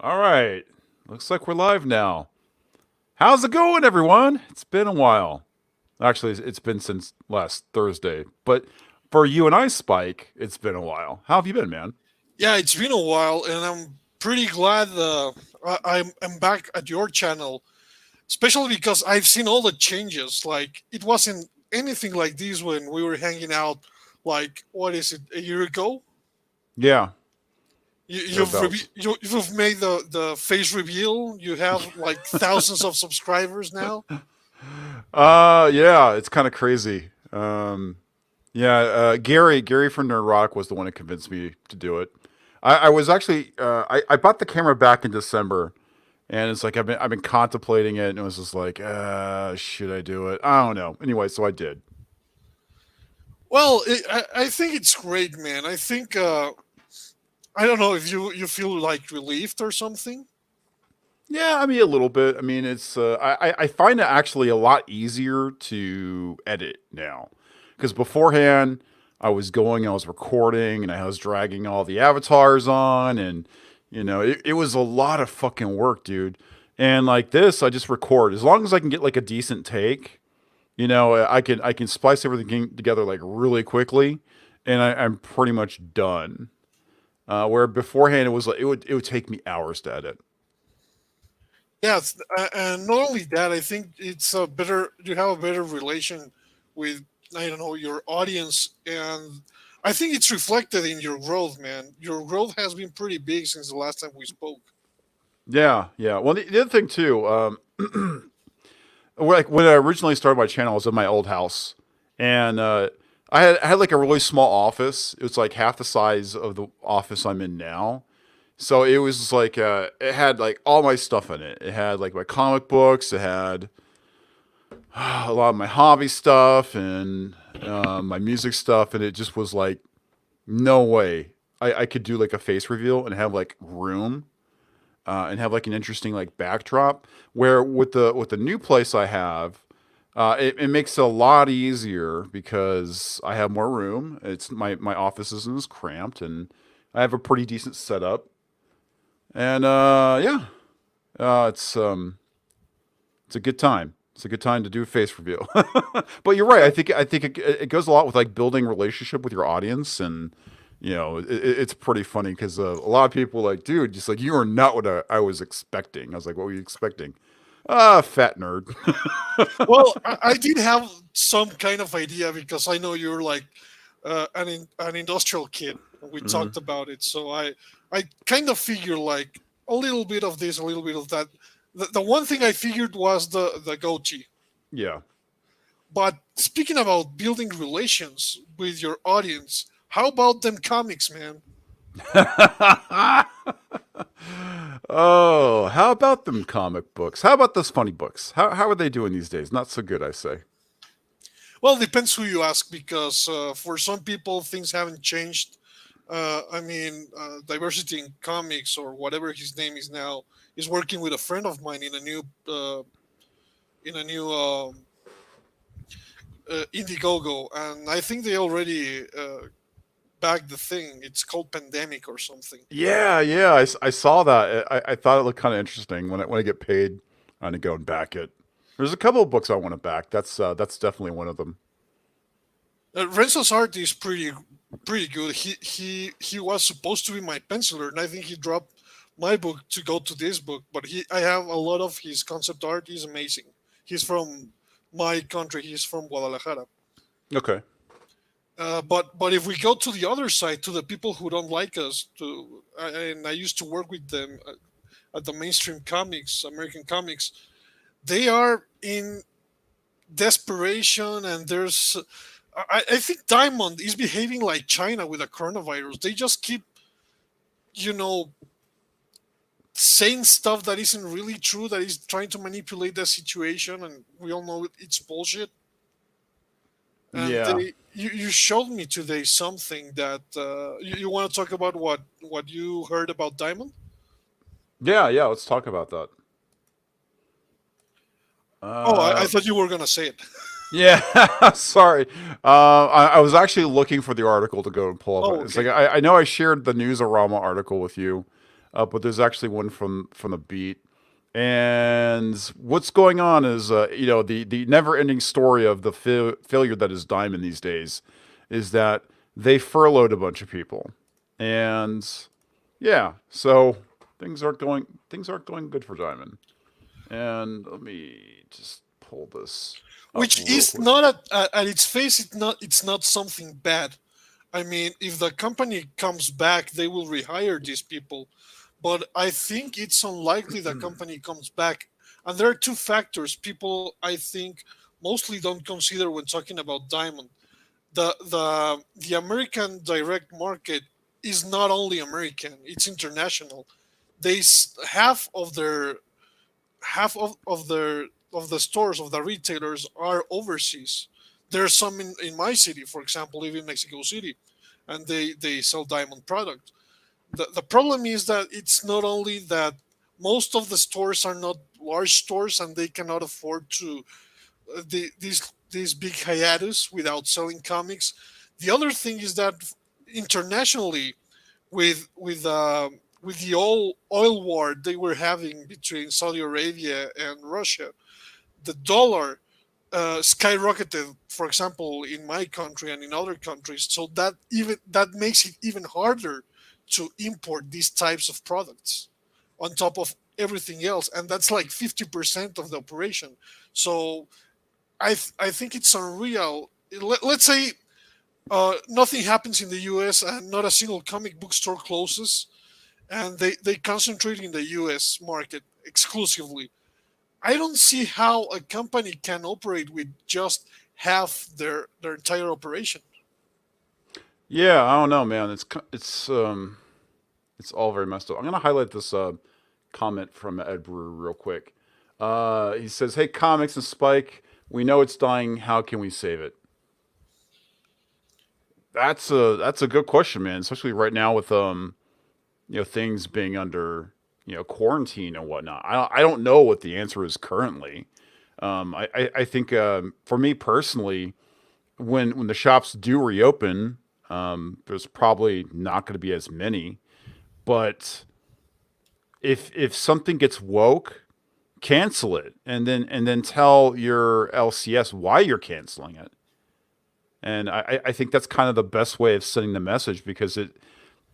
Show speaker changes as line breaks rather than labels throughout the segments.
All right. Looks like we're live now. How's it going, everyone? It's been a while. Actually, it's been since last Thursday. But for you and I, Spike, it's been a while. How have you been, man?
Yeah, it's been a while, and I'm pretty glad I'm back at your channel, especially because I've seen all the changes. Like it wasn't anything like this when we were hanging out. Like what is it, a year ago?
Yeah,
You've
thereabouts.
you've made the face reveal. You have like thousands of subscribers now.
Yeah, it's kind of crazy. Yeah, Gary from Nerd Rock was the one that convinced me to do it. I was actually, I bought the camera back in December, and it's like I've been contemplating it, and it was just like, should I do it? I don't know. Anyway, so I did.
Well, I think it's great, man. I think I don't know if you feel like relieved or something.
Yeah, I mean a little bit. I mean it's I find it actually a lot easier to edit now because beforehand I was recording, and I was dragging all the avatars on, and it was a lot of fucking work, dude. And like this, I just record as long as I can get like a decent take. I can splice everything together like really quickly, and I'm pretty much done. Where beforehand it was like it would take me hours to edit.
Yes, and not only that, I think it's a better. You have a better relation with I don't know your audience, and I think it's reflected in your growth, man. Your growth has been pretty big since the last time we spoke.
Yeah, yeah. Well, the other thing too, like when I originally started my channel, I was in my old house, and I had like a really small office. It was like half the size of the office I'm in now. So it was like it had like all my stuff in it. It had like my comic books. It had a lot of my hobby stuff and my music stuff, and it just was like no way I could do like a face reveal and have like room and have like an interesting like backdrop. Where with the new place I have, it makes it a lot easier because I have more room. It's my office isn't as cramped, and I have a pretty decent setup. And yeah, it's a good time. It's a good time to do a face reveal. But you're right. I think it goes a lot with like building relationship with your audience, and it's pretty funny because a lot of people are like, dude, just like you are not what I was expecting. I was like, what were you expecting? Fat nerd.
Well, I did have some kind of idea because I know you're like an industrial kid. We
Hmm.
talked about it, so I kind of figure like a little bit of this, a little bit of that. The one thing I figured was the goatee.
Yeah.
But speaking about building relations with your audience, how about them comics, man?
Oh, how about them comic books? How about those funny books? How are they doing these days? Not so good, I say.
Well, depends who you ask because for some people things haven't changed. Diversity in comics or whatever his name is now is working with a friend of mine in a new Indiegogo, and I think they already bagged the thing. It's called Pandemic or something.
Yeah, yeah, I saw that. I thought it looked kind of interesting. When I get paid, I'm gonna go and back it. There's a couple of books I want to back. That's definitely one of them.
Renzo's art is pretty good. He was supposed to be my penciler, and I think he dropped my book to go to this book. But he I have a lot of his concept art. He's amazing. He's from my country. He's from Guadalajara.
Okay.
But if we go to the other side, to the people who don't like us, and I used to work with them at the mainstream comics, American comics, they are in desperation, and there's I think Diamond is behaving like China with the coronavirus. They just keep, you know, saying stuff that isn't really true, that is trying to manipulate the situation, and we all know it's bullshit. And
Yeah.
you showed me today something that you want to talk about what you heard about Diamond.
Yeah, yeah. Let's talk about that.
Oh, I
Uh,
thought you were gonna say it.
yeah. Sorry. I was actually looking for the article to go and pull up.
Oh,
It's like
okay.
I know I shared the Newsarama article with you. but there's actually one from the beat. And what's going on is, the never ending story of the failure that is Diamond these days is that they furloughed a bunch of people, and yeah, so things aren't going good for Diamond. And let me just pull this up
Which
real
is
quick.
not at its face. It's not something bad. I mean, if the company comes back, they will rehire these people. But I think it's unlikely the company comes back. And there are two factors people, I think, mostly don't consider when talking about Diamond. The American direct market is not only American; it's international. Half of the stores of the retailers are overseas. There are some in my city, for example, live in Mexico City, and they sell diamond product. The problem is that it's not only that most of the stores are not large stores and they cannot afford to these big hiatus without selling comics. The other thing is that internationally, with the oil war they were having between Saudi Arabia and Russia, the dollar skyrocketed, for example, in my country and in other countries. So that makes it even harder to import these types of products on top of everything else, and that's like 50% of the operation. So I think it's unreal. Let's say nothing happens in the U.S. and not a single comic book store closes, and they concentrate in the U.S. market exclusively. I don't see how a company can operate with just half their entire operation.
Yeah, I don't know, man. It's all very messed up. I'm gonna highlight this comment from Ed Brewer real quick. He says, "Hey, comics and Spike, we know it's dying. How can we save it?" That's a good question, man. Especially right now with things being under quarantine and whatnot. I don't know what the answer is currently. I think for me personally, when the shops do reopen, there's probably not going to be as many. But if something gets woke, cancel it, and then tell your LCS why you're canceling it. And I think that's kind of the best way of sending the message because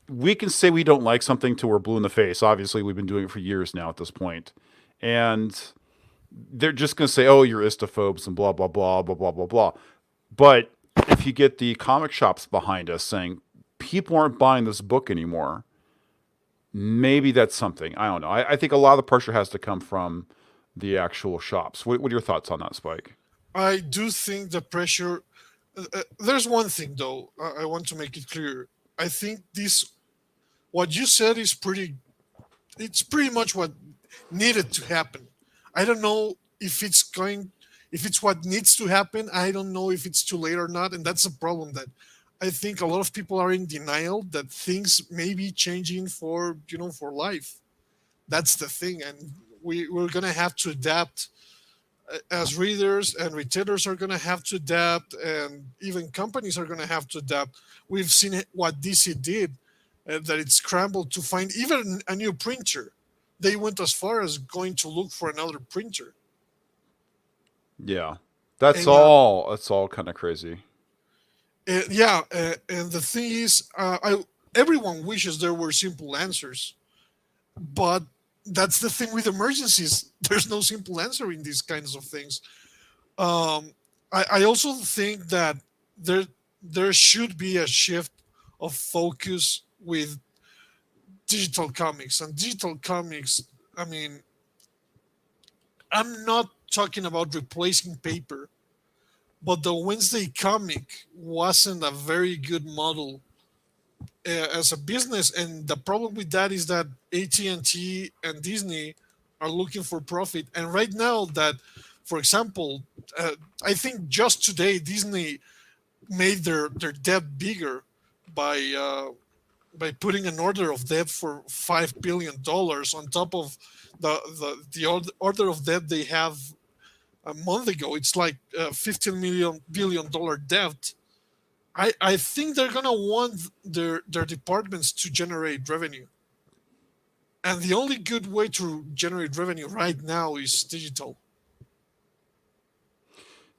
we can say we don't like something till we're blue in the face. Obviously, we've been doing it for years now at this point, and they're just going to say, "Oh, you're istophobes," and blah blah blah blah blah blah blah. But if you get the comic shops behind us saying people aren't buying this book anymore, maybe that's something. I don't know. I think a lot of the pressure has to come from the actual shops. What are your thoughts on that, Spike?
I do think the pressure. There's one thing though. I want to make it clear. I think this what you said is pretty. It's pretty much what needed to happen. I don't know if it's what needs to happen. I don't know if it's too late or not, and that's a problem that I think a lot of people are in denial that things may be changing for for life. That's the thing, and we're gonna have to adapt as readers, and retailers are gonna have to adapt, and even companies are gonna have to adapt. We've seen what DC did, that it scrambled to find even a new printer. They went as far as going to look for another printer.
Yeah, that's
And
all. That's all kind of crazy.
yeah, and the thing is, everyone wishes there were simple answers, but that's the thing with emergencies. There's no simple answer in these kinds of things. I also think that there there should be a shift of focus with digital comics and digital comics. I mean, I'm not talking about replacing paper, but the Wednesday comic wasn't a very good model as a business, and the problem with that is that AT&T and Disney are looking for profit, and right now that, for example, I think just today Disney made their debt bigger by uh, by putting an order of debt for $5 billion on top of the order of debt they have a month ago. It's like 15 billion dollar debt. I think they're gonna want their departments to generate revenue. And the only good way to generate revenue right now is digital.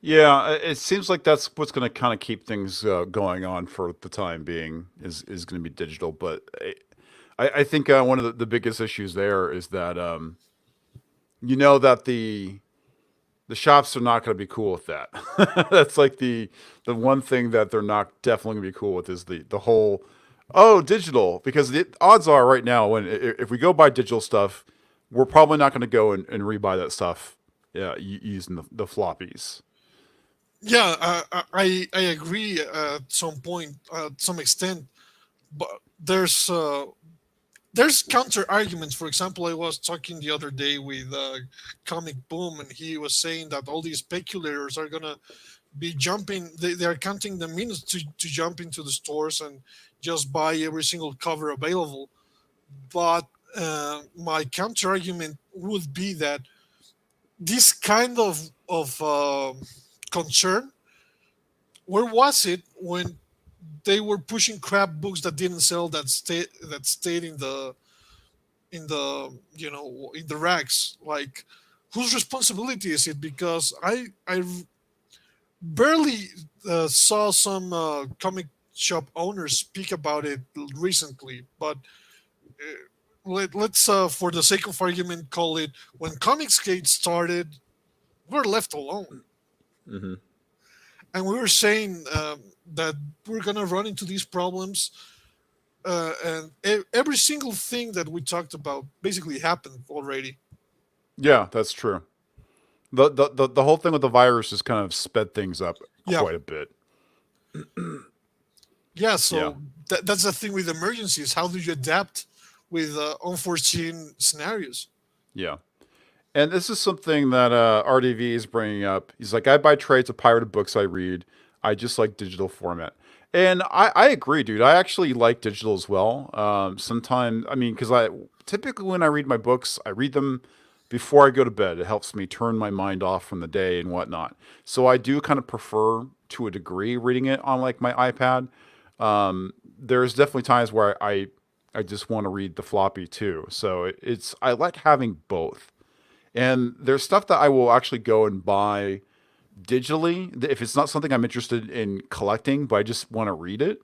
Yeah, it seems like that's what's going to kind of keep things going on for the time being is going to be digital. But I think one of the biggest issues there is that you know that the shops are not going to be cool with that. That's like the one thing that they're not definitely going to be cool with is the whole digital, because the odds are right now when if we go buy digital stuff, we're probably not going to go and rebuy that stuff. Yeah, using the floppies.
Yeah, I agree at some point, some extent, but there's counter arguments. For example, I was talking the other day with Comic Boom, and he was saying that all these speculators are gonna be jumping. They are counting the minutes to jump into the stores and just buy every single cover available. But my counter argument would be that this kind of concern, where was it when they were pushing crap books that didn't sell, that stayed in the in the racks? Like, whose responsibility is it? Because I barely saw some comic shop owners speak about it recently. But let's for the sake of argument call it, when Comicsgate started, we're left alone.
Hmm.
And we were saying that we're gonna run into these problems, and every single thing that we talked about basically happened already.
Yeah, that's true. The whole thing with the virus just kind of sped things up
Yeah,
quite a bit.
yeah.
Yeah,
So that's the thing with emergencies. How do you adapt with unforeseen scenarios?
yeah. And this is something that RDV is bringing up. He's like, I buy trades of pirated books I read. I just like digital format. And I agree, dude. I actually like digital as well. Sometimes, I mean, because I typically when I read my books, I read them before I go to bed. It helps me turn my mind off from the day and whatnot. So I do kind of prefer, to a degree, reading it on like my iPad. There's definitely times where I just want to read the floppy too. So it's I like having both. And there's stuff that I will actually go and buy digitally. If it's not something I'm interested in collecting, but I just want to read it,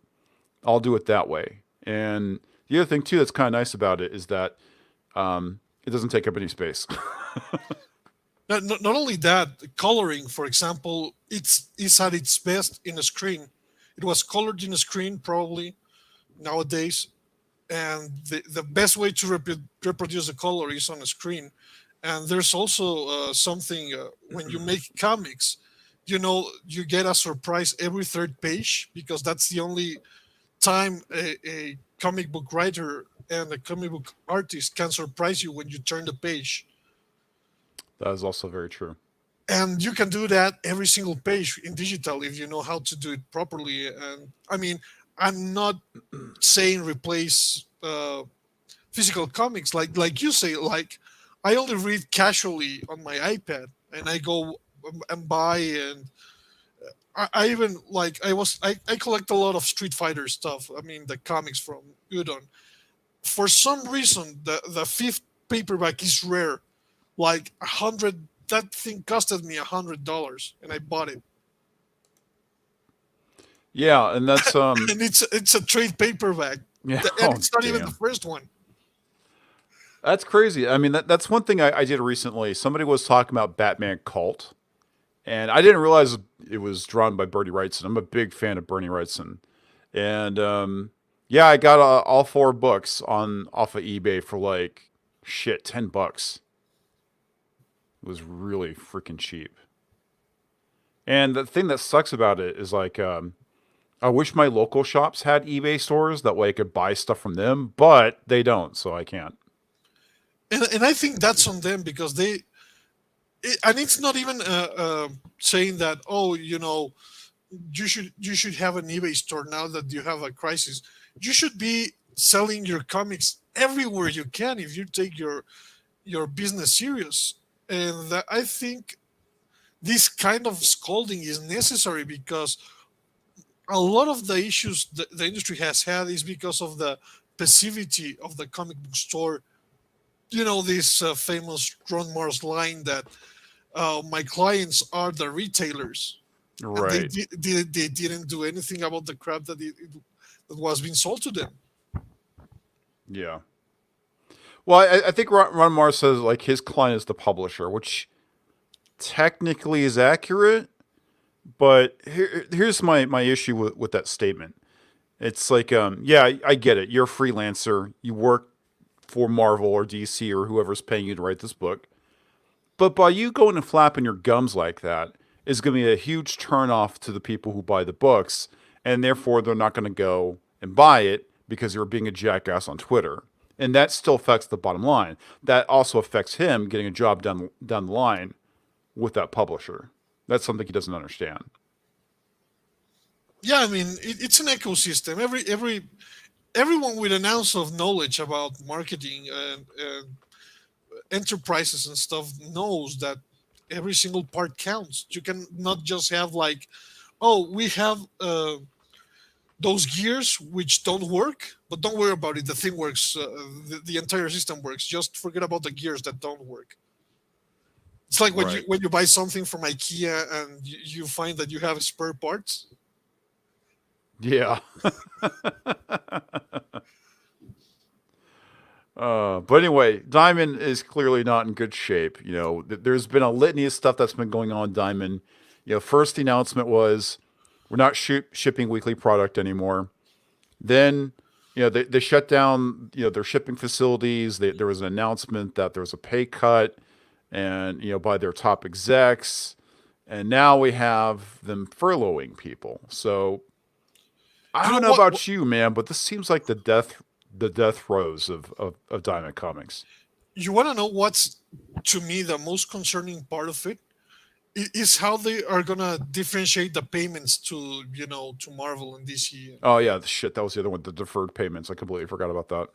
I'll do it that way. And the other thing too that's kind of nice about it is that it doesn't take up any space.
Not only that, coloring, for example, it's is at its best in a screen. It was colored in a screen probably nowadays, and the best way to reproduce the color is on a screen. And there's also something when you make comics, you get a surprise every third page, because that's the only time a comic book writer and a comic book artist can surprise you when you turn the page.
That is also very true.
And you can do that every single page in digital if you know how to do it properly. And I mean, I'm not saying replace physical comics, like you say. Like, I only read casually on my iPad, and I go and buy, and I even like I collect a lot of Street Fighter stuff. I mean, the comics from Udon. For some reason, the fifth paperback is rare. Like 100, that thing costed me $100, and I bought it.
Yeah, and that's
And it's a trade paperback,
yeah.
and
Oh
it's not even the
damn,
first one.
that's crazy. I mean, that's one thing I did recently. Somebody was talking about Batman Cult, and I didn't realize it was drawn by Bernie Wrightson. I'm a big fan of Bernie Wrightson, and yeah, I got all four books on off of eBay for like shit, $10. It was really freaking cheap. And the thing that sucks about it is like, I wish my local shops had eBay stores that way I could buy stuff from them, but they don't, so I can't.
And I think that's on them, because and it's not even saying that, oh, you should have an eBay store now that you have a crisis. You should be selling your comics everywhere you can if you take your business serious. And I think this kind of scolding is necessary, because a lot of the issues the industry has had is because of the passivity of the comic book store this famous Ron Mars line that my clients are the retailers, and
Right.
they didn't do anything about the crap that was being sold to them.
Yeah. Well, I think Ron Mars says like his client is the publisher, which technically is accurate. But here's my issue with that statement. It's like, yeah, I get it. You're a freelancer. You work for Marvel or DC or whoever's paying you to write this book. But by you going and flapping your gums like that is going to be a huge turnoff to the people who buy the books, and therefore they're not going to go and buy it because you're being a jackass on Twitter. And that still affects the bottom line. That also affects him getting a job down the line with that publisher. That's something he doesn't understand.
Yeah, I mean, it's an ecosystem. Everyone with an ounce of knowledge about marketing and enterprises and stuff knows that every single part counts. You can not just have like, oh, we have those gears which don't work, but don't worry about it. The thing works. The entire system works. Just forget about the gears that don't work. It's like when you
Right.
when you buy something from IKEA and you find that you have spare parts.
Yeah. But anyway, Diamond is clearly not in good shape. There's been a litany of stuff that's been going on. Diamond. First the announcement was we're not shipping weekly product anymore. Then, they shut down, their shipping facilities. There was an announcement that there was a pay cut, and by their top execs, and now we have them furloughing people. So I
You know
don't know
what?
about you, man, but this seems like the death throes of Diamond Comics.
You want to know what's to me the most concerning part of it is how they are gonna differentiate the payments to to Marvel and DC,
Oh yeah, shit, that was the other one, the deferred payments. I completely forgot about that.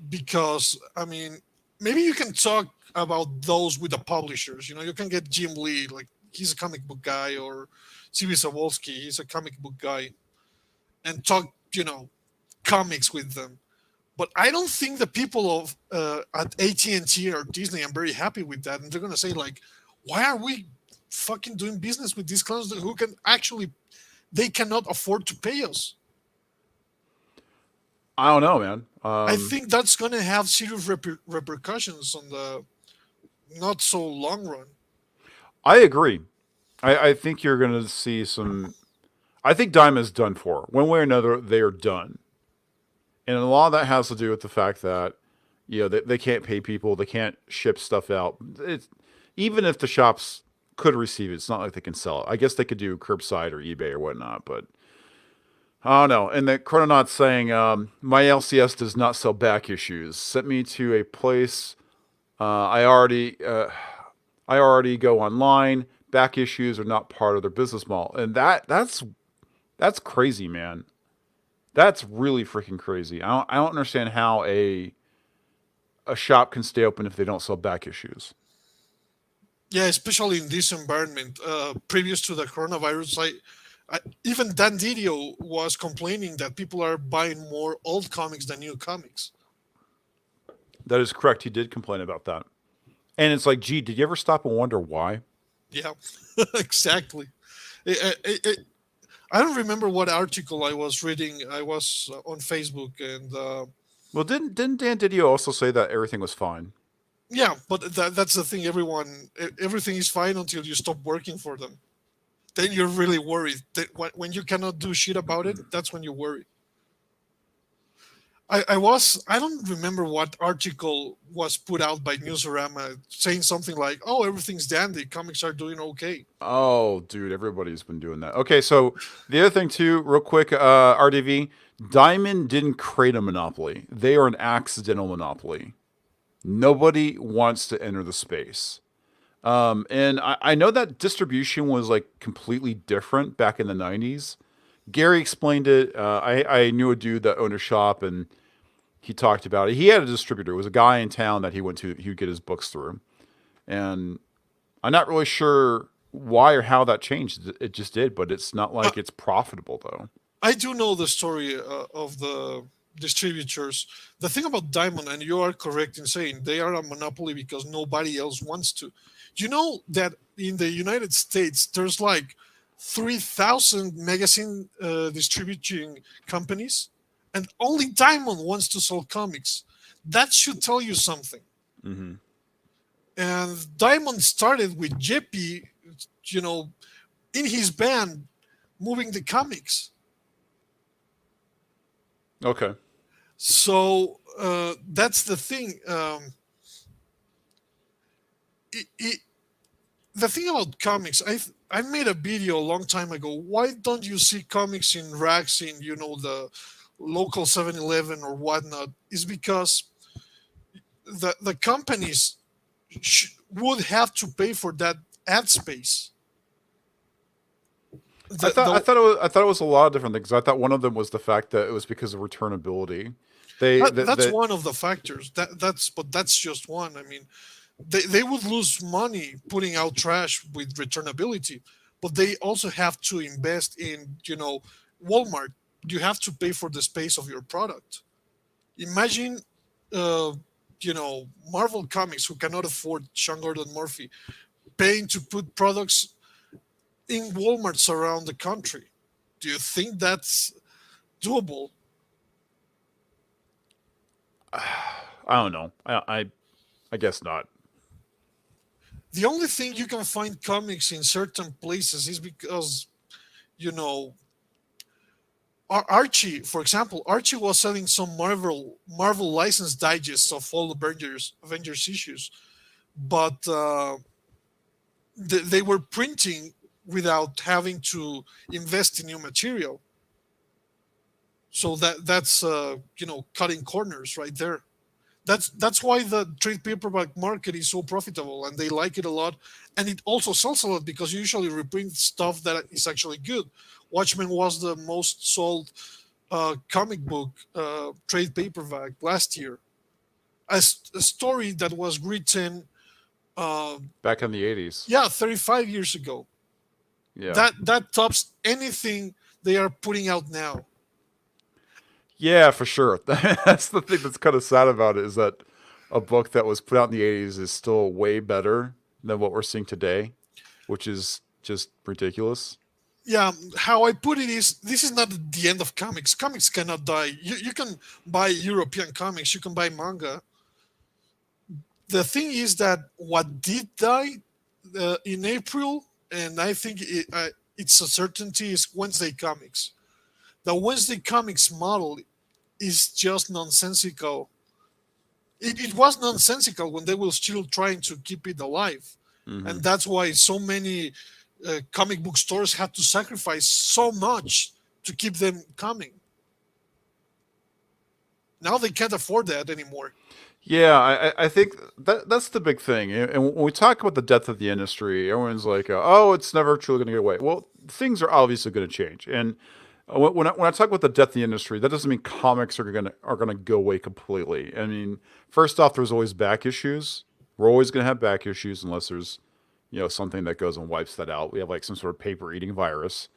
because I mean maybe you can talk about those with the publishers. You can get Jim Lee, like he's a comic book guy, or CB Zawolski, he's a comic book guy, and talk comics with them. But I don't think the people of at AT&T or Disney are very happy with that, and they're gonna say like, why are we fucking doing business with these clowns who can actually they cannot afford to pay us?
I don't know, man.
I think that's gonna have serious repercussions on the not so long run.
I agree. I think you're going to see some. I think Diamond's done for. One way or another, they are done. And a lot of that has to do with the fact that, they can't pay people, they can't ship stuff out. Even if the shops could receive it, it's not like they can sell it. I guess they could do curbside or eBay or whatnot, but I don't know. And the Chrononaut's saying, my LCS does not sell back issues. Sent me to a place I already go online. Back issues are not part of their business model, and that's crazy, man. That's really freaking crazy. I don't understand how a shop can stay open if they don't sell back issues.
Yeah, especially in this environment. Previous to the coronavirus, even Dan Didio was complaining that people are buying more old comics than new comics.
That is correct. He did complain about that, and it's like, gee, did you ever stop and wonder why?
Yeah, exactly. I don't remember what article I was reading. I was on Facebook, and
Well, didn't Dan Didio also say that everything was fine?
yeah, but that's the thing. Everything is fine until you stop working for them. Then you're really worried. When you cannot do shit about it, that's when you worry. I don't remember what article was put out by Newsarama saying something like, "Oh, everything's dandy. Comics are doing okay."
Oh, dude, everybody's been doing that. Okay, so the other thing too, real quick, RDV, Diamond didn't create a monopoly. They are an accidental monopoly. Nobody wants to enter the space. And I know that distribution was like completely different back in the 90s. Gary explained it. I knew a dude that owned a shop and he talked about it. He had a distributor. It was a guy in town that he would get his books through. And I'm not really sure why or how that changed. It just did, but it's not
Uh,
like it's profitable though.
I do know the story of the. distributors. The thing about Diamond, and you are correct in saying they are a monopoly because nobody else wants to. You know that in the United States, there's like 3,000 magazine distributing companies, and only Diamond wants to sell comics. That should tell you something.
Hmm.
And Diamond started with JP, you know, in his band, moving the comics.
Okay.
So that's the thing. It, the thing about comics, I made a video a long time ago. Why don't you see comics in racks in the local 7-Eleven or whatnot? Is because the companies would have to pay for that ad space.
I
The,
thought I
the
thought it was I thought it was a lot of different things. I thought one of them was the fact that it was because of returnability. They
that's
that
one of the factors. That's just one. I mean, they would lose money putting out trash with returnability, but they also have to invest in Walmart. You have to pay for the space of your product. Imagine, uh, Marvel Comics, who cannot afford Sean Gordon Murphy, paying to put products in Walmarts around the country. Do you think that's doable?
I don't know. I guess not.
The only thing you can find comics in certain places is because you know Archie, for example, Archie was selling some Marvel license digests of all Avengers issues, but they were printing without having to invest in new material. So that's cutting corners right there. That's why the trade paperback market is so profitable and they like it a lot, and it also sells a lot because you usually reprint stuff that is actually good. Watchmen was the most sold comic book trade paperback last year. A story that was written, uh,
Back in the 80s.
yeah, 35 years ago.
Yeah.
That tops anything they are putting out now.
Yeah, for sure. That's the thing that's kind of sad about it is that a book that was put out in the 80s is still way better than what we're seeing today, which is just ridiculous.
Yeah, how I put it is this is not the end of comics. Comics cannot die. You can buy European comics, you can buy manga. The thing is that what did die in April, and I think it's a certainty, is Wednesday Comics. The Wednesday Comics model is just nonsensical. It was nonsensical when they were still trying to keep it alive.
Hmm.
And that's why so many comic book stores had to sacrifice so much to keep them coming. Now they can't afford that anymore.
Yeah, I think that's the big thing. And when we talk about the death of the industry, everyone's like, "Oh, it's never truly going to get away." Well, things are obviously going to change. And when I talk about the death of the industry, that doesn't mean comics are gonna go away completely. I mean, first off, there's always back issues. We're always going to have back issues unless there's something that goes and wipes that out. We have like some sort of paper eating virus,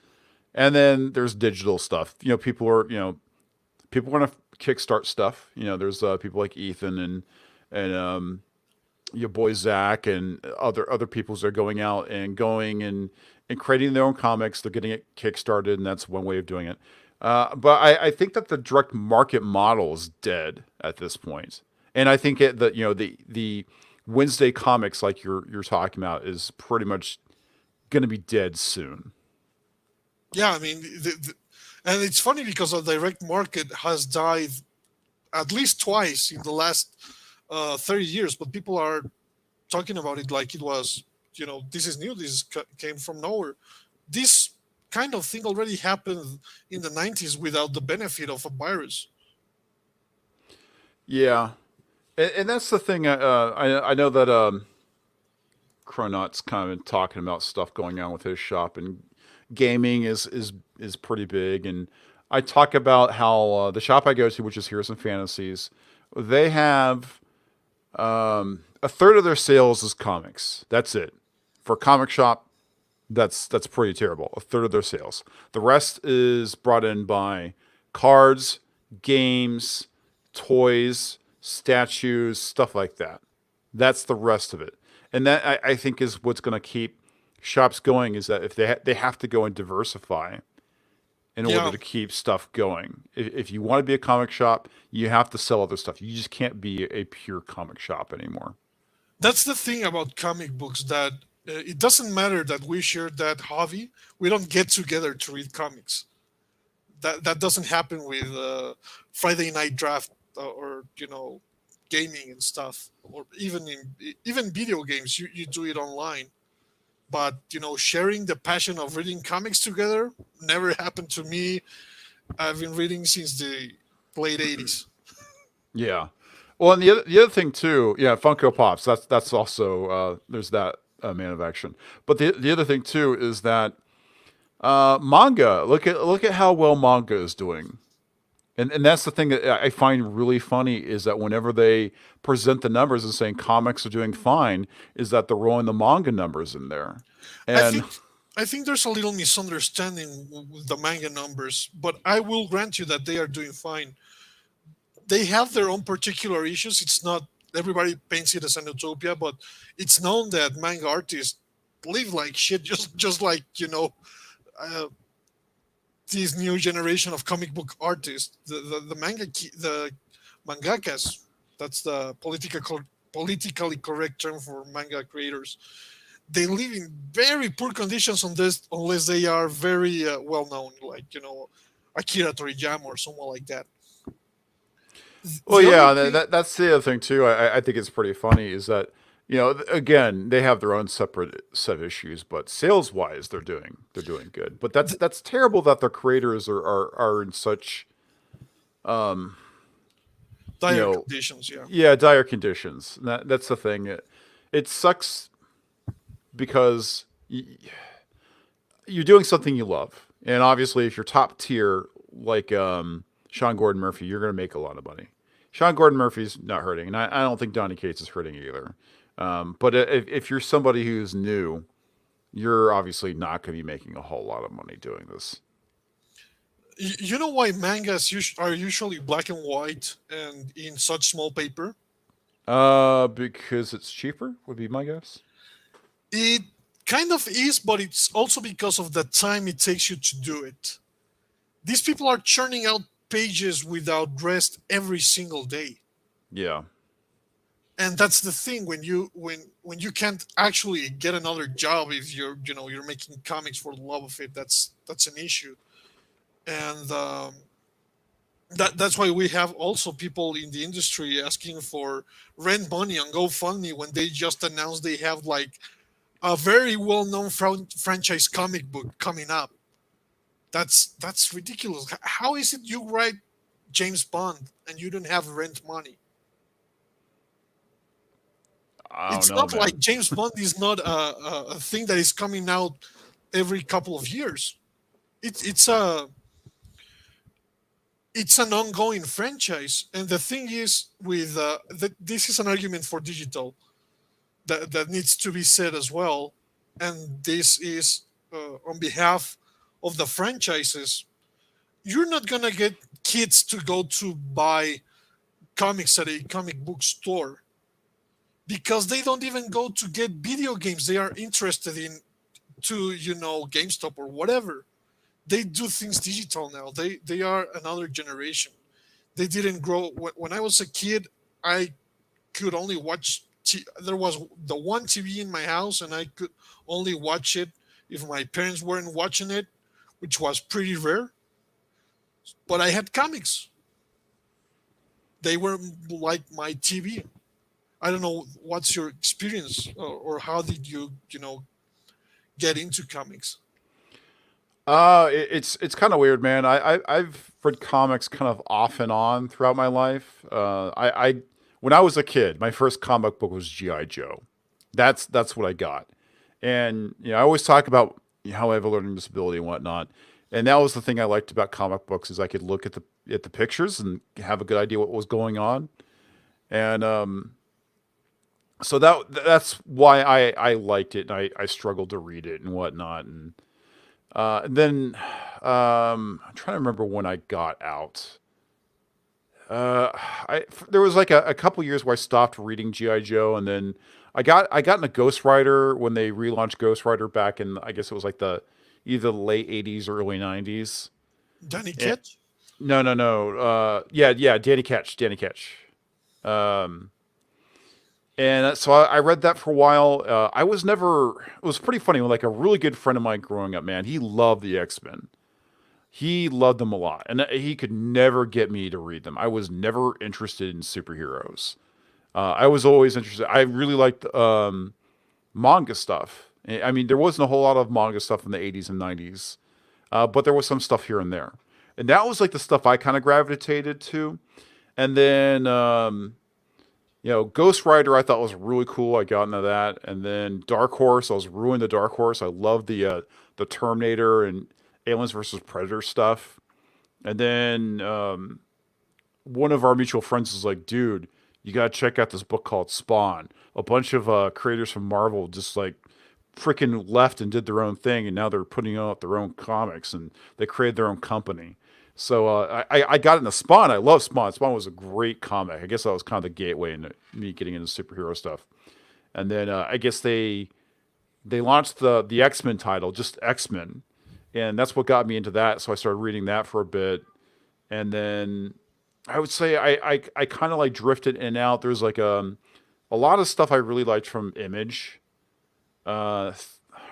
and then there's digital stuff. People want to kickstart stuff. There's people like Ethan and your boy Zach and other peoples are going out and going and creating their own comics. They're getting it kickstarted, and that's one way of doing it. But I think that the direct market model is dead at this point, and I think that the Wednesday comics like you're talking about is pretty much going to be dead soon.
Yeah, I mean, and it's funny because the direct market has died at least twice in the last 30 years, but people are talking about it like it was, this is new, came from nowhere. This kind of thing already happened in the 90s without the benefit of a virus.
Yeah, and that's the thing. I know that Cronut's kind of been talking about stuff going on with his shop, and gaming is pretty big. And I talk about how the shop I go to, which is Heroes and Fantasies, they have a third of their sales is comics. That's it. For a comic shop, that's pretty terrible. A third of their sales. The rest is brought in by cards, games, toys, statues, stuff like that. That's the rest of it, and that I think is what's going to keep shops going. Is that if they have to go and diversify in order
Yeah,
to keep stuff going. If you want to be a comic shop, you have to sell other stuff. You just can't be a pure comic shop anymore.
that's the thing about comic books that it doesn't matter that we share that hobby. We don't get together to read comics. That doesn't happen with Friday night draft or gaming and stuff, or even video games. You do it online, but sharing the passion of reading comics together never happened to me. I've been reading since the late '80s.
Yeah. Well, and the other thing too, yeah, Funko Pops. That's also there's that man of action. But the other thing too is that manga. Look at how well manga is doing. And that's the thing that I find really funny is that whenever they present the numbers and saying comics are doing fine, is that they're rolling the manga numbers in there.
I
And
think I think there's a little misunderstanding with the manga numbers, but I will grant you that they are doing fine. They have their own particular issues. It's not everybody paints it as an utopia, but it's known that manga artists live like shit, just like uh, this new generation of comic book artists. The mangakas. That's the politically correct term for manga creators. They live in very poor conditions on this unless they are very well known, like Akira Toriyama or someone like that.
well,
The other
yeah,
thing,
that's the other thing too. I think it's pretty funny is that again they have their own separate set of issues, but sales wise they're doing good. But that's terrible that their creators are in such you
dire
know
conditions, yeah.
yeah, dire conditions. That's the thing. It sucks because you're doing something you love, and obviously, if you're top tier like Sean Gordon Murphy, you're going to make a lot of money. Sean Gordon Murphy's not hurting, and I don't think Donny Cates is hurting either. But if you're somebody who's new, you're obviously not going to be making a whole lot of money doing this.
You know why mangas are usually black and white and in such small paper?
Because it's cheaper would be my guess.
It kind of is, but it's also because of the time it takes you to do it. These people are churning out pages without rest every single day.
Yeah.
And that's the thing when you can't actually get another job if you're making comics for the love of it. That's an issue. And that's why we have also people in the industry asking for rent money on GoFundMe when they just announced they have like a very well-known franchise comic book coming up. That's ridiculous. How is it you write James Bond and you don't have rent money?
I don't
It's
know,
not like
man.
James Bond is not a thing that is coming out every couple of years. It's it's an ongoing franchise, and the thing is with this is an argument for digital that needs to be said as well, and this is on behalf of the franchises. You're not gonna get kids to go to buy comics at a comic book store because they don't even go to get video games. They are interested in to GameStop or whatever. They do things digital now. They are another generation. They didn't grow when I was a kid. I could only watch. There was the one TV in my house, and I could only watch it if my parents weren't watching it, which was pretty rare. But I had comics. They were like my TV. I don't know what's your experience, or how did you get into comics?
It's kind of weird, man. I've read comics kind of off and on throughout my life. I when I was a kid, my first comic book was GI Joe. That's what I got, and I always talk about how I have a learning disability and whatnot. And that was the thing I liked about comic books is I could look at the pictures and have a good idea what was going on. And so that's why I liked it and I struggled to read it and whatnot. And then I'm trying to remember when I got out. Uh, there was like a couple years where I stopped reading GI Joe, and then I got into Ghost Rider when they relaunched Ghost Rider back in, I guess it was like the either the late '80s or early '90s.
Danny
Eh,
Ketch?
no, no, no. Yeah, Danny Ketch, Danny Ketch. Um, and so I read that for a while. I was never. It was pretty funny. Like a really good friend of mine growing up, man, he loved the X-Men. He loved them a lot, and he could never get me to read them. I was never interested in superheroes. I was always interested. I really liked manga stuff. I mean, there wasn't a whole lot of manga stuff in the '80s and '90s, but there was some stuff here and there, and that was like the stuff I kind of gravitated to. And then Ghost Rider I thought was really cool. I got into that, and then Dark Horse. I was really into Dark Horse. I loved the Terminator and Aliens versus Predator stuff. And then one of our mutual friends was like, "Dude, you gotta check out this book called Spawn." A bunch of creators from Marvel just like freaking left and did their own thing, and now they're putting out their own comics and they created their own company. So I got into Spawn. I love Spawn. Spawn was a great comic. I guess that was kind of the gateway into me getting into superhero stuff. And then I guess they launched the X Men title, just X Men, and that's what got me into that. So I started reading that for a bit, and then I would say I kind of like drifted in and out. There's like a lot of stuff I really liked from Image. I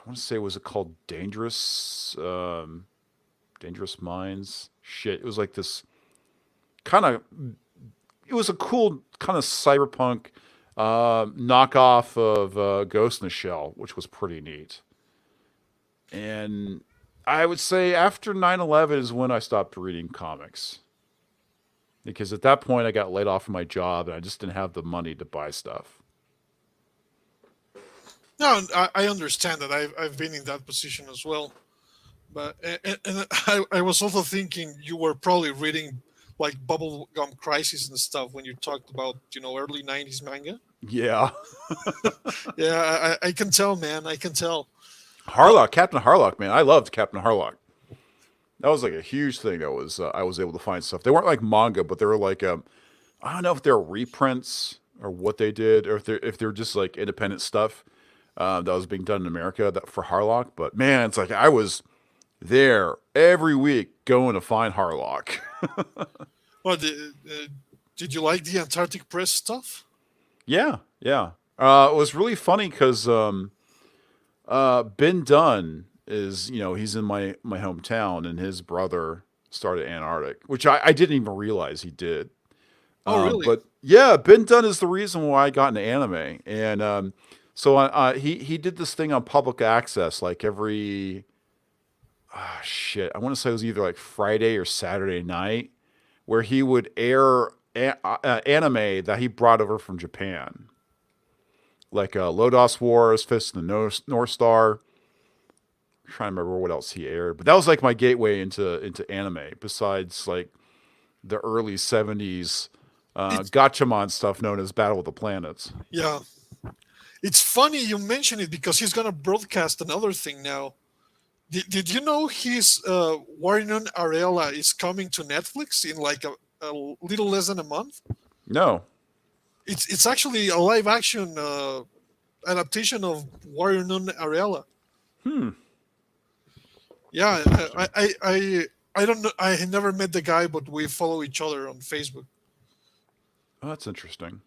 want to say, was it called Dangerous Minds? Shit, it was like this kind of. It was a cool kind of cyberpunk knockoff of Ghost in the Shell, which was pretty neat. And I would say after 9/11 is when I stopped reading comics, because at that point I got laid off from my job and I just didn't have the money to buy stuff.
No, I understand that. I've been in that position as well. But and I was also thinking you were probably reading like Bubblegum Crisis and stuff when you talked about early '90s manga.
Yeah,
Yeah, I can tell, man. I can tell. Uh,
Harlock, Captain Harlock, man, I loved Captain Harlock. That was like a huge thing. That was I was able to find stuff. They weren't like manga, but they were like I don't know if they're reprints or what they did, or if they're just like independent stuff that was being done in America that for Harlock. But man, it's like I was there every week going to find Harlock.
well, did you like the Antarctic Press stuff?
Yeah, yeah. It was really funny because Ben Dunn is, he's in my hometown, and his brother started Antarctic, which I didn't even realize he did.
Oh, really?
But yeah, Ben Dunn is the reason why I got into anime, and so he did this thing on public access like every shit. I want to say it was either like Friday or Saturday night, where he would air anime that he brought over from Japan, like Lodos Wars, Fist of the North Star. I'm trying to remember what else he aired, but that was like my gateway into anime. Besides like the early '70s
It
Gatchaman stuff known as Battle of the Planets.
Yeah, it's funny you mention it because he's gonna broadcast another thing now. Did you know his Warrior Arela is coming to Netflix in like a little less than a month?
No.
It's actually a live action adaptation of Warrior Nun Arela.
Hmm.
Yeah, I don't know. I had never met the guy, but we follow each other on Facebook.
Oh, that's interesting.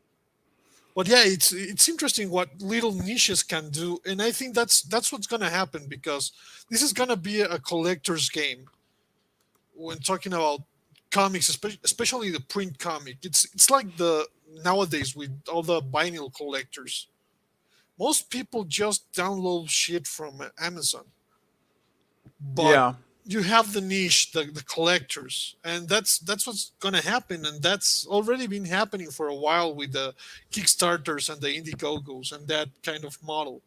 But yeah, it's interesting what little niches can do, and I think that's what's gonna happen because this is gonna be a collector's game when talking about comics, especially the print comic. It's like the nowadays with all the vinyl collectors. Most people just download shit from Amazon, but
Yeah.
you have the niche, the collectors, and that's what's gonna happen, and that's already been happening for a while with the Kickstarters and the Indiegogos and that kind of model.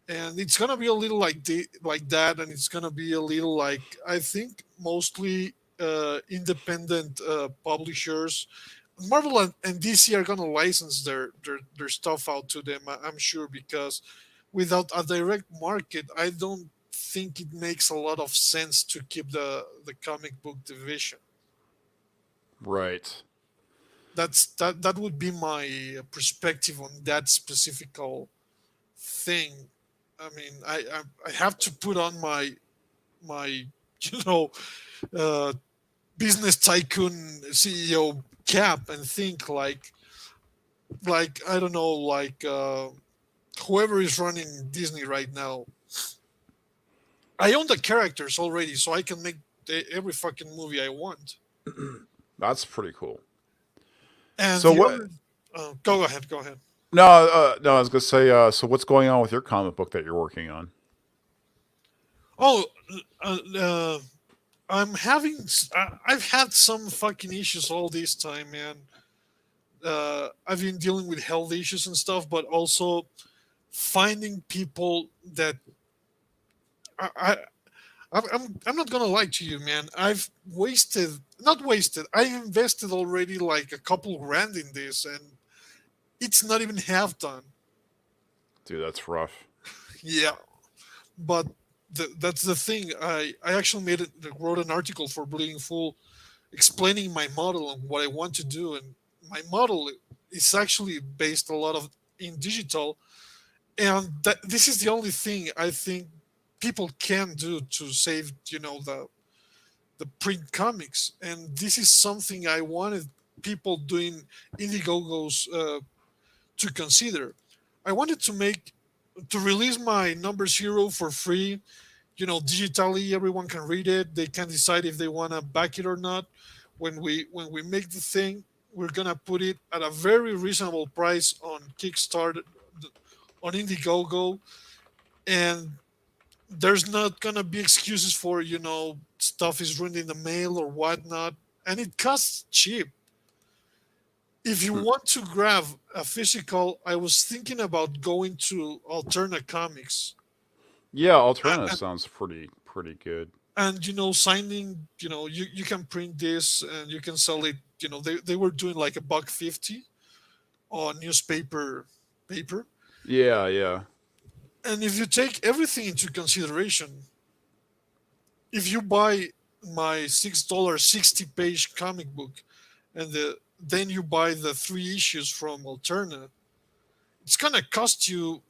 And it's gonna be a little like that, and it's gonna be a little like I think mostly independent publishers. Marvel and DC are gonna license their stuff out to them, I'm sure, because without a direct market, I don't think it makes a lot of sense to keep the comic book division.
Right.
That would be my perspective on that specific thing. I mean, I have to put on my you know uh, business tycoon CEO cap and think like I don't know, whoever is running Disney right now. I own the characters already, so I can make every fucking movie I want.
That's pretty cool.
And
So
the
what?
other, go ahead, go ahead.
No, no. I was gonna say. So what's going on with your comic book that you're working on?
Oh, I'm having. I've had some fucking issues all this time, man. I've been dealing with health issues and stuff, but also finding people that I, I I'm not gonna lie to you, man. I've wasted, not wasted. I invested already like a couple grand in this, and it's not even half done.
Dude, that's rough.
Yeah, but that's the thing. I actually wrote an article for Bleeding Full, explaining my model and what I want to do, and my model is actually based a lot of in digital, and this is the only thing I think people can do to save, the print comics, and this is something I wanted people doing Indiegogos to consider. I wanted to release my number zero for free, digitally. Everyone can read it. They can decide if they want to back it or not. When we make the thing, we're gonna put it at a very reasonable price on Kickstarter, on Indiegogo, and there's not gonna be excuses for, stuff is ruined in the mail or whatnot, and it costs cheap. If you
Hmm.
want to grab a physical, I was thinking about going to Alterna Comics
Yeah, Alterna
and,
sounds pretty good.
signing. You can print this and you can sell it. They were doing like $1.50 on newspaper paper.
Yeah, yeah.
And if you take everything into consideration, if you buy my $6 60-page comic book, and then you buy the 3 issues from Alterna, it's gonna cost you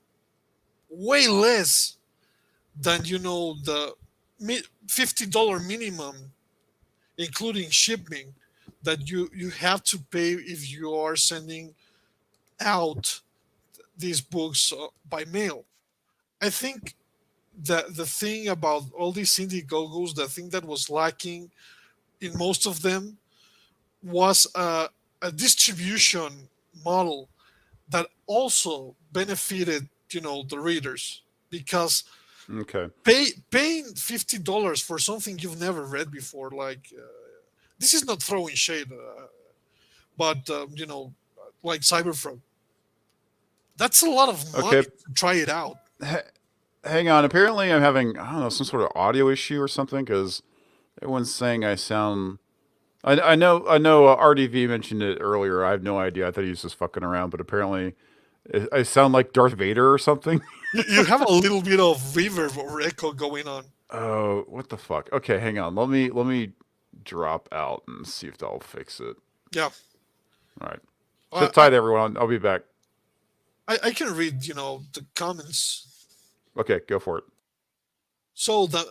way less than the $50 minimum, including shipping, that you have to pay if you are sending out these books by mail. I think that the thing about all these Indiegogos, the thing that was lacking in most of them was a distribution model that also benefited the readers, because
Okay.
paying $50 for something you've never read before, like, this is not throwing shade, but like Cyberfrog, that's a lot of money
Okay.
to try it out.
H- Hang on. Apparently, I'm having I don't know some sort of audio issue or something because everyone's saying I sound. I know. RDV mentioned it earlier. I have no idea. I thought he was just fucking around, but apparently, I sound like Darth Vader or something.
You have a little bit of reverb or echo going on.
Oh, what the fuck? Okay, hang on. Let me drop out and see if that'll fix it.
Yeah,
All right.
I
Sit
I,
tight, everyone. I'll be back.
I can read the comments.
Okay, go for it.
So the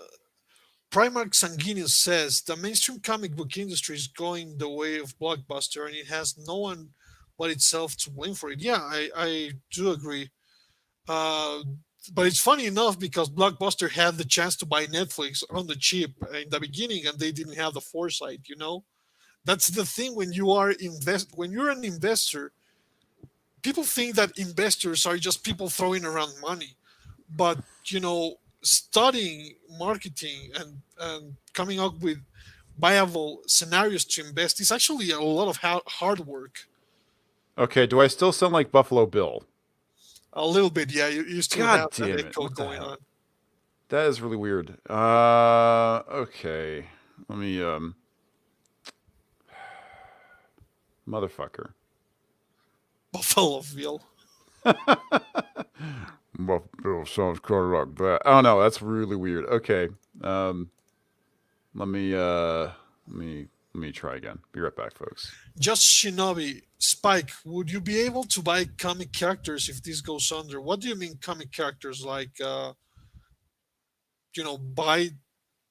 Primark Sanguinius says the mainstream comic book industry is going the way of Blockbuster, and it has no one but itself to blame for it. Yeah, I do agree. Uh, but it's funny enough because Blockbuster had the chance to buy Netflix on the cheap in the beginning, and they didn't have the foresight. That's the thing when you're an investor. People think that investors are just people throwing around money, but studying marketing and coming up with viable scenarios to invest is actually a lot of hard work.
Okay, do I still sound like Buffalo Bill?
A little bit, yeah. You still
God
have that
damn it.
echo
What the
going
hell?
on.
That is really weird. Okay. Let me motherfucker.
Buffalo Bill.
Buffalo Bill sounds kind of like that. Oh no, that's really weird. Okay. Um let me Let me try again. Be right back, folks.
Just Shinobi, Spike, would you be able to buy comic characters if this goes under? What do you mean comic characters? Like, buy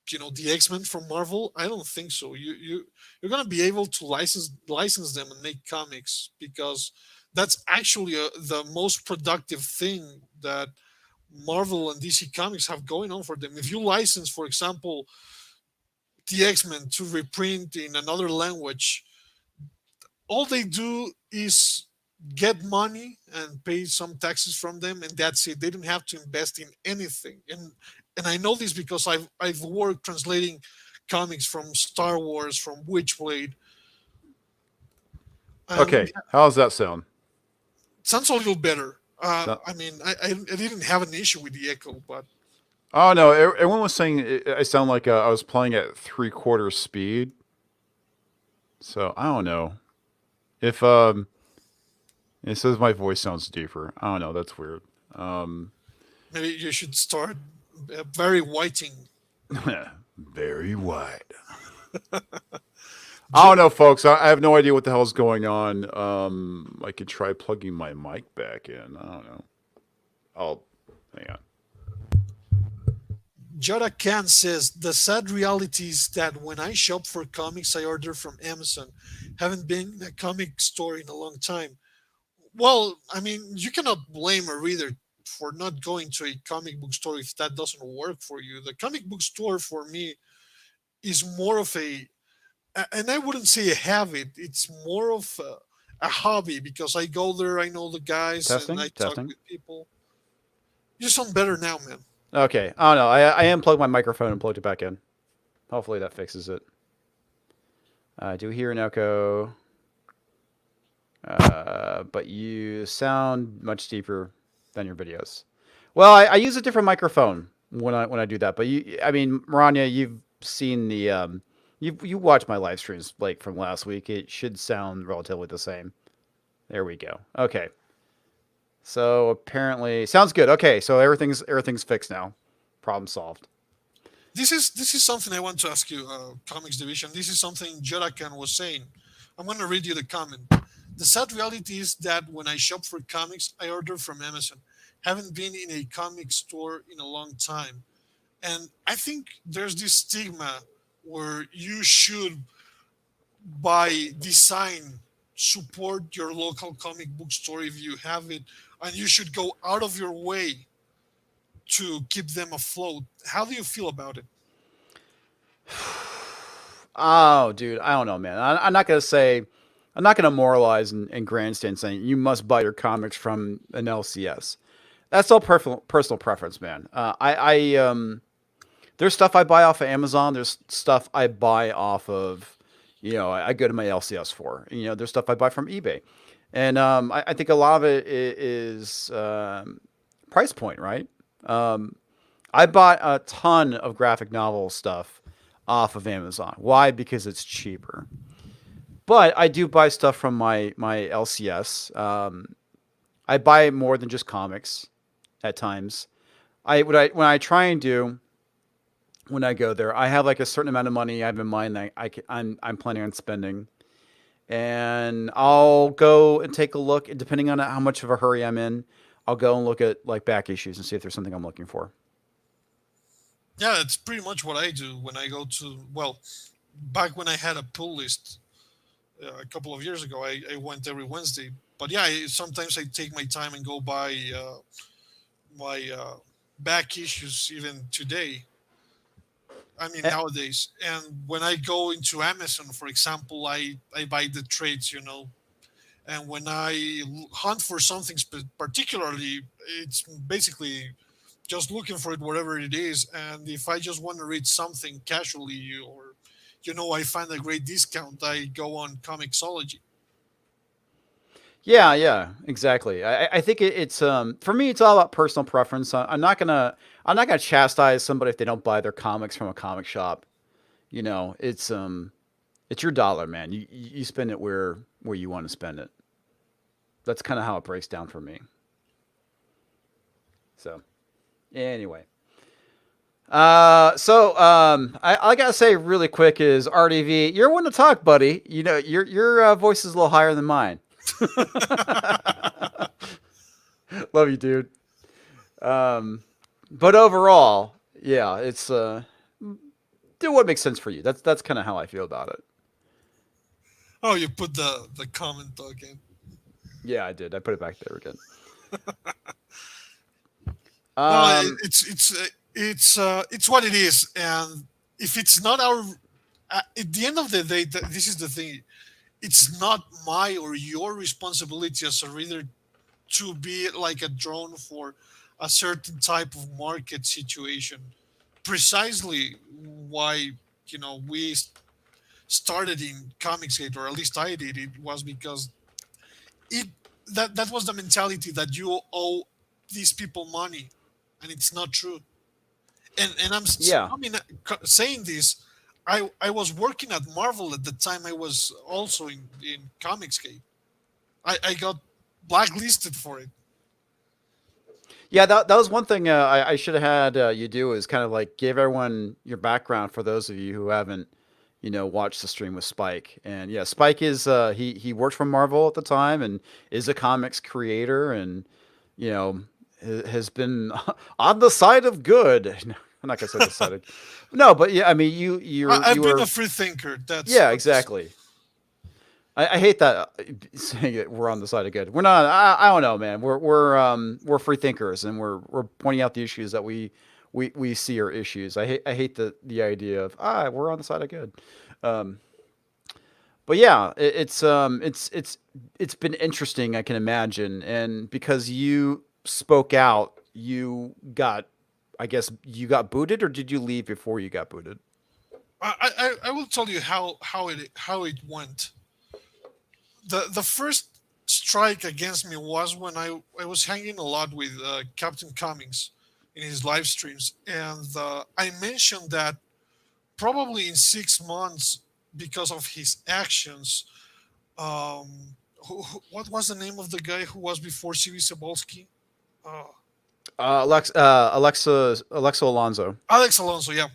the X-Men from Marvel? I don't think so. You're gonna be able to license them and make comics because that's actually the most productive thing that Marvel and DC Comics have going on for them. If you license, for example, the X-Men to reprint in another language, all they do is get money and pay some taxes from them, and that's it. They don't have to invest in anything. And I know this because I've worked translating comics from Star Wars, from Witchblade, and
Okay, how does that sound?
sounds a little better.
So,
I mean, I didn't have an issue with the echo, but
oh no, everyone was saying I sound like I was playing at 3/4 speed. So I don't know if it says my voice sounds deeper. I don't know. That's weird. Um,
maybe you should start very whiting.
very wide. I don't know, folks. I have no idea what the hell's going on. I could try plugging my mic back in. I don't know. I'll hang on.
Jada Khan says the sad reality is that when I shop for comics, I order from Amazon. Haven't been in a comic store in a long time. Well, I mean, you cannot blame a reader for not going to a comic book store if that doesn't work for you. The comic book store for me is more of and I wouldn't say a habit, it's more of a hobby because I go there, I know the guys, and
Testing,
I talk
testing.
with people. You sound better now, man.
Okay. I don't know. I unplugged my microphone and plugged it back in. Hopefully that fixes it. I do hear an echo, but you sound much deeper than your videos. Well, I use a different microphone when I do that. But I mean, Maranya, you've seen the you watched my live streams like from last week. It should sound relatively the same. There we go. Okay. So apparently, sounds good. Okay, so everything's fixed now. Problem solved.
This is something I want to ask you, comics division. This is something Jurakan was saying. I'm going to read you the comment. The sad reality is that when I shop for comics, I order from Amazon. Haven't been in a comic store in a long time. And I think there's this stigma where you should, by design, support your local comic book store if you have it, and you should go out of your way to keep them afloat. How do you feel about it?
Oh, dude, I don't know, man. I'm not gonna say, I'm not gonna moralize and grandstand saying you must buy your comics from an LCS. That's all personal preference, man. There's stuff I buy off of Amazon. There's stuff I buy off of, I go to my LCS for. There's stuff I buy from eBay, and I think a lot of it is price point, right? Um, I bought a ton of graphic novel stuff off of Amazon. Why? Because it's cheaper. But I do buy stuff from my LCS. I buy more than just comics at times. When I try and do when I go there, I have like a certain amount of money I have in mind that I'm planning on spending, and I'll go and take a look. And depending on how much of a hurry I'm in, I'll go and look at like back issues and see if there's something I'm looking for.
Yeah, it's pretty much what I do when I go to, well, back when I had a pull list a couple of years ago, I went every Wednesday. But yeah, sometimes I take my time and go buy my back issues even today. I mean,
Eh,
nowadays. And when I go into Amazon, for example, I buy the trades. And when I hunt for something particularly, it's basically just looking for it wherever it is. And if I just want to read something casually or, I find a great discount, I go on Comixology.
Yeah, yeah, exactly. I think it's for me it's all about personal preference. I'm not gonna chastise somebody if they don't buy their comics from a comic shop. It's your dollar, man. You spend it where you want to spend it. That's kind of how it breaks down for me. So anyway,
I gotta say really quick is RDV, you're one to talk, buddy. You know, your voice is a little higher than mine. Love you, dude. Um, but overall, yeah, it's do what makes sense for you. That's kind of how I feel about it.
Oh, you put the comment dog in.
Yeah, I did. I put it back there again.
No,
Um,
it's what it is, and if it's not our, at the end of the day, this is the thing. It's not my or your responsibility as a reader to be like a drone for a certain type of market situation. Precisely why we started in Comicsgate, or at least I did. It was because it that was the mentality that you owe these people money, and it's not true. And
yeah,
I mean, saying this, I was working at Marvel at the time. I was also in Comicsgate. I got blacklisted for it.
yeah. That was one thing I should have had you do is kind of like give everyone your background for those of you who haven't, watched the stream with Spike. And yeah, Spike is he worked for Marvel at the time and is a comics creator and you know has been on the side of good. I'm not gonna say the side of no, but yeah, I mean you
I've been
were
a free thinker.
yeah
That's
exactly. I hate that saying it, we're on the side of good. We're not. I don't know, man. We're free thinkers, and we're pointing out the issues that we see are issues. I hate the idea of we're on the side of good. Um, but yeah, it's been interesting. I can imagine, and because you spoke out, you got. I guess you got booted, or did you leave before you got booted?
I will tell you how it went. The first strike against me was when I was hanging a lot with Captain Cummings in his live streams, and I mentioned that probably in 6 months, because of his actions. What was the name of the guy who was before CB Cebulski? Uh,
Alexa Alonso.
Alex Alonso, yeah.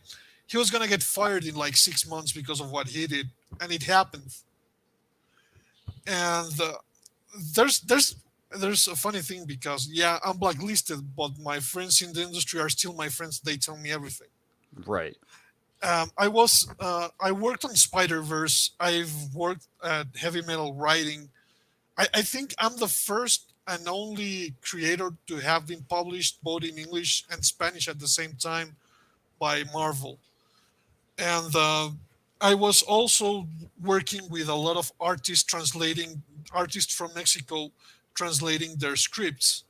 He was gonna get fired in like 6 months because of what he did, and it happened. And there's there's there's a funny thing because yeah, I'm blacklisted, but my friends in the industry are still my friends. They tell me everything.
Right.
I worked on Spider Verse. I've worked at heavy metal writing. I think I'm the first and only creator to have been published both in English and Spanish at the same time by Marvel. And I was also working with a lot of artists from Mexico translating their scripts,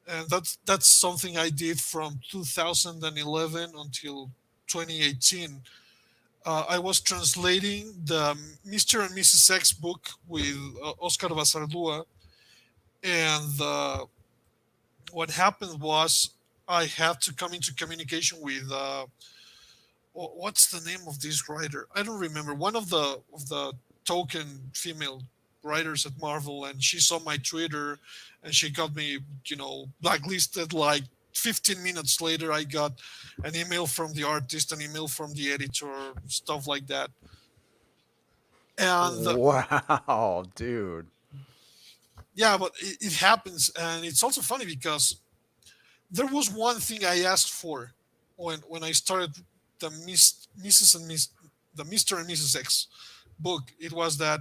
and that's something I did from 2011 until 2018. I was translating the Mr. and Mrs. X book with Oscar Basardua, and what happened was I had to come into communication with what's the name of this writer? I don't remember. One of the token female writers at Marvel, and she saw my Twitter, and she got me, blacklisted. Like 15 minutes later, I got an email from the artist, an email from the editor, stuff like that. And
Wow, dude.
yeah, but it happens, and it's also funny because there was one thing I asked for when I started the Mrs. and Miss the Mr. and Mrs. X book. It was that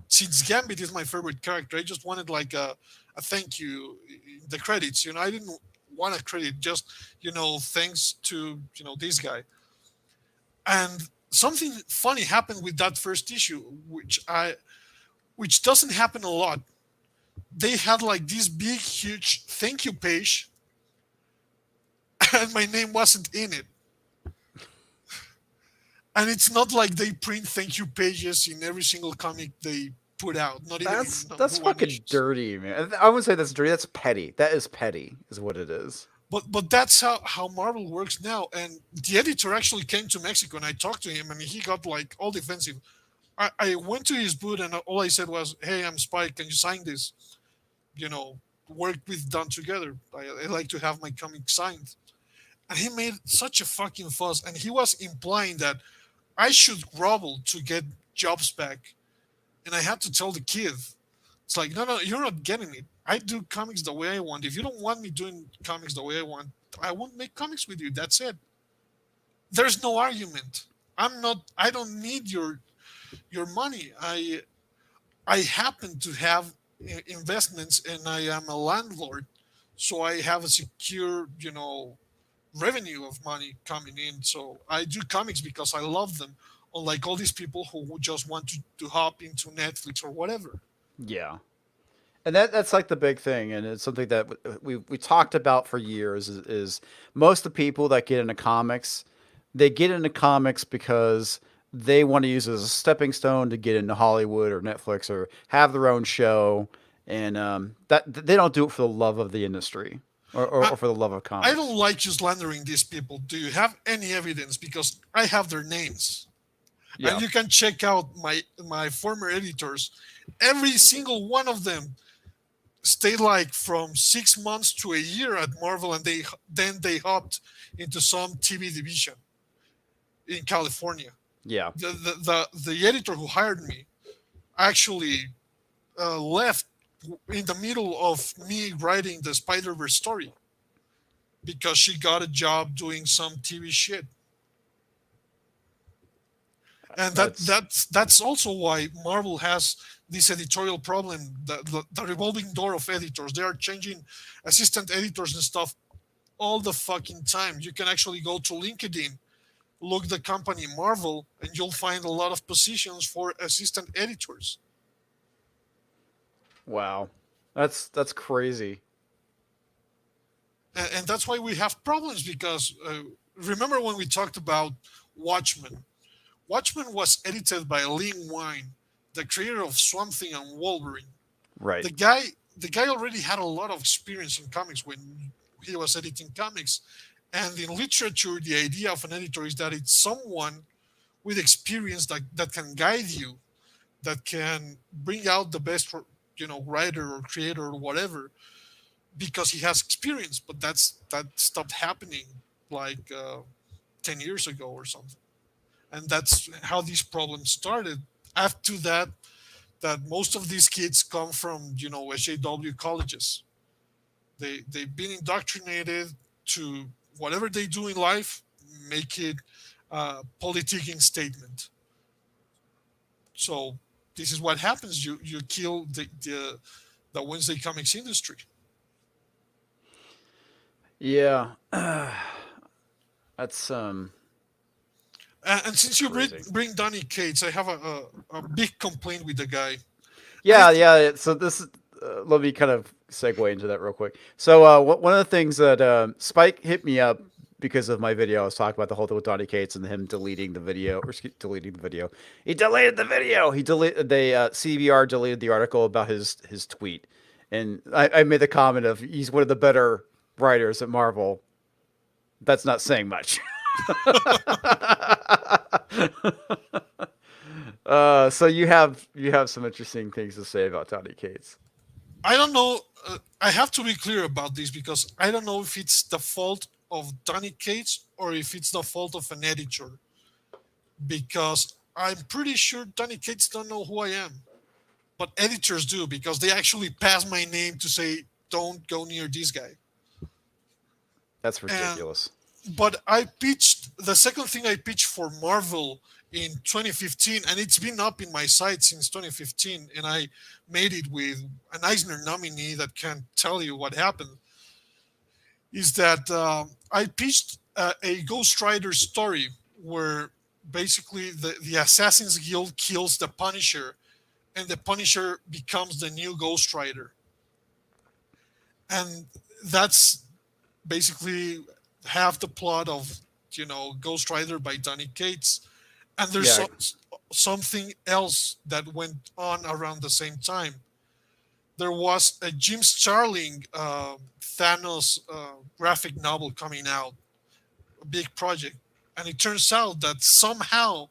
since Gambit is my favorite character, I just wanted like a thank you in the credits. I didn't want a credit, just thanks to this guy. And something funny happened with that first issue, which doesn't happen a lot. They had like this big, huge thank you page, and my name wasn't in it. And it's not like they print thank you pages in every single comic they put out, not even in
That's
number one
fucking
issues.
dirty, man. I wouldn't say that's dirty. That's petty. That is petty, is what it is.
But that's how Marvel works now. And the editor actually came to Mexico, and I talked to him, and he got like all defensive. I went to his booth, and all I said was, "Hey, I'm Spike. Can you sign this? Work we've done together. I like to have my comic signed." and he made such a fucking fuss, and he was implying that I should grovel to get jobs back, and I had to tell the kid, it's like, no, no, you're not getting it. I do comics the way I want. If you don't want me doing comics the way I want, I won't make comics with you. That's it. There's no argument. I'm not. I don't need your money. I happen to have investments, and I am a landlord, so I have a secure, revenue of money coming in. So I do comics because I love them, unlike all these people who just want to hop into Netflix or whatever.
Yeah. And that's like the big thing, and it's something that we talked about for years. Is most of the people that get into comics, they get into comics because they want to use it as a stepping stone to get into Hollywood or Netflix or have their own show, and that they don't do it for the love of the industry
I,
or for the love of
I don't
comics.
like you slandering these people. Do you have any evidence? Because I have their names, and
Yeah,
you can check out my former editors. Every single one of them stayed like from 6 months to a year at Marvel, and they hopped into some TV division in California.
yeah.
The editor who hired me actually left in the middle of me writing the Spider Verse story because she got a job doing some TV shit. And
That's
that's also why Marvel has this editorial problem, the revolving door of editors. They are changing assistant editors and stuff all the fucking time. You can actually go to LinkedIn, look the company Marvel, and you'll find a lot of positions for assistant editors.
wow. That's crazy.
And that's why we have problems because remember when we talked about Watchmen? Watchmen was edited by Lin Wine, the creator of Swamp Thing and Wolverine.
Right.
The guy, the guy already had a lot of experience in comics when he was editing comics. And in literature, the idea of an editor is that it's someone with experience that can guide you, that can bring out the best, writer or creator or whatever, because he has experience. But that stopped happening like 10 years ago or something, and that's how these problems started. After that, that most of these kids come from SJW colleges. They've been indoctrinated to whatever they do in life, make it a politicking statement. So this is what happens. You kill the Wednesday comics industry.
Yeah. That's
And since you bring,
crazy.
bring Donny Cates, I have a big complaint with the guy. And
Yeah, yeah. So this is, let me kind of segue into that real quick. So one of the things that Spike hit me up because of my video, I was talking about the whole thing with Donny Cates and him deleting the video, or deleting the video. He deleted the video. He deleted the CBR deleted the article about his tweet, and I made the comment of he's one of the better writers at Marvel. That's not saying much. So you have some interesting things to say about Donny Cates.
I don't know. I have to be clear about this because I don't know if it's the fault of Donny Cates or if it's the fault of an editor. Because I'm pretty sure Donny Cates don't know who I am, but editors do because they actually pass my name to say don't go near this guy.
That's
And
ridiculous.
but I pitched the second thing I pitched for Marvel in 2015, and it's been up in my site since 2015. And I made it with an Eisner nominee that can tell you what happened. Is that I pitched a Ghost Rider story where basically the Assassin's Guild kills the Punisher, and the Punisher becomes the new Ghost Rider, and that's basically half the plot of Ghost Rider by Donny Cates. And there's
Yeah,
something else that went on around the same time. There was a Jim Starling Thanos graphic novel coming out, a big project, and it turns out that somehow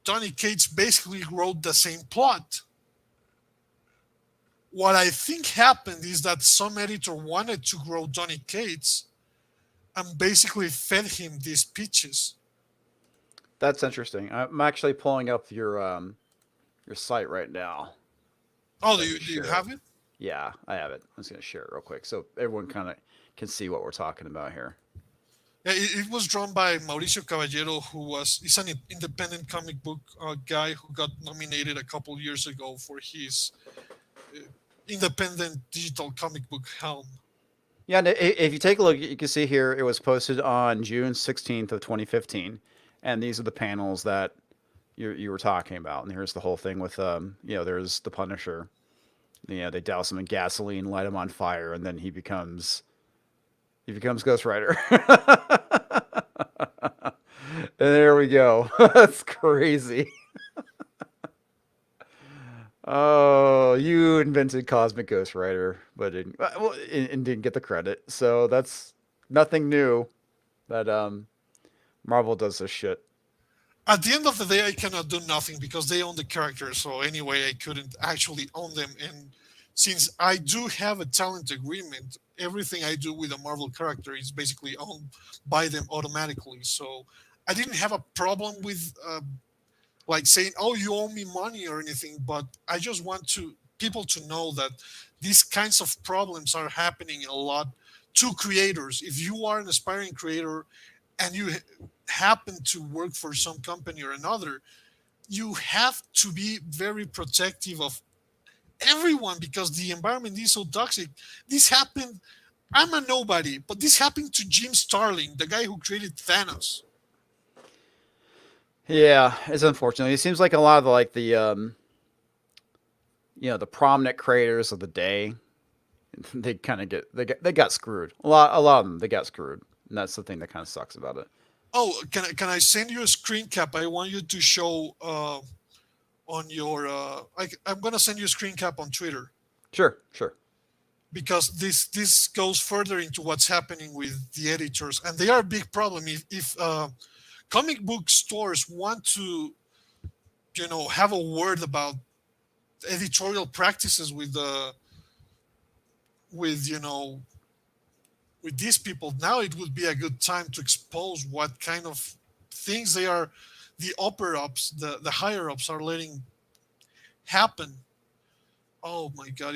Donny Cates basically wrote the same plot. What I think happened is that some editor wanted to grow Donny Cates, and basically fed him these pitches.
That's interesting. I'm actually pulling up your site right now
Oh,
so I can
do you
share it.
have it?
Yeah, I have it. I'm just gonna share it real quick so everyone kind of can see what we're talking about here.
Yeah, it was drawn by Mauricio Caballero, is an independent comic book guy who got nominated a couple years ago for his uh, independent digital comic book helm.
Yeah, and if you take a look, you can see here it was posted on June 16th of 2015, and these are the panels that you were talking about. And here's the whole thing with there's the Punisher. They douse him in gasoline, light him on fire, and then he becomes Ghost Rider. And there we go. That's crazy. Oh, you invented Cosmic Ghost Rider, but and didn't get the credit. So that's nothing new. That Marvel does this shit.
At the end of the day, I cannot do nothing because they own the characters. So anyway, I couldn't actually own them. And since I do have a talent agreement, everything I do with a Marvel character is basically owned by them automatically. So I didn't have a problem with like saying, "Oh, you owe me money" or anything. But I just want to people to know that these kinds of problems are happening a lot to creators. If you are an aspiring creator and you happen to work for some company or another, you have to be very protective of everyone because the environment is so toxic. This happened. I'm a nobody, but this happened to Jim Starlin, the guy who created Thanos.
Yeah, it's unfortunate. It seems like a lot of the prominent creators of the day, they kind of they got screwed. A lot of them they got screwed, and that's the thing that kind of sucks about it.
Oh, can I send you a screen cap? I want you to show on your. I'm gonna send you a screen cap on Twitter
Sure, sure.
because this goes further into what's happening with the editors, and they are a big problem. If comic book stores want to, have a word about editorial practices with you know with these people, now it would be a good time to expose what kind of things the upper ups, the higher ups are letting happen. Oh my god,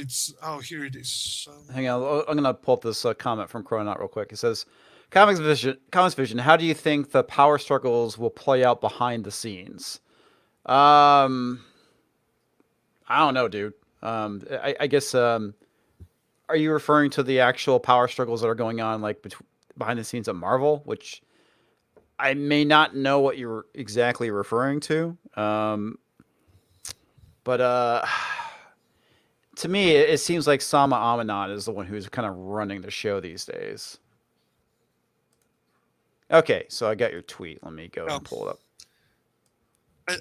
here it is.
Hang on, I'm gonna pull up this comment from Chrononaut real quick. It says, Comics Vision. How do you think the power struggles will play out behind the scenes?" Um, I don't know, dude. I guess are you referring to the actual power struggles that are going on like behind the scenes at Marvel, which I may not know what you're exactly referring to. But to me, it seems like Sama Amanon is the one who's kind of running the show these days. Okay, so I got your tweet. Let me go
um,
and pull it up.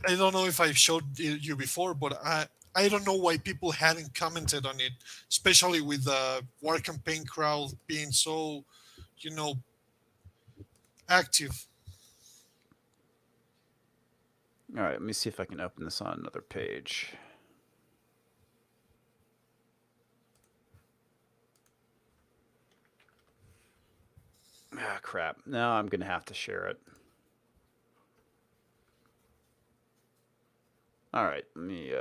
I don't know if I've showed you before, but I don't know why people hadn't commented on it, especially with the war campaign crowd being so, you know, active.
All right, let me see if I can open this on another page. Ah, crap. Now I'm going to have to share it. All right, let me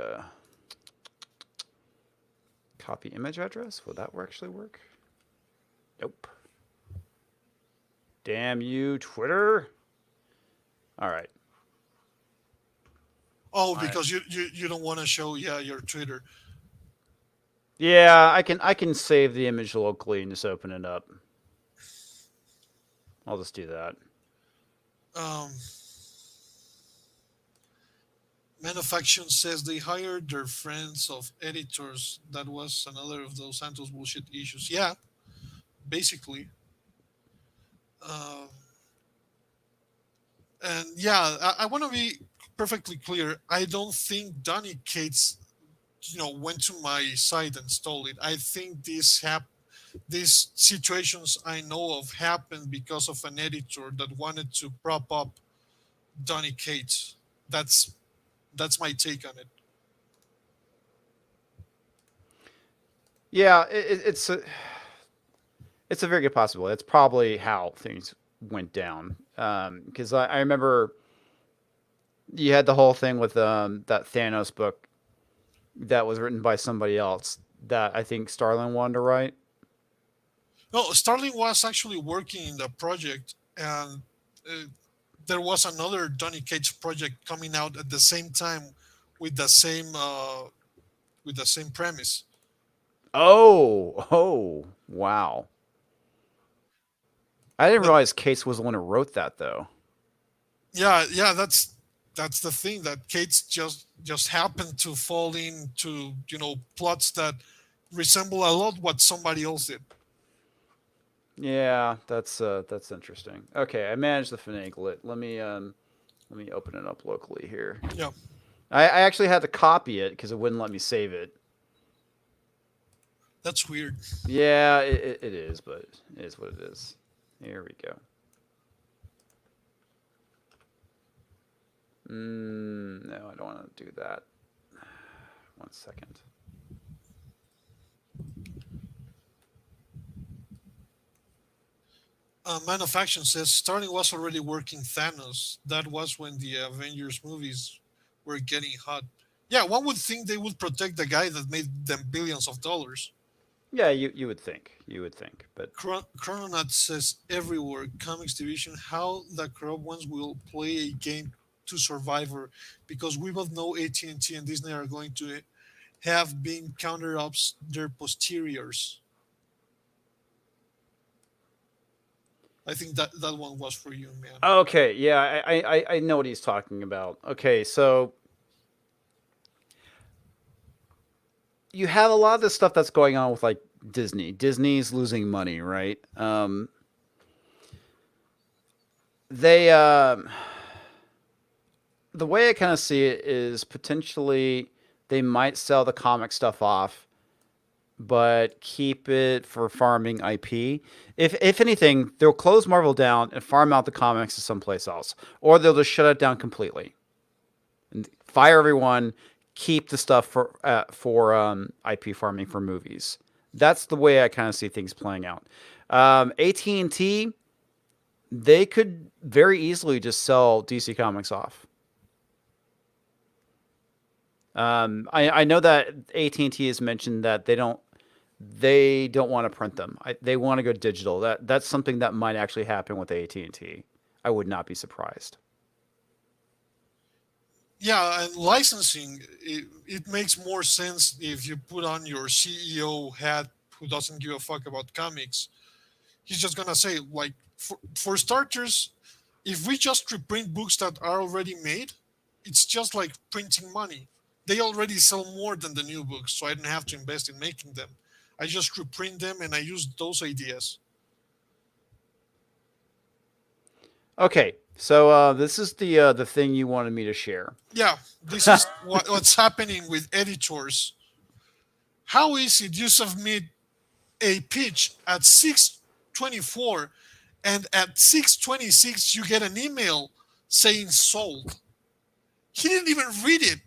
copy image address. Will that actually work? Nope. Damn you, Twitter. All right.
Oh,
All right.
because you don't want to show your Twitter.
Yeah, I can save the image locally and just open it up. I'll just do that.
Um, Manufacturing says they hired their friends of editors. That was another of those Santos bullshit issues. Yeah, basically. Um, and yeah, I want to be perfectly clear. I don't think Donny Cates, went to my site and stole it. I think these situations I know of happened because of an editor that wanted to prop up Donny Cates. That's my take on it.
Yeah, it's It's a very good possibility. That's probably how things went down. Because I remember you had the whole thing with that Thanos book that was written by somebody else that I think Starlin wanted to write.
No, Starling was actually working in the project, and uh, there was another Donny Cates project coming out at the same time with the same premise.
Oh, wow. I didn't
But
realize Case was the one who wrote that though.
yeah, yeah, that's the thing, that Cates just happened to fall into plots that resemble a lot what somebody else did.
Yeah, that's interesting. Okay, I managed to finagle it. Let me open it up locally here.
Yeah,
I actually had to copy it because it wouldn't let me save it.
that's weird.
Yeah, it is, but it is what it is. Here we go. No, I don't want to do that. One second.
Man of Action says Starling was already working Thanos. That was when the Avengers movies were getting hot. Yeah, one would think they would protect the guy that made them billions of dollars.
Yeah, you would think, but
Chrononaut says everywhere comics division how the corrupt ones will play a game to Survivor, because we both know AT&T and Disney are going to have been counter ups their posteriors. I think that one was for you, man.
okay, yeah, I know what he's talking about. Okay, so you have a lot of this stuff that's going on with like Disney. Disney's losing money, right? They the way I kind of see it is potentially they might sell the comic stuff off, but keep it for farming IP. If anything, they'll close Marvel down and farm out the comics to someplace else, or they'll just shut it down completely and fire everyone. Keep the stuff for IP farming for movies. That's the way I kind of see things playing out. AT&T, they could very easily just sell DC Comics off. I know that AT&T has mentioned that they don't want to print them. They want to go digital. That's something that might actually happen with AT&T. I would not be surprised.
Yeah, and licensing, it makes more sense if you put on your CEO hat, who doesn't give a fuck about comics. He's just gonna say, like, for starters, if we just reprint books that are already made, it's just like printing money. They already sell more than the new books, so I don't have to invest in making them. I just reprint them and I use those ideas.
Okay, so this is the thing you wanted me to share.
Yeah, this is what's happening with editors. How is it you submit a pitch at 6:24 and at 6:26 you get an email saying sold? He didn't even read it.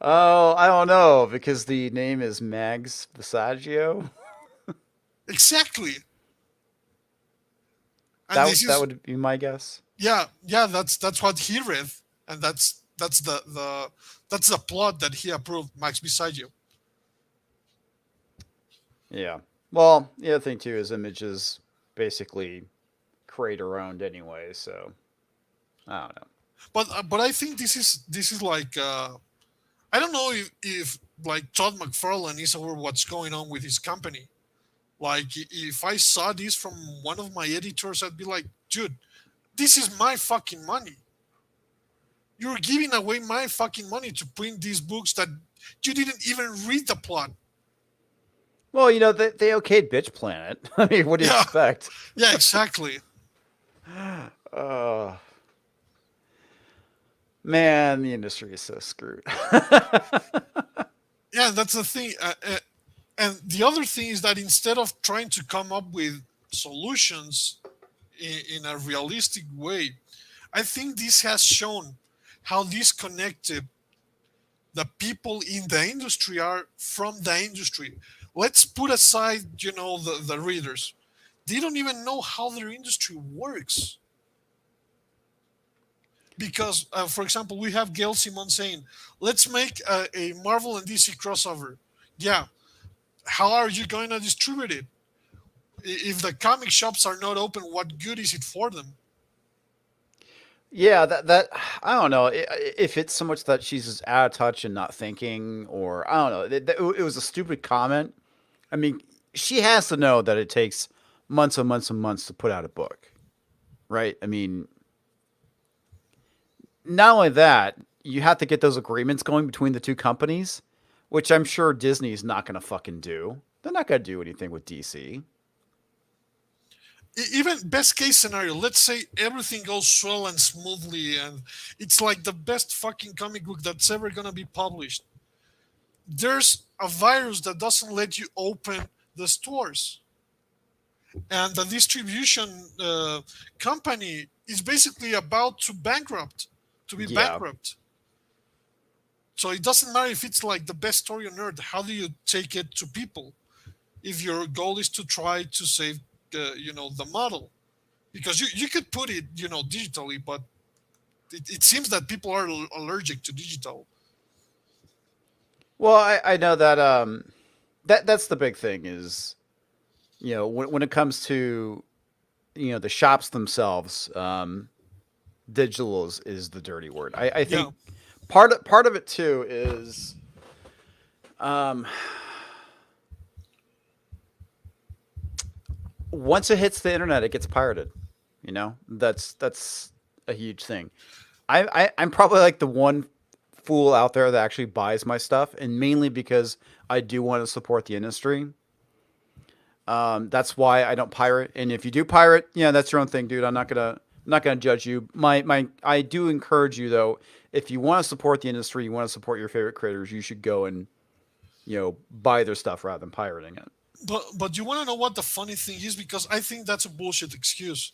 Oh, I don't know because the name is Mags Visaggio.
Exactly. And
That
this
that
is,
would be my guess.
yeah, that's what he read, and that's that's the plot that he approved, Max beside you.
Yeah. Well, the other thing too is images basically creator owned anyway, so I don't know.
But I think this is like, I don't know if like Todd McFarlane is aware what's going on with his company. Like, if I saw this from one of my editors, I'd be like, dude, this is my fucking money. You're giving away my fucking money to print these books that you didn't even read the plot.
Well, they okayed Bitch Planet. I mean, what do you
Yeah,
expect?
yeah, exactly.
Oh, man, the industry is so screwed.
Yeah, that's the thing. And the other thing is that instead of trying to come up with solutions in a realistic way, I think this has shown how disconnected The people in the industry are from the industry. Let's put aside, the readers. They don't even know how their industry works. Because, for example, we have Gail Simon saying, let's make a Marvel and DC crossover. Yeah. How are you going to distribute it? If the comic shops are not open, what good is it for them?
Yeah, that I don't know if it's so much that she's just out of touch and not thinking, or I don't know. It was a stupid comment. I mean, she has to know that it takes months and months and months to put out a book, right? I mean, not only that, you have to get those agreements going between the two companies, which I'm sure Disney's not going to fucking do. They're not going to do anything with DC.
Even best case scenario, let's say everything goes well and smoothly, and it's like the best fucking comic book that's ever gonna be published. There's a virus that doesn't let you open the stores, and the distribution company is basically about to be
Yeah.
bankrupt. So it doesn't matter if it's like the best story on earth. How do you take it to people if your goal is to try to save, the model? Because you could put it, digitally, but it seems that people are allergic to digital.
Well, I know that that's the big thing is, when it comes to, the shops themselves, digital is the dirty word. I
Yeah.
think part of it too is, um, once it hits the internet, it gets pirated. That's a huge thing. I'm probably like the one fool out there that actually buys my stuff, and mainly because I do want to support the industry. That's why I don't pirate. And if you do pirate, yeah, that's your own thing, dude. I'm not gonna judge you. I do encourage you though. If you want to support the industry, you want to support your favorite creators, you should go and buy their stuff rather than pirating it.
But you want to know what the funny thing is? Because I think that's a bullshit excuse.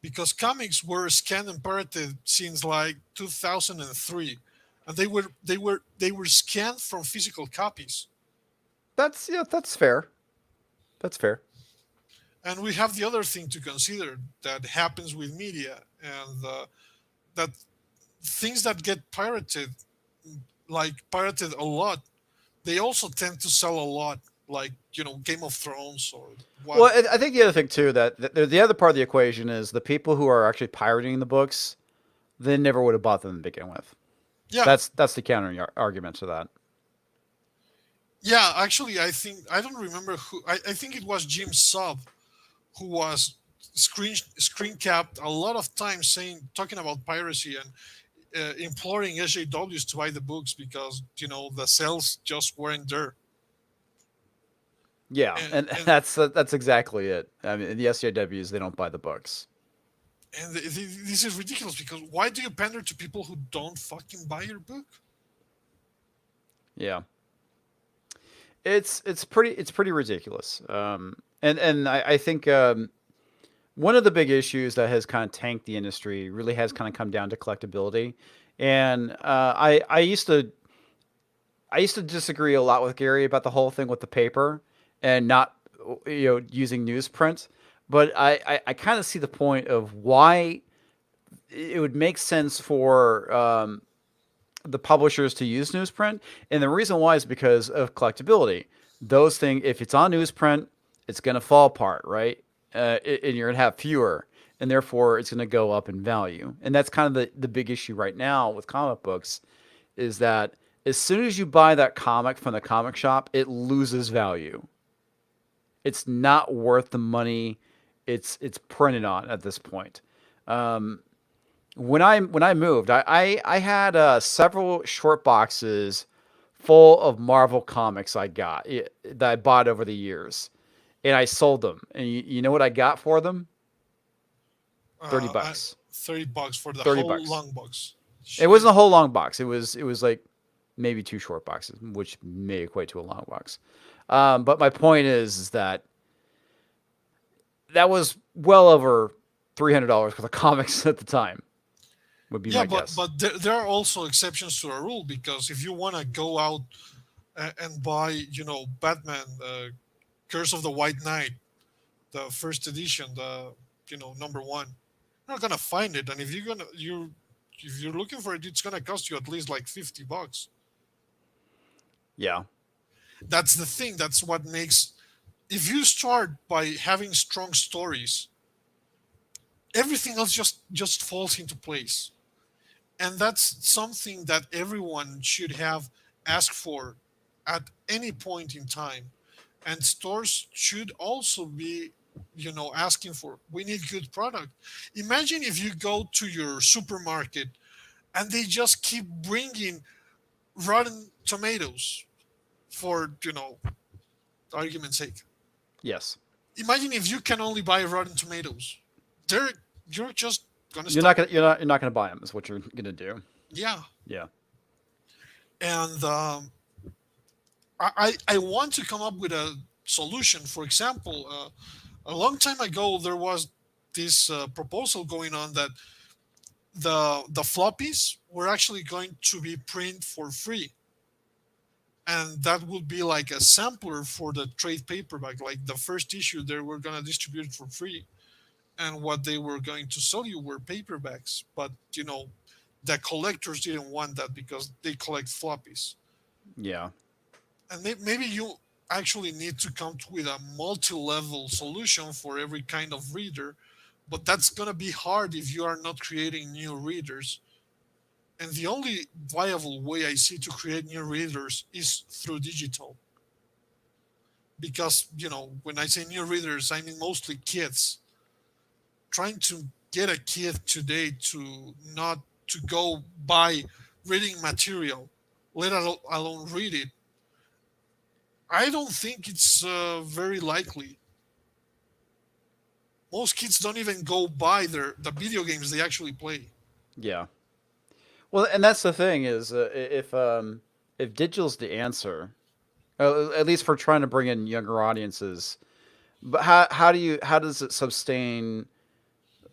Because comics were scanned and pirated since like 2003, and they were scanned from physical copies.
That's fair. That's fair.
And we have the other thing to consider that happens with media, and that things that get pirated, like pirated a lot, they also tend to sell a lot, like Game of Thrones or what.
Well, I think the other thing too that the other part of the equation is the people who are actually pirating the books, they never would have bought them to begin with.
Yeah,
That's the counter argument to that.
yeah. Actually, I don't remember who. I think it was Jim Sub who was screen capped a lot of times saying talking about piracy and imploring SJWs to buy the books because the sales just weren't there.
Yeah,
And
and
and
that's exactly it. I mean, the SJWs they don't buy the books.
and this is ridiculous because why do you pander to people who don't fucking buy your book?
Yeah, it's pretty ridiculous. And I think one of the big issues that has kind of tanked the industry really has kind of come down to collectability. And I used to disagree a lot with Gary about the whole thing with the paper and not using newsprint. But I kind of see the point of why it would make sense for the publishers to use newsprint, and the reason why is because of collectability. Those things, if it's on newsprint, it's going to fall apart, right? And you're going to have fewer, and therefore it's going to go up in value. And that's kind of the big issue right now with comic books, is that as soon as you buy that comic from the comic shop, it loses value. It's not worth the money it's printed on at this point. Um, when I moved, I had several short boxes full of Marvel comics that I bought over the years, and I sold them. And you know what I got for them? 30
Uh, I,
bucks.
$30 for the
30
whole
bucks.
long box.
It
Shit.
wasn't a whole long box. It was like maybe two short boxes, which may equate to a long box. But my point is that that was well over $300 worth of comics at the time. would be
Yeah,
my
but
guess.
there are also exceptions to a rule, because if you want to go out and buy, Batman, Curse of the White Knight, the first edition, the number one, you're not gonna find it. And if you're looking for it, it's gonna cost you at least like $50.
Yeah.
That's the thing. That's what makes, if you start by having strong stories, everything else just falls into place. And that's something that everyone should have asked for at any point in time. And stores should also be, asking for, we need good product. Imagine if you go to your supermarket and they just keep bringing rotten tomatoes, for, argument's sake.
Yes.
Imagine if you can only buy rotten tomatoes. They're You're just gonna
You're
stop.
not gonna you're not gonna buy them. Is what you're gonna do.
Yeah.
Yeah.
And I want to come up with a solution. For example, a long time ago there was this proposal going on that the floppies were actually going to be print for free, and that would be like a sampler for the trade paperback. Like the first issue, they were going to distribute it for free, and what they were going to sell you were paperbacks. But the collectors didn't want that because they collect floppies.
Yeah.
And maybe you actually need to come with a multi-level solution for every kind of reader, but that's going to be hard if you are not creating new readers. And the only viable way I see to create new readers is through digital, because when I say new readers, I mean mostly kids. Trying to get a kid today to not to go buy reading material, let alone read it, I don't think it's very likely. Most kids don't even go buy the video games they actually play.
Yeah. Well, and that's the thing is if digital's the answer, at least for trying to bring in younger audiences, but how does it sustain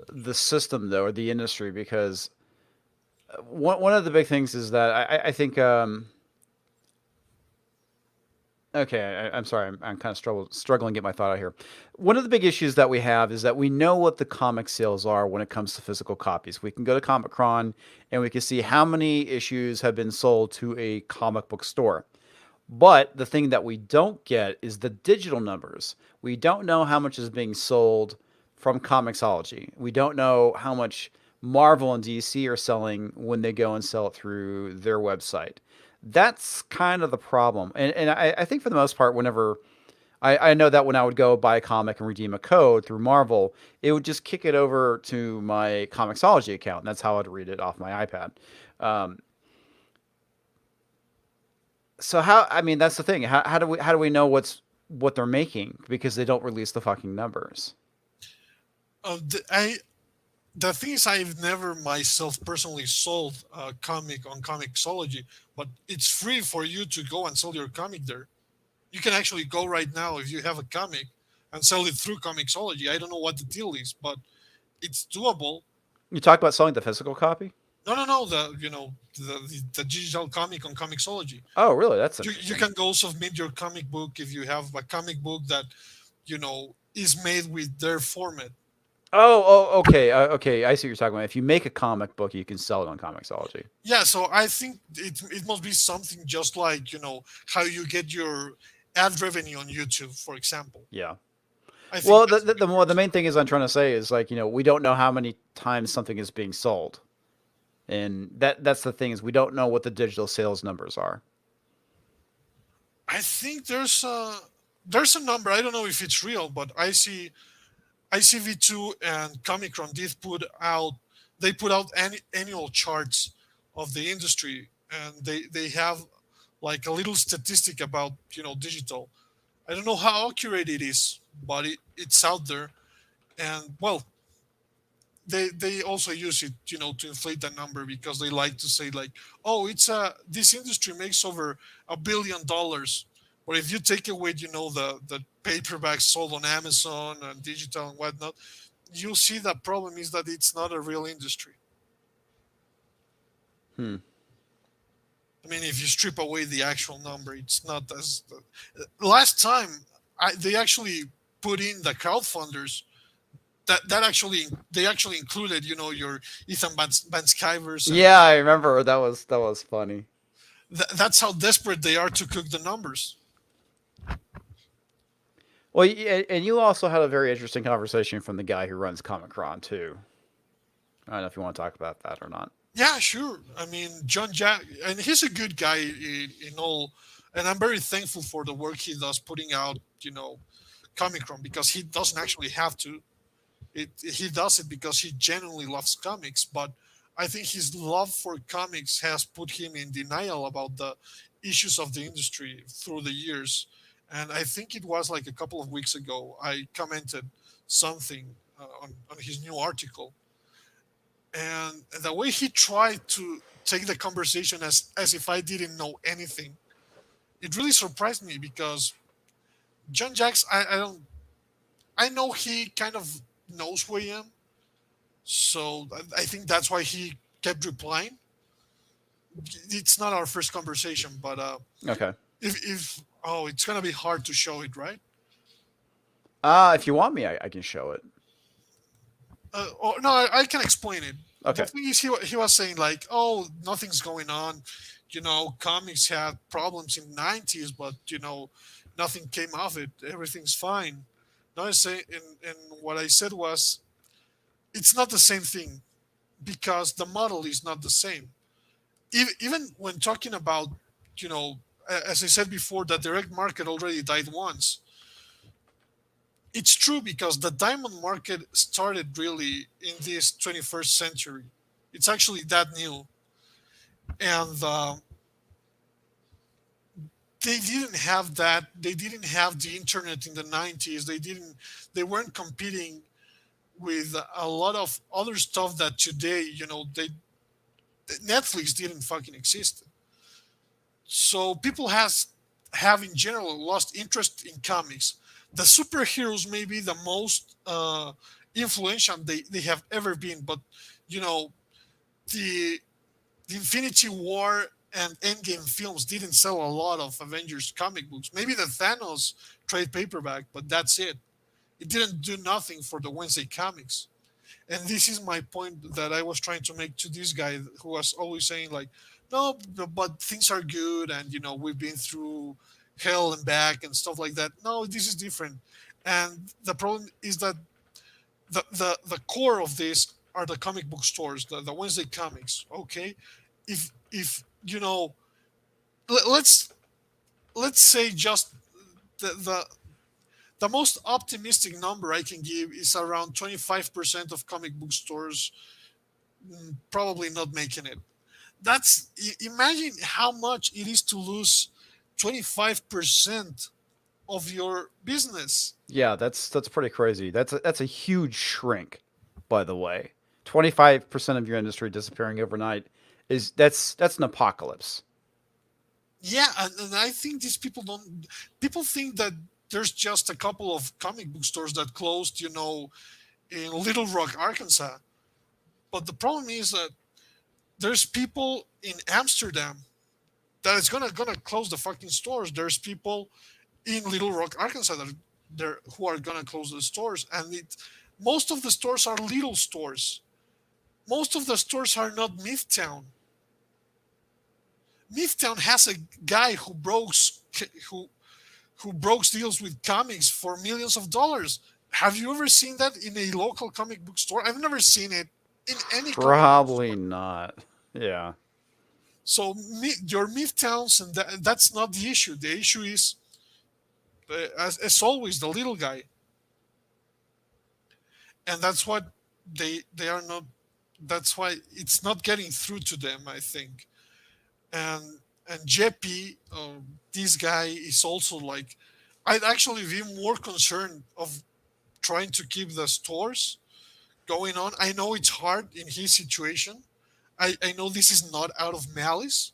the system though, or the industry? Because one of the big things is that I think okay, I'm sorry. I'm kind of struggling to get my thought out here. One of the big issues that we have is that we know what the comic sales are when it comes to physical copies. We can go to Comic-Con and we can see how many issues have been sold to a comic book store. But the thing that we don't get is the digital numbers. We don't know how much is being sold from Comixology. We don't know how much Marvel and DC are selling when they go and sell it through their website. That's kind of the problem. And I think for the most part, whenever I know that when I would go buy a comic and redeem a code through Marvel, it would just kick it over to my Comixology account. And that's how I'd read it off my iPad. Um, so I mean, that's the thing. How do we know what they're making because they don't release the fucking numbers?
Uh, the, I the thing is, I've never myself personally sold a comic on Comixology, but it's free for you to go and sell your comic there. You can actually go right now if you have a comic and sell it through Comixology. I don't know what the deal is, but it's doable.
You talk about selling the physical copy?
No, no, no. The digital comic on Comixology.
Oh, really? That's
You
interesting.
can go submit your comic book if you have a comic book that is made with their format.
Okay, okay. I see what you're talking about. If you make a comic book, you can sell it on Comixology.
Yeah, so I think it must be something just like how you get your ad revenue on YouTube, for example.
Yeah.
I think
Well,
that's the
the main thing is I'm trying to say is like we don't know how many times something is being sold, and that's the thing is we don't know what the digital sales numbers are.
I think there's a number. I don't know if it's real, but ICV2 and Comicron did put out annual charts of the industry, and they have like a little statistic about digital. I don't know how accurate it is, but it's out there. And well, they also use it to inflate that number, because they like to say like, oh, it's this industry makes over $1 billion. But if you take away the paperbacks sold on Amazon and digital and whatnot, you'll see that problem is that it's not a real industry.
Hmm.
I mean, if you strip away the actual number, it's not as. Last time, they actually put in the crowdfunders. That actually they actually included, your Ethan Van Skivers, and
Yeah, I remember that was funny.
that's how desperate they are to cook the numbers.
Well, and you also had a very interesting conversation from the guy who runs Comicron too. I don't know if you want to talk about that or not.
Yeah, sure. I mean, John Jack, and he's a good guy in all, and I'm very thankful for the work he does putting out, Comicron, because he doesn't actually have to. He does it because he genuinely loves comics, but I think his love for comics has put him in denial about the issues of the industry through the years. And I think it was like a couple of weeks ago I commented something on his new article, and the way he tried to take the conversation as if I didn't know anything, it really surprised me because John Jacks, I don't, I know he kind of knows who I am. So I think that's why he kept replying. It's not our first conversation, but
Okay.
if oh, it's gonna be hard to show it, right?
If you want me, I can show it.
No, I can explain it. The
Okay.
thing is, he was saying like, oh, nothing's going on. Comics had problems in '90s, but nothing came of it. Everything's fine. No, I say, and what I said was, it's not the same thing because the model is not the same. Even when talking about, as I said before, the direct market already died once. It's true because the diamond market started really in this 21st century. It's actually that new, and they didn't have that. They didn't have the internet in the '90s. They weren't competing with a lot of other stuff that today, Netflix didn't fucking exist. So people have in general lost interest in comics. The superheroes may be the most influential they have ever been, but you know the the Infinity War and Endgame films didn't sell a lot of Avengers comic books. Maybe the Thanos trade paperback, but that's it. It didn't do nothing for the Wednesday comics. And this is my point that I was trying to make to this guy who was always saying like, no, but things are good, and we've been through hell and back and stuff like that. No, this is different. And the problem is that the core of this are the comic book stores, the Wednesday comics. Okay, if let's say just the the most optimistic number I can give is around 25% of comic book stores probably not making it. Imagine how much it is to lose 25% of your business.
Yeah, that's pretty crazy. That's a huge shrink, by the way. 25% of your industry disappearing overnight is that's an apocalypse.
Yeah, and I think these people don't. People think that there's just a couple of comic book stores that closed, in Little Rock, Arkansas. But the problem is that there's people in Amsterdam that is gonna close the fucking stores. There's people in Little Rock, Arkansas that who are gonna close the stores, and most of the stores are little stores. Most of the stores are not Midtown. Midtown has a guy who who brokes deals with comics for millions of dollars. Have you ever seen that in a local comic book store? I've never seen it in any comic book
Probably
store.
not. Yeah.
So your Midtowns, and that's not the issue. The issue is, as always, the little guy, and that's what they are not. That's why it's not getting through to them, I think. And Jeppy, this guy is also like, I'd actually be more concerned of trying to keep the stores going on. I know it's hard in his situation. I know this is not out of malice,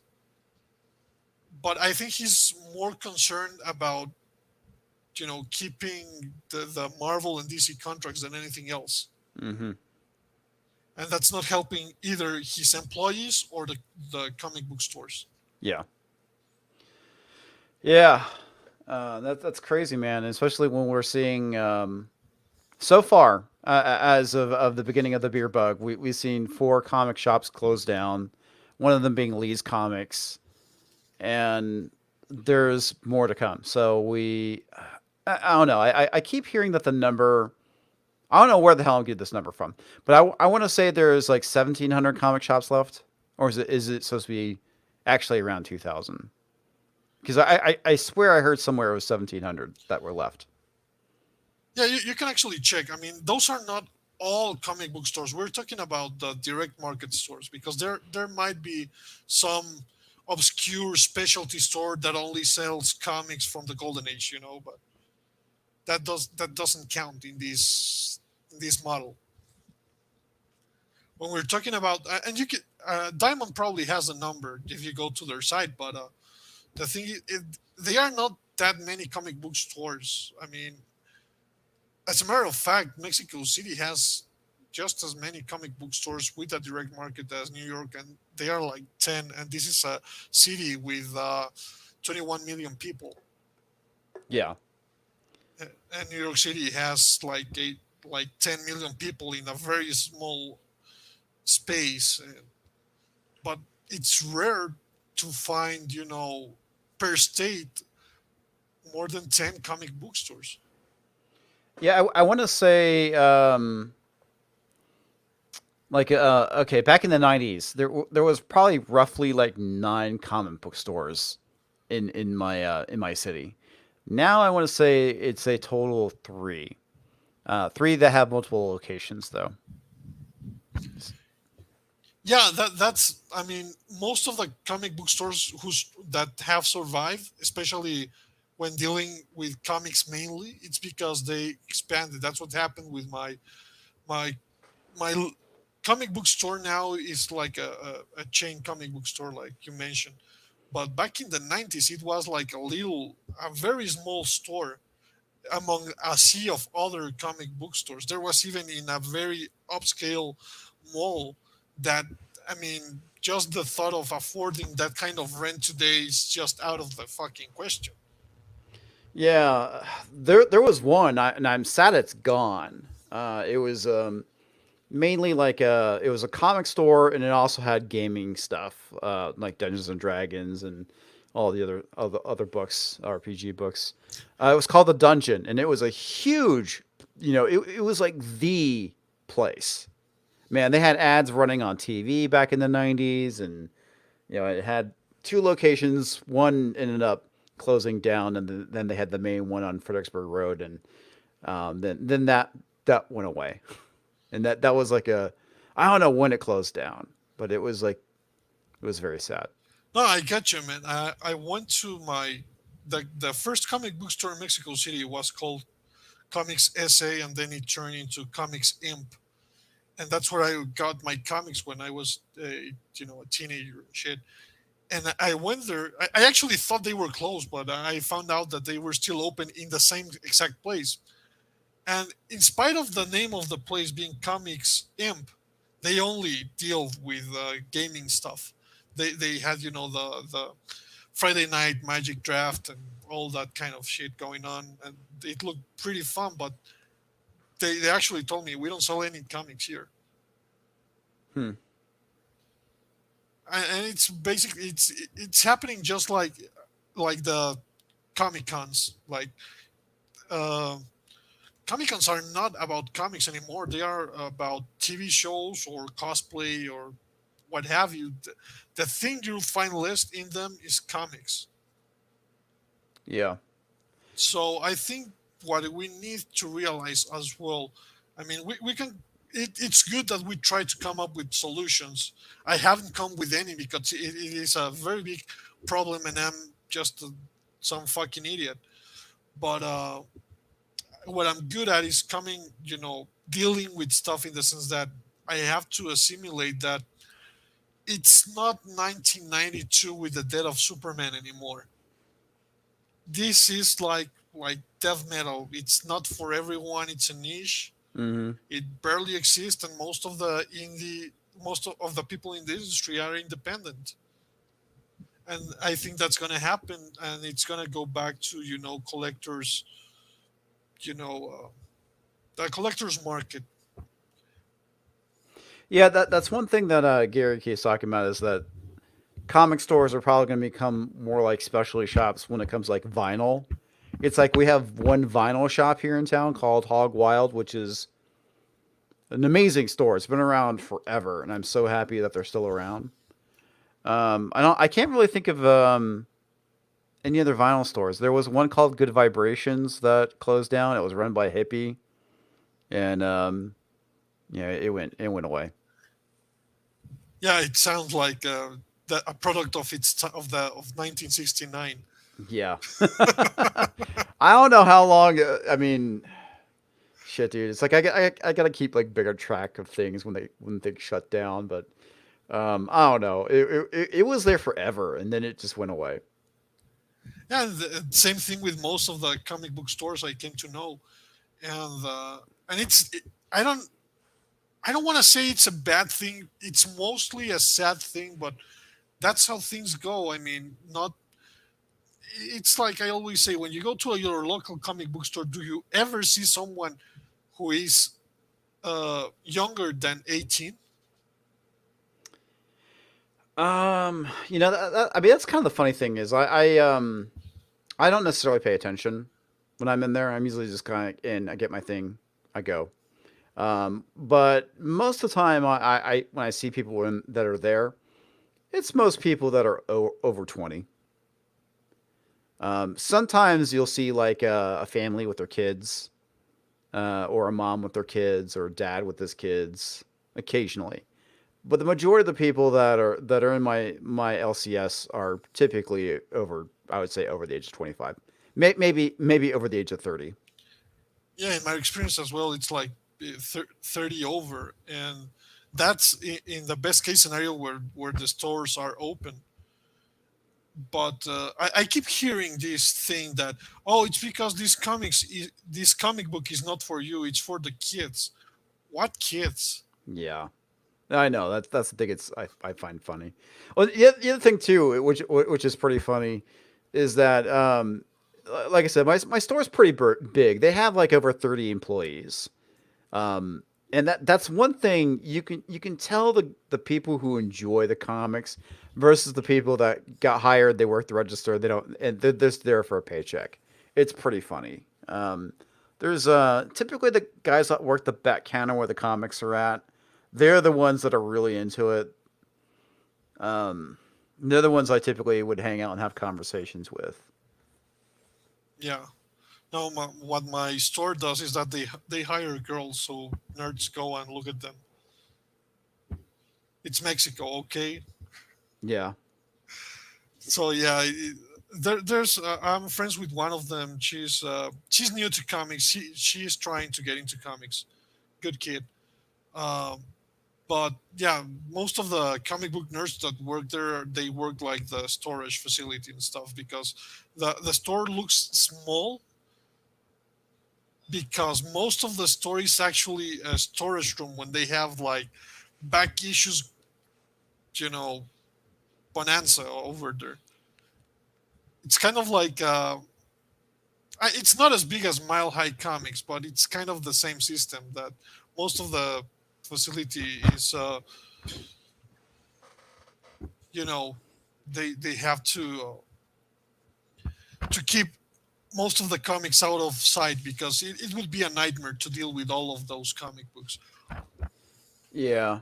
but I think he's more concerned about keeping the Marvel and DC contracts than anything else.
Hmm.
and that's not helping either his employees or the comic book stores.
Yeah. Yeah. That's crazy, man. Especially when we're seeing so far, as of the beginning of the beer bug, we've seen 4 comic shops close down. One of them being Lee's Comics, and there's more to come. So I don't know. I keep hearing that the number. I don't know where the hell I'm getting this number from, but I want to say there's like 1,700 comic shops left, or is it supposed to be actually around 2,000? Because I swear I heard somewhere it was 1,700 that were left.
Yeah, you can actually check. I mean, those are not all comic book stores. We're talking about the direct market stores because there might be some obscure specialty store that only sells comics from the golden age, but that doesn't count in this model. When we're talking about and you can Diamond probably has a number if you go to their site, but the thing is, they are not that many comic book stores. I mean, as a matter of fact, Mexico City has just as many comic book stores with a direct market as New York, and they are like 10. And this is a city with 21 million people,
Yeah.
and New York City has like 10 million people in a very small space. But it's rare to find, per state more than 10 comic book stores.
Yeah, I want to say, like, okay, back in the '90s, there was probably roughly like 9 comic book stores in my city. Now I want to say it's a total of 3, 3 that have multiple locations though.
Yeah, that's. I mean, most of the comic book stores that have survived, especially when dealing with comics mainly, it's because they expanded. That's what happened with my my comic book store now is like a chain comic book store, like you mentioned. But back in the 90s, it was like a very small store among a sea of other comic book stores. There was even in a very upscale mall that, I mean, just the thought of affording that kind of rent today is just out of the fucking question.
Yeah, there was one, and I'm sad it's gone. It was mainly like it was a comic store, and it also had gaming stuff, like Dungeons and Dragons and all the other books, RPG books. It was called the Dungeon, and it was a huge, it was like the place. Man, they had ads running on TV back in the '90s, and it had 2 locations. One ended up closing down, and then they had the main one on Fredericksburg Road, and then that went away, and that was like I don't know when it closed down, but it was like it was very sad.
No, I get you, man. I went to the first comic book store in Mexico City was called Comics SA, and then it turned into Comics Imp, and that's where I got my comics when I was a teenager and shit. And I went there. I actually thought they were closed, but I found out that they were still open in the same exact place. And in spite of the name of the place being Comics Imp, they only deal with gaming stuff. They had the Friday night Magic Draft and all that kind of shit going on, and it looked pretty fun. But they actually told me we don't sell any comics here,
Hmm.
and it's basically it's happening just like the Comic Cons. Like uh, Comic Cons are not about comics anymore. They are about TV shows or cosplay or what have you. The thing you'll find less in them is comics.
Yeah.
So I think what we need to realize as well, I mean, we can. It's good that we try to come up with solutions. I haven't come with any because it is a very big problem, and I'm just some fucking idiot. But what I'm good at is dealing with stuff in the sense that I have to assimilate that it's not 1992 with the death of Superman anymore. This is like death metal. It's not for everyone. It's a niche.
Mm-hmm.
It barely exists, and most of the people in the industry are independent. And I think that's going to happen, and it's going to go back to collectors, you know, the collectors market.
Yeah, that's one thing that Gary keeps talking about is that comic stores are probably going to become more like specialty shops when it comes to, like, vinyl. It's like we have one vinyl shop here in town called Hog Wild, which is an amazing store. It's been around forever, and I'm so happy that they're still around. I can't really think of any other vinyl stores. There was one called Good Vibrations that closed down. It was run by a hippie, and yeah, it went away.
Yeah, it sounds like a product of of 1969.
Yeah, I don't know how long. I mean, shit, dude. It's like I gotta keep like bigger track of things when things shut down, but I don't know. It was there forever, and then it just went away.
Yeah, and the same thing with most of the comic book stores I came to know, and I don't want to say it's a bad thing. It's mostly a sad thing, but that's how things go. I mean, not. It's like I always say, when you go to your local comic book store, do you ever see someone who is younger than 18?
I mean, that's kind of the funny thing is I don't necessarily pay attention when I'm in there. I'm usually just kind of in. I get my thing, I go. But most of the time, I when I see people that are there, it's most people that are over 20. Sometimes you'll see like a family with their kids, or a mom with their kids, or a dad with his kids, occasionally. But the majority of the people that are in my LCS are typically over. I would say over the age of 25, maybe over the age of 30.
Yeah, in my experience as well, it's like 30 over, and that's in the best case scenario where the stores are open. But I keep hearing this thing that, oh, it's because this comic book is not for you, it's for the kids. What kids?
Yeah, I know that's the thing. I find funny. Well, the other thing too, which is pretty funny, is that like I said, my store's pretty big. They have like over 30 employees. And that's one thing you can tell the people who enjoy the comics versus the people that got hired. They work the register. They don't, and they're just there for a paycheck. It's pretty funny. There's typically the guys that work the back counter where the comics are at. They're the ones that are really into it. They're the ones I typically would hang out and have conversations with.
Yeah. No, what my store does is that they hire girls, so nerds go and look at them. It's Mexico, okay?
Yeah.
So yeah, there's I'm friends with one of them. She's new to comics. She is trying to get into comics. Good kid. Um, but yeah, most of the comic book nerds that work there, they work like the storage facility and stuff, because the store looks small, because most of the store is actually a storage room when they have like back issues, you know, bonanza over there. It's kind of like it's not as big as Mile High Comics, but it's kind of the same system, that most of the facility is, you know, they have to keep most of the comics out of sight, because it would be a nightmare to deal with all of those comic books.
Yeah.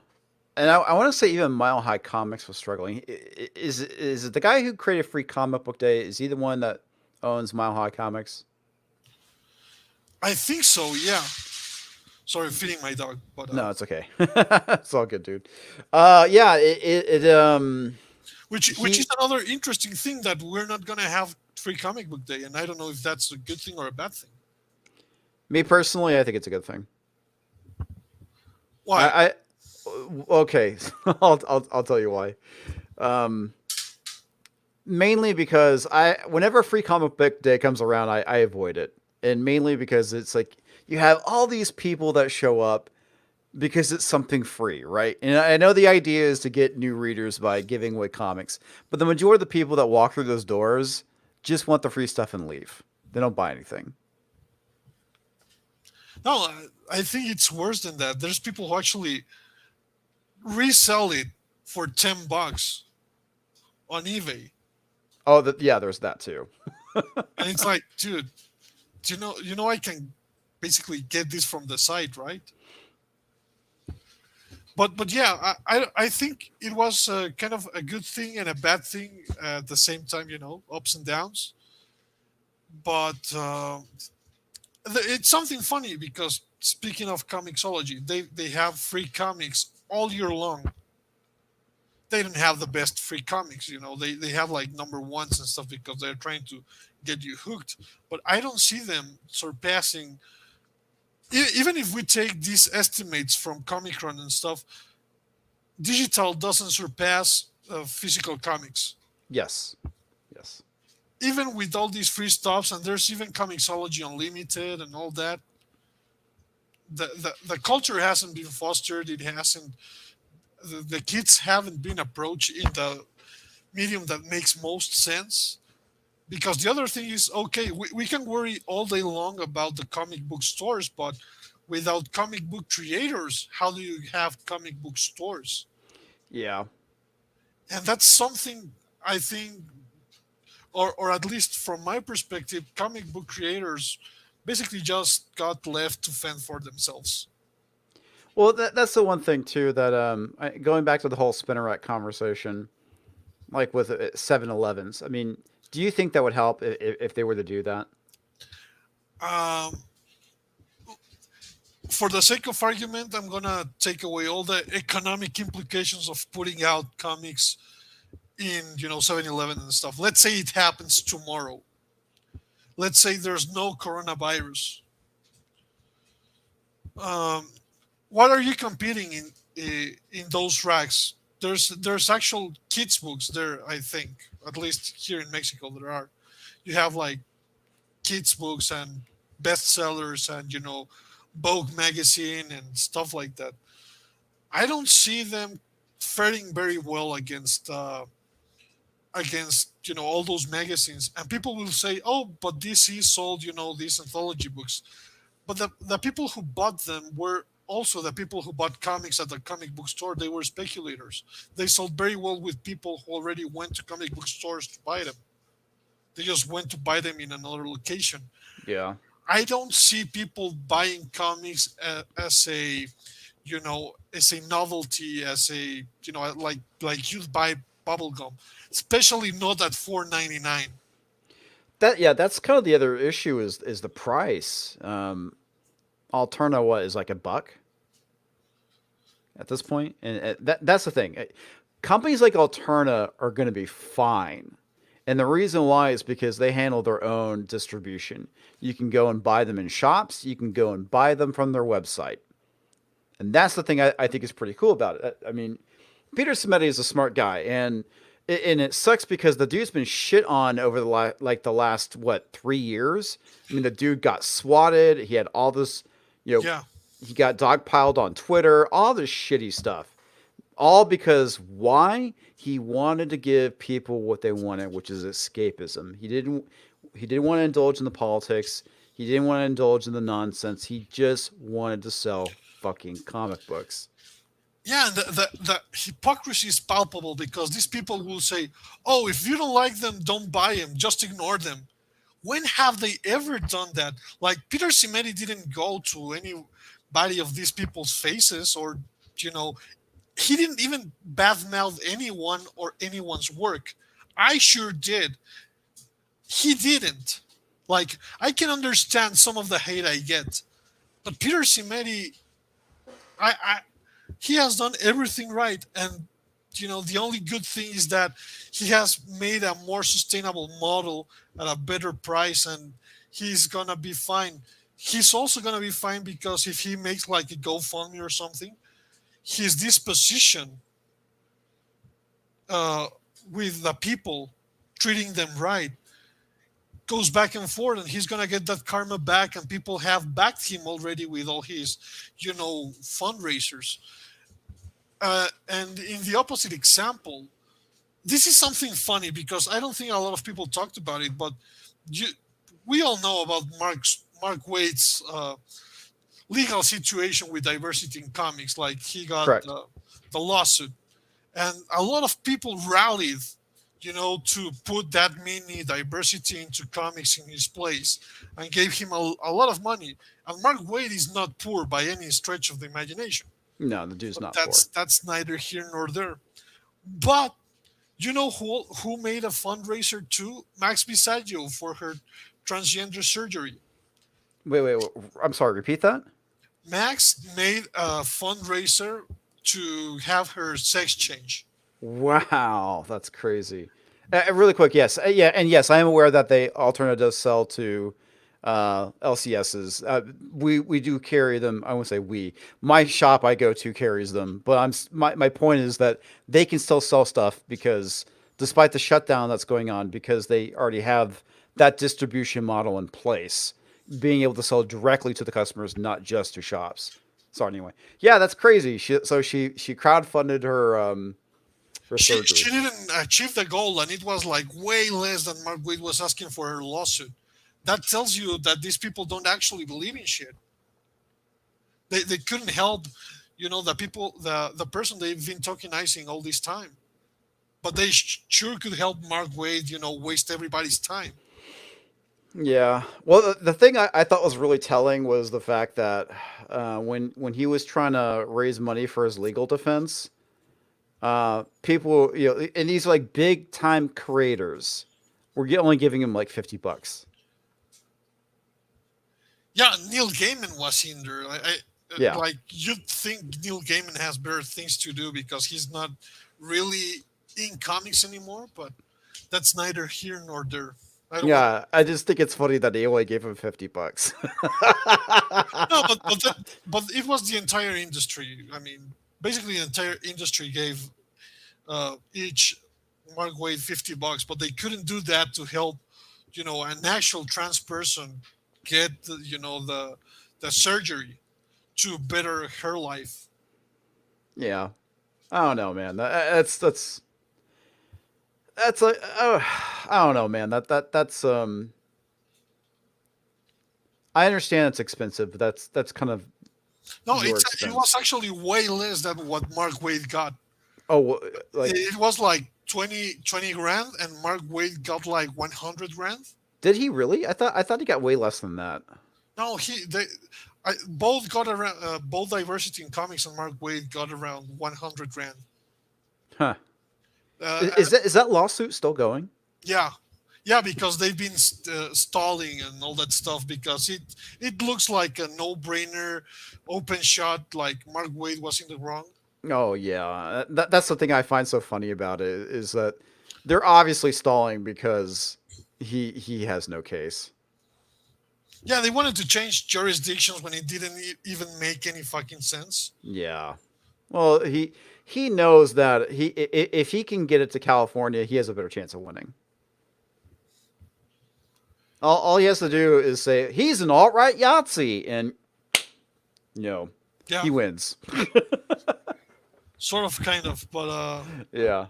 And I want to say even Mile High Comics was struggling. Is it the guy who created Free Comic Book Day? Is he the one that owns Mile High Comics?
I think so. Yeah. Sorry, feeding my dog, but
No, it's okay. It's all good, dude. Yeah,
which
he
is another interesting thing, that we're not gonna have free comic book day, and I don't know if that's a good thing or a bad thing.
me personally, I think it's a good thing.
Why?
I okay, I'll tell you why. Um, Mainly because whenever Free Comic Book Day comes around, I avoid it. and mainly because it's like you have all these people that show up because it's something free, right? And I know the idea is to get new readers by giving away comics, but the majority of the people that walk through those doors just want the free stuff and leave. They don't buy anything.
No, I think it's worse than that. There's people who actually resell it for $10 on eBay,
Oh, yeah, there's that too.
and it's like, dude, do you know I can basically get this from the site, right? But yeah, I think it was kind of a good thing and a bad thing at the same time. Ups and downs. But it's something funny because speaking of comicsology, they have free comics all year long. They don't have the best free comics. They have like number ones and stuff because they're trying to get you hooked. But I don't see them surpassing. Even if we take these estimates from Comic Run and stuff, digital doesn't surpass physical comics.
Yes. Yes.
Even with all these free stuffs, and there's even Comixology Unlimited and all that, the culture hasn't been fostered. It hasn't. The kids haven't been approached in the medium that makes most sense. Because the other thing is, okay, we can worry all day long about the comic book stores, but without comic book creators, how do you have comic book stores?
Yeah.
And that's something I think, or at least from my perspective, comic book creators basically just got left to fend for themselves.
Well, that's the one thing too that going back to the whole spinneret conversation, like with 7-Elevens. I mean, do you think that would help if they were to do that?
Um, for the sake of argument, I'm gonna take away all the economic implications of putting out comics in 7-Eleven and stuff. Let's say it happens tomorrow. Let's say there's no coronavirus. Um, what are you competing in those racks? There's actual kids books there. I think at least here in Mexico there are. You have like kids books and bestsellers and Vogue magazine and stuff like that. I don't see them faring very well against all those magazines. And people will say, oh, but DC sold these anthology books. But the people who bought them were also the people who bought comics at the comic book store. They were speculators. They sold very well with people who already went to comic book stores to buy them. They just went to buy them in another location.
Yeah.
I don't see people buying comics as a as a novelty, as a like you buy bubble gum, especially not at 4.99.
That's kind of the other issue is the price. Alterna what is like $1 at this point, and that's the thing. Companies like Alterna are going to be fine, and the reason why is because they handle their own distribution. You can go and buy them in shops. You can go and buy them from their website, and that's the thing I think is pretty cool about it. I mean, Peter Simeti is a smart guy, and it sucks because the dude's been shit on over the last what 3 years. I mean, the dude got swatted. He had all this, you know,
Yeah,
he got dogpiled on Twitter, all this shitty stuff. All because why? He wanted to give people what they wanted, which is escapism. He didn't want to indulge in the politics. He didn't want to indulge in the nonsense. He just wanted to sell fucking comic books.
yeah, and the hypocrisy is palpable because these people will say, "Oh, if you don't like them, don't buy them. Just ignore them." When have they ever done that? Like Peter Simeti didn't go to anybody of these people's faces, or you know, he didn't even badmouth anyone or anyone's work. I sure did. He didn't. Like I can understand some of the hate I get, but Peter Simeti, I he has done everything right, and the only good thing is that he has made a more sustainable model at a better price, and he's gonna be fine. He's also gonna be fine because if he makes like a GoFundMe or something, his disposition uh, with the people, treating them right, goes back and forth, and he's gonna get that karma back, and people have backed him already with all his, fundraisers. And in the opposite example, this is something funny because I don't think a lot of people talked about it, but you, we all know about Mark Wade's legal situation with diversity in comics. Like he got
Correct.
the lawsuit, and a lot of people rallied, to put that mini diversity into comics in his place, and gave him a lot of money. And Mark Wade is not poor by any stretch of the imagination.
No, the dude's
But
not poor.
that's neither here nor there. But you know who made a fundraiser too? Max Bisaggio for her transgender surgery.
Wait. I'm sorry. Repeat that.
Max made a fundraiser to have her sex change.
Wow, that's crazy. Really quick, yes, yeah, and yes, I am aware that they Alterna does sell to LCSs. We do carry them. I won't say we. My shop I go to carries them, but my point is that they can still sell stuff because despite the shutdown that's going on, because they already have that distribution model in place, being able to sell directly to the customers, not just to shops. So anyway, yeah, that's crazy. She crowdfunded her surgery.
She didn't achieve the goal, and it was like way less than Mark Wade was asking for her lawsuit. That tells you that these people don't actually believe in shit. They couldn't help, the people, the person they've been tokenizing all this time. But they sure could help Mark Wade, waste everybody's time.
Yeah. Well, the thing I thought was really telling was the fact that when he was trying to raise money for his legal defense, people, and these like big time creators were only giving him like $50.
Yeah, Neil Gaiman was in there.
Yeah.
Like you'd think Neil Gaiman has better things to do because he's not really in comics anymore. But that's neither here nor there. I don't want.
Yeah, I just think it's funny that they only gave him $50.
No, but it was the entire industry. I mean, basically the entire industry gave each Mark Wade $50, but they couldn't do that to help, an actual trans person get, the surgery to better her life.
Yeah, I don't know, man. That's like I don't know, man. That's I understand it's expensive, but that's kind of
No,
your
it was
expense.
actually way less than what Mark Wade got.
Oh, like
It was like 20 grand, and Mark Wade got like 100 grand.
did he really? I thought he got way less than that.
No, both got around, both Diversity in Comics and Mark Wade got around 100 grand.
Huh.
Uh,
Is that lawsuit still going?
yeah, yeah, because they've been stalling and all that stuff because it looks like a no-brainer, open shot. Like Mark Wade was in the wrong.
Oh yeah. That's the thing I find so funny about it is that they're obviously stalling because he has no case.
Yeah, they wanted to change jurisdictions when it didn't even make any fucking sense.
Yeah. Well, he knows that if he can get it to California, he has a better chance of winning. All he has to do is say he's an alt right Yahtzee, and no,
Yeah,
he wins.
sort of, kind of,
Yeah.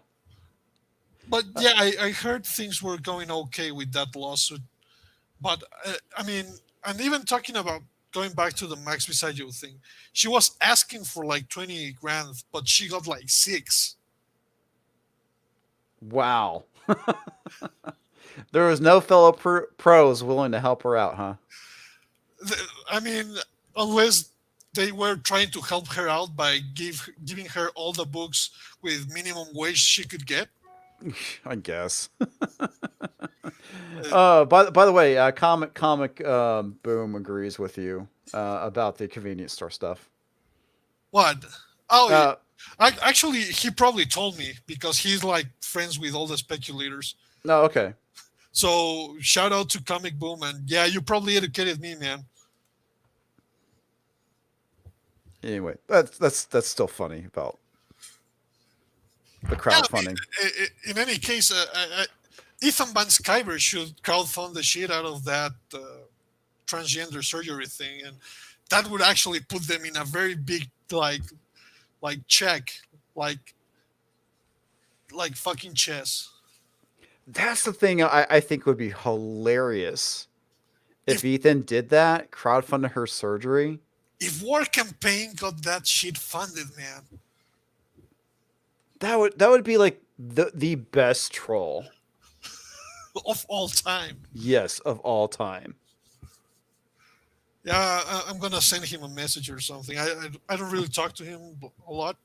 but yeah, I heard things were going okay with that lawsuit. But I mean, and even talking about going back to the Max Bisaggio thing, she was asking for like 20 grand, but she got like six.
Wow. There was no fellow pros willing to help her out, huh?
I mean, unless they were trying to help her out by giving her all the books with minimum wage she could get.
I guess.
Uh,
By the way, comic boom agrees with you about the convenience store stuff.
what? Oh,
Uh,
actually, he probably told me because he's like friends with all the speculators.
no, okay.
So shout out to Comic Boom, and yeah, you probably educated me, man.
Anyway, that's still funny about the
Yeah, I mean,
crowdfunding.
in any case, Ethan Van Sciver should crowdfund the shit out of that transgender surgery thing, and that would actually put them in a very big check, like fucking chess.
That's the thing I think would be hilarious if
If
Ethan did that, crowdfunded her surgery.
War Campaign got that shit funded, man,
That would be like the best troll.
of all time.
Yes, of all time.
Yeah, I'm gonna send him a message or something. I don't really talk to him a lot.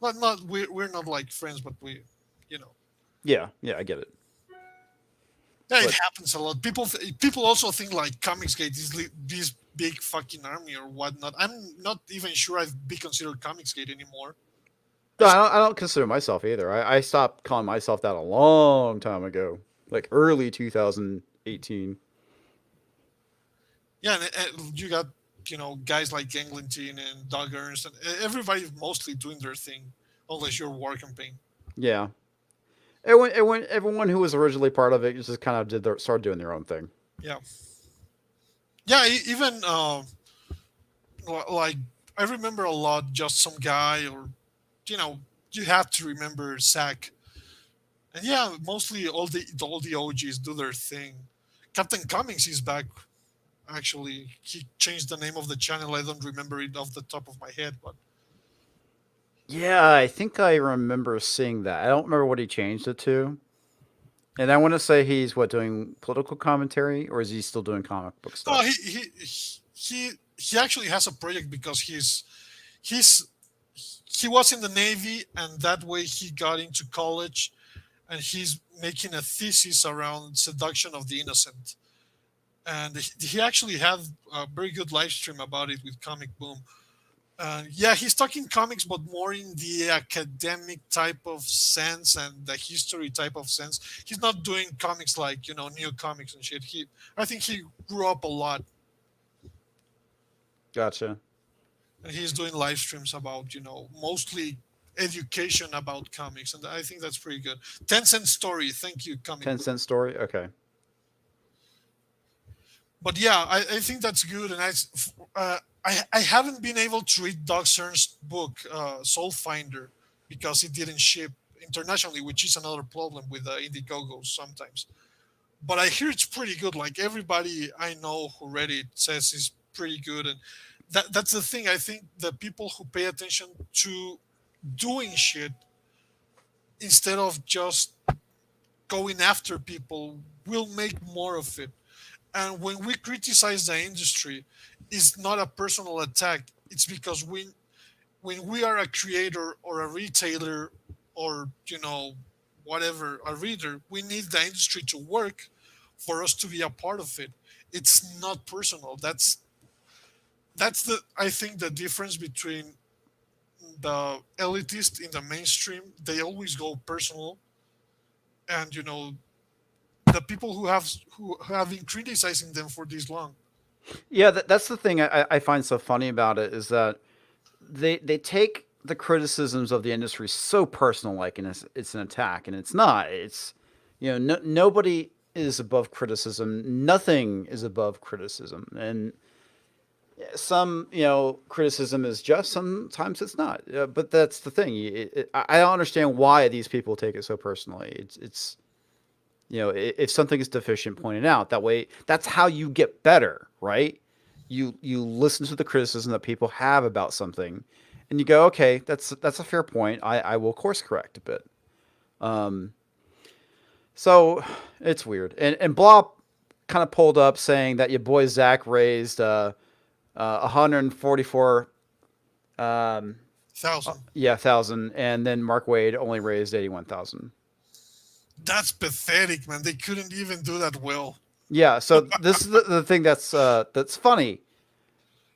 Not we're not like friends, but we, you know,
Yeah, yeah, I get it.
yeah, it
But
happens a lot. People also think like Comicsgate is this big fucking army or whatnot. I'm not even sure I'd be considered Comicsgate anymore.
no, I don't consider myself either. I stopped calling myself that a long time ago, like early 2018.
Yeah, and you got guys like Eglinton and Doug Ernst and everybody's mostly doing their thing, unless you're War Campaign.
Yeah, everyone who was originally part of it just kind of started doing their own thing.
Yeah, yeah. Even like I remember a lot, just some guy or you know you have to remember Zach. And yeah, mostly all the OGs do their thing. Captain Cummings is back. Actually, he changed the name of the channel. I don't remember it off the top of my head, but
Yeah, I think I remember seeing that. I don't remember what he changed it to. And I want to say he's doing political commentary, or is he still doing comic book
no,
stuff?
he actually has a project because he's he was in the Navy, and that way he got into college, and he's making a thesis around seduction of the innocent. And he actually had a very good live stream about it with Comic Boom. Yeah, he's talking comics, but more in the academic type of sense and the history type of sense. He's not doing comics like new comics and shit. I think he grew up a lot,
Gotcha.
and he's doing live streams about mostly education about comics, and I think that's pretty good. 10 cent story, thank you, Comic Boom.
10-cent story. Okay.
But yeah, I think that's good, and I haven't been able to read Doug Stern's book, Soul Finder, because it didn't ship internationally, which is another problem with Indiegogo sometimes. But I hear it's pretty good. Like everybody I know who read it says it's pretty good, and that's the thing. I think the people who pay attention to doing shit instead of just going after people will make more of it. And when we criticize the industry, it's not a personal attack. It's because when we are a creator or a retailer or whatever, a reader, we need the industry to work for us to be a part of it. It's not personal. That's the I think the difference between the elitist in the mainstream. They always go personal, and the people who have been criticizing them for this long.
Yeah, that's the thing I find so funny about it is that they take the criticisms of the industry so personal, like, and it's an attack, and it's not. It's nobody is above criticism. Nothing is above criticism, and some criticism is just. Sometimes it's not. But that's the thing. I don't understand why these people take it so personally. It's if something is deficient, point it out. That way, that's how you get better, right? You listen to the criticism that people have about something, and you go, okay, that's a fair point. I will course correct a bit. Um, so it's weird. And Blob kind of pulled up saying that your boy Zach raised 144
Thousand.
yeah thousand, and then Mark Wade only raised 81,000.
That's pathetic, man. They couldn't even do that well.
Yeah, so this is the thing that's funny.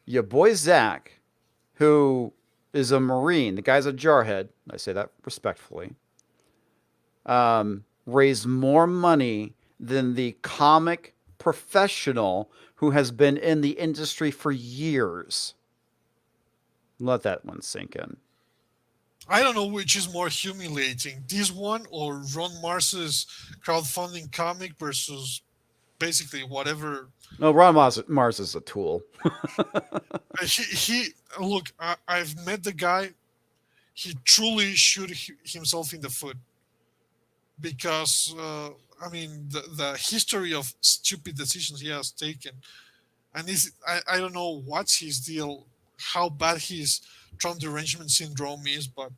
Your boy Zach, who is a Marine, the guy's a jarhead. I say that respectfully. Raised more money than the comic professional who has been in the industry for years. Let that one sink in.
I don't know which is more humiliating, this one or Ron Mars's crowdfunding comic versus basically whatever.
No, Ron Mars is a tool.
He look. I've met the guy. He truly shoot himself in the foot because I mean the history of stupid decisions he has taken, and I don't know what's his deal, how bad his Trump derangement syndrome is, but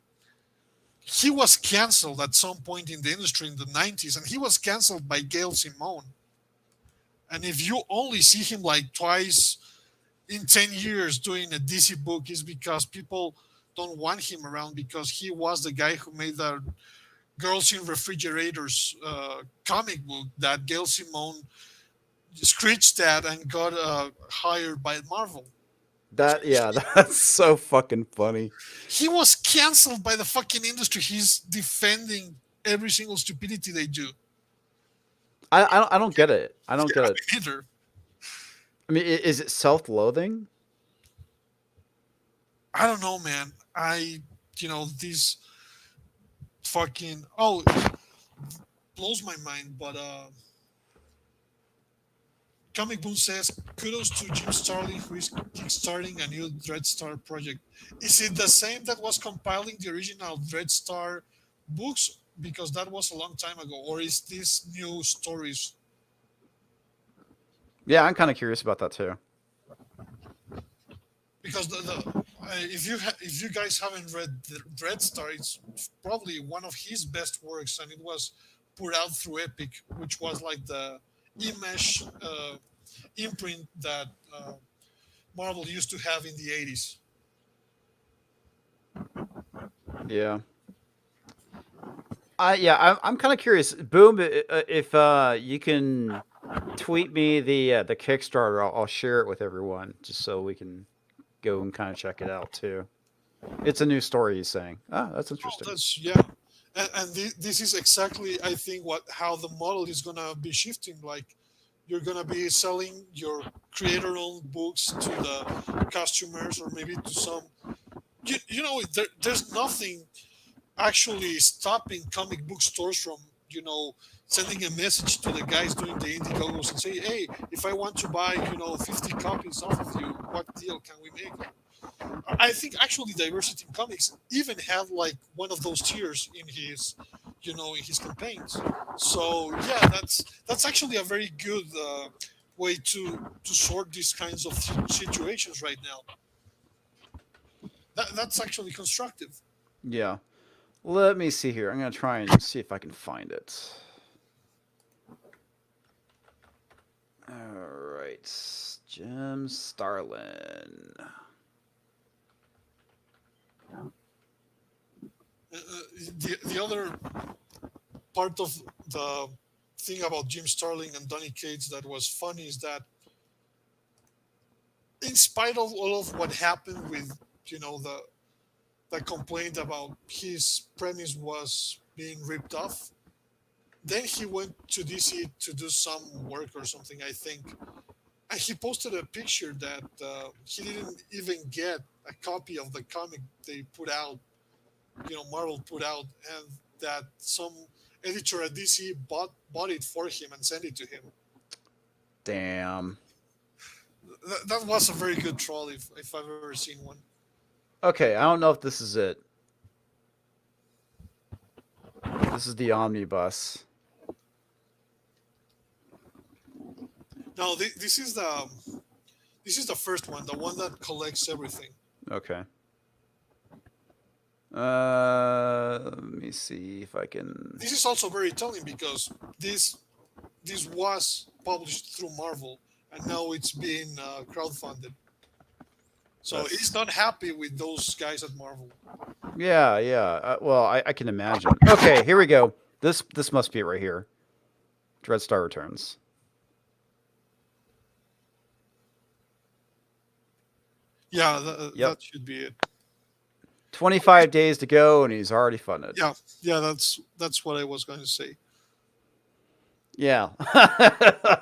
he was canceled at some point in the industry in the 90s, and he was canceled by Gail Simone. And if you only see him like twice in 10 years doing a DC book, is because people don't want him around because he was the guy who made the Girls in Refrigerators comic book that Gail Simone screeched at and got hired by Marvel.
That yeah, that's so fucking funny.
He was canceled by the fucking industry. He's defending every single stupidity they do.
I don't get it. I don't get it.
Either.
I mean, is it self-loathing?
I don't know, man. These fucking blows my mind. But Comic Boom says kudos to Jim Starlin who is kickstarting a new Dreadstar project. Is it the same that was compiling the original Dreadstar books? Because that was a long time ago, or is this new stories?
Yeah, I'm kind of curious about that too.
Because if you guys haven't read the Dreadstar, it's probably one of his best works, and it was put out through Epic, which was like the image imprint that Marvel used to have in the 80s.
Yeah. I'm kind of curious. Boom, if you can tweet me the Kickstarter, I'll share it with everyone just so we can go and kind of check it out too. It's a new story. He's saying, ah, that's interesting.
That's yeah, and this is exactly I think what how the model is gonna be shifting. Like you're gonna be selling your creator-owned books to the customers, or maybe to some. There's nothing actually stopping comic book stores from sending a message to the guys doing the Indiegogos and say, hey, if I want to buy 50 copies off of you, what deal can we make? I think actually Diversity in Comics even have like one of those tiers in his in his campaigns. So yeah, that's actually a very good way to sort these kinds of situations right now. That's actually constructive.
Yeah. Let me see here. I'm gonna try and see if I can find it. All right, Jim Starlin.
The other part of the thing about Jim Starlin and Donny Cates that was funny is that in spite of all of what happened with the complaint about his premise was being ripped off, then he went to DC to do some work or something, I think, and he posted a picture that he didn't even get a copy of the comic they put out, Marvel put out, and that some editor at DC bought it for him and sent it to him.
Damn.
That was a very good troll if I've ever seen one.
Okay, I don't know if this is it. This is the omnibus.
No, this is the first one, the one that collects everything.
Okay. Let me see if I can.
This is also very telling because this was published through Marvel and now it's being crowdfunded. So he's not happy with those guys at Marvel.
Yeah, yeah. Well, I can imagine. Okay, here we go. This must be it right here. Dreadstar Returns.
Yeah,
Yep.
that should be it.
25 days to go, and he's already funded.
Yeah, that's what I was going to say.
Yeah.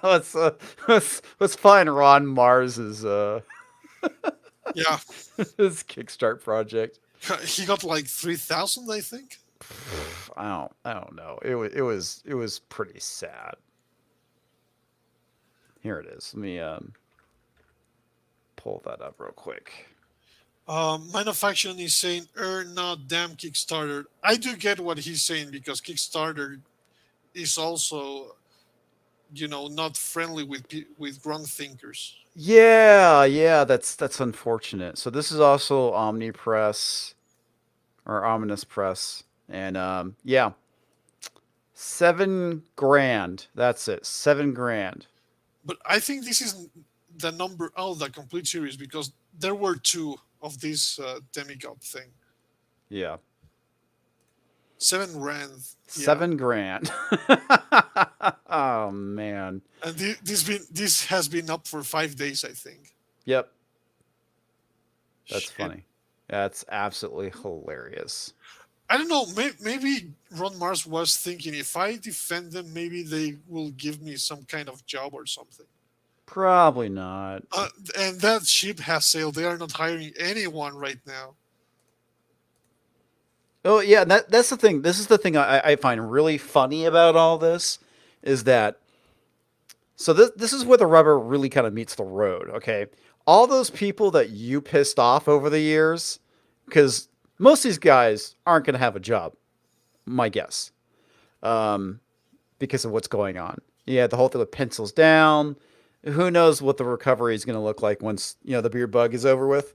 let's find Ron Mars's
Yeah,
his Kickstart project.
He got like 3,000, I think.
I don't know. It was pretty sad. Here it is. Let me pull that up real quick.
Manufacturing is saying, not damn Kickstarter. I do get what he's saying because Kickstarter is also, not friendly with with wrong thinkers.
Yeah, yeah, that's unfortunate. So this is also Omnipress or Ominous Press, and yeah, 7 grand. That's it, 7 grand.
But I think this is the number out of the complete series because there were two of this demigod thing.
Yeah,
7 grand. Yeah.
7 grand. Oh man.
And this has been up for 5 days, I think.
Yep, that's
Shit.
funny. That's absolutely hilarious.
I don't know. Maybe Ron Mars was thinking if I defend them, maybe they will give me some kind of job or something.
Probably not.
And that ship has sailed. They are not hiring anyone right now.
Oh yeah, that's the thing. This is the thing I find really funny about all this is that so this is where the rubber really kind of meets the road. Okay, all those people that you pissed off over the years, because most of these guys aren't going to have a job. My guess, um, because of what's going on. Yeah, the whole thing with pencils down. Who knows what the recovery is going to look like once the beer bug is over with.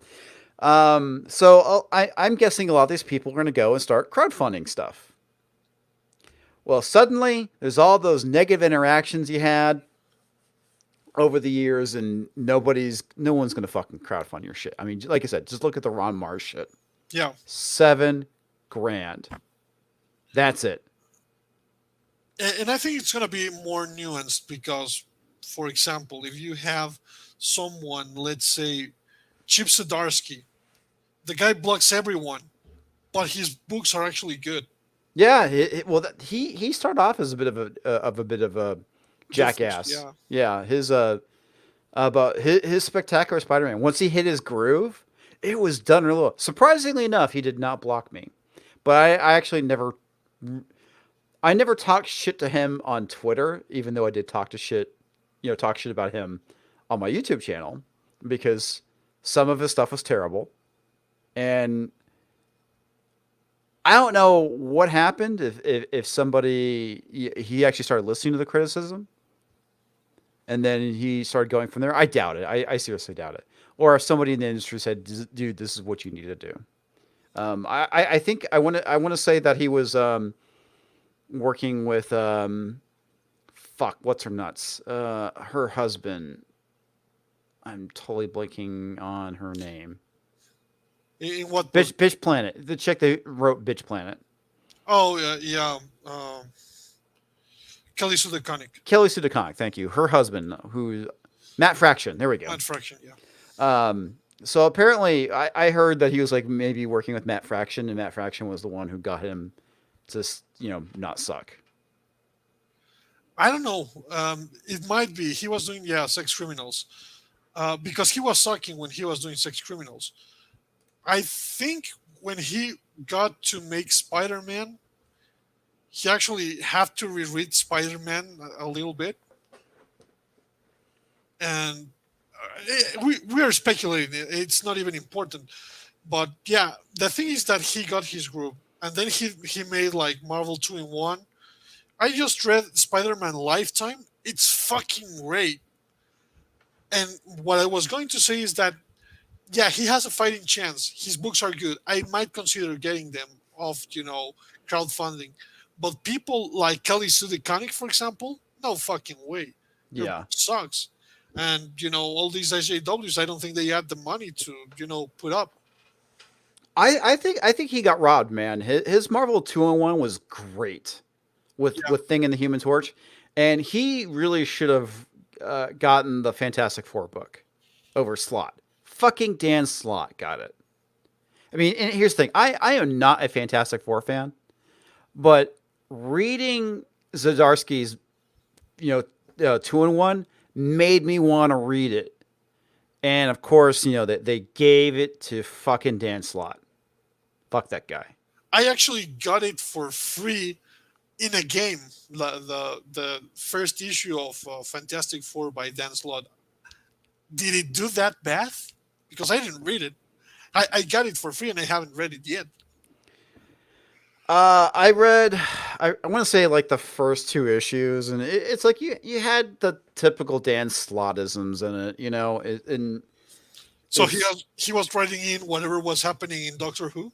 So I'm guessing a lot of these people are going to go and start crowdfunding stuff. Well, suddenly there's all those negative interactions you had over the years, and no one's going to fucking crowdfund your shit. I mean, like I said, just look at the Ron Mars shit.
Yeah.
7 grand. That's it.
And I think it's going to be more nuanced because, for example, if you have someone, let's say Chip Zdarsky, the guy blocks everyone, but his books are actually good.
Yeah. Well, he started off as a bit of a
Different,
jackass.
yeah.
Yeah. His about his spectacular Spider-Man. Once he hit his groove, it was done real well. Surprisingly enough, he did not block me, but I actually never talked shit to him on Twitter, even though I did talk shit about him on my YouTube channel because some of his stuff was terrible, and I don't know what happened if somebody he actually started listening to the criticism and then he started going from there. I doubt it. I seriously doubt it. Or if somebody in the industry said, "Dude, this is what you need to do." I think I want to say that he was working with fuck, what's her nuts? Her husband. I'm totally blanking on her name.
In what book?
Bitch Planet. The chick that wrote Bitch Planet.
Oh, yeah. Kelly Sue DeConnick.
Kelly Sue DeConnick, thank you. Her husband, who's Matt Fraction. There we go.
Matt Fraction, yeah.
So apparently, I heard that he was like maybe working with Matt Fraction, and Matt Fraction was the one who got him to not suck.
I don't know. It might be. He was doing, yeah, Sex Criminals. Because he was sucking when he was doing Sex Criminals. I think when he got to make Spider-Man, he actually had to reread Spider-Man a little bit. And we are speculating. It's not even important. But yeah, the thing is that he got his group. And then he made like Marvel 2-in-1. I just read Spider-Man Lifetime. It's fucking great. And what I was going to say is that, yeah, he has a fighting chance. His books are good. I might consider getting them off, crowdfunding. But people like Kelly Sue DeConnick, for example, no fucking way. Your
Yeah.
book sucks. And, all these SJWs, I don't think they had the money to, put up.
I think he got robbed, man. His Marvel 201 was great
Yeah.
with Thing and the Human Torch, and he really should have gotten the Fantastic Four book over Slott. Fucking Dan Slott got it. I mean, and here's the thing: I am not a Fantastic Four fan, but reading Zdarsky's 2-in-1 made me want to read it, and of course they gave it to fucking Dan Slott. Fuck that guy.
I actually got it for free in a game. The first issue of Fantastic Four by Dan Slott. Did it do that bad? Because I didn't read it. I got it for free and I haven't read it yet.
I read, I want to say like the first two issues, and it's like you had the typical Dan Slottisms in it, and
So
it's
he was writing in whatever was happening in Doctor Who.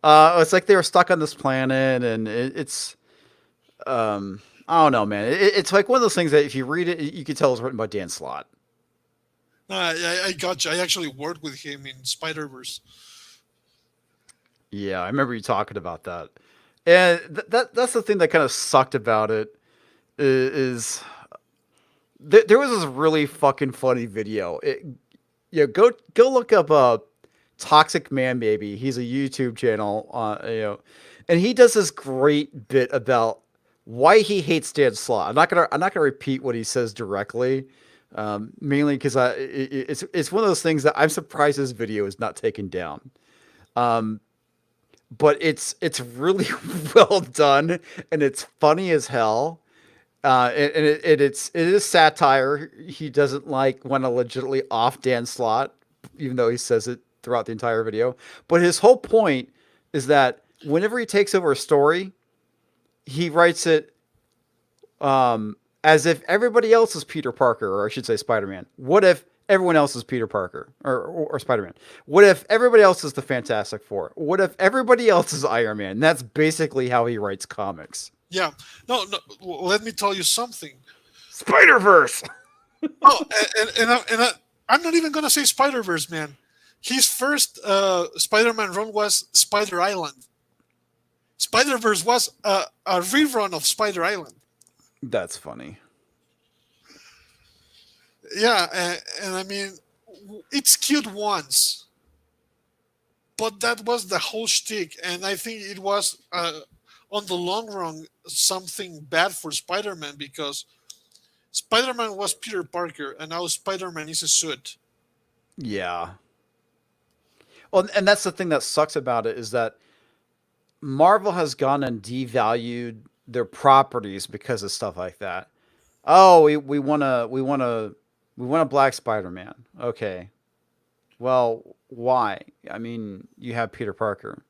it's like they were stuck on this planet, and I don't know, man. It's like one of those things that if you read it, you can tell it's written by Dan Slott.
I got you. I actually worked with him in Spider Verse.
Yeah, I remember you talking about that, and that's the thing that kind of sucked about it is there was this really fucking funny video. Go look up Toxic Man Baby. He's a YouTube channel, and he does this great bit about why he hates Dan Slott. I'm not gonna repeat what he says directly, mainly because it's one of those things that I'm surprised this video is not taken down. Um, but it's really well done and it's funny as hell. It is satire. He doesn't like want to legitimately off Dan Slott, even though he says it throughout the entire video. But his whole point is that whenever he takes over a story, he writes it as if everybody else is Peter Parker, or I should say Spider Man. What if everyone else is Peter Parker or Spider Man? What if everybody else is the Fantastic Four? What if everybody else is Iron Man? And that's basically how he writes comics.
Yeah. No, no. Let me tell you something.
Spider Verse.
Oh, I'm not even gonna say Spider Verse, man. His first Spider-Man run was Spider Island. Spider Verse was a rerun of Spider Island.
That's funny.
Yeah, and I mean, it's cute once, but that was the whole shtick, and I think it was on the long run something bad for Spider-Man because Spider-Man was Peter Parker, and now Spider-Man is a suit.
Yeah. Well, and that's the thing that sucks about it is that Marvel has gone and devalued their properties because of stuff like that. Oh, we want a black Spider-Man. Okay. Well, why? I mean, you have Peter Parker.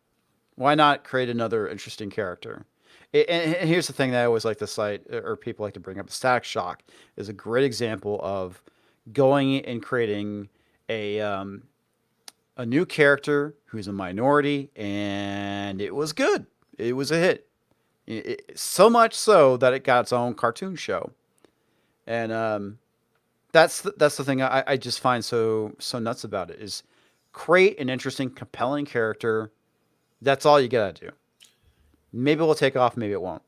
Why not create another interesting character? And here's the thing that I always like to cite, or people like to bring up: Static Shock is a great example of going and creating a um, a new character who's a minority, and it was good. It was a hit. So much so that it got its own cartoon show, and that's the thing I just find so nuts about it is create an interesting, compelling character. That's all you gotta do. Maybe it will take off, maybe it won't.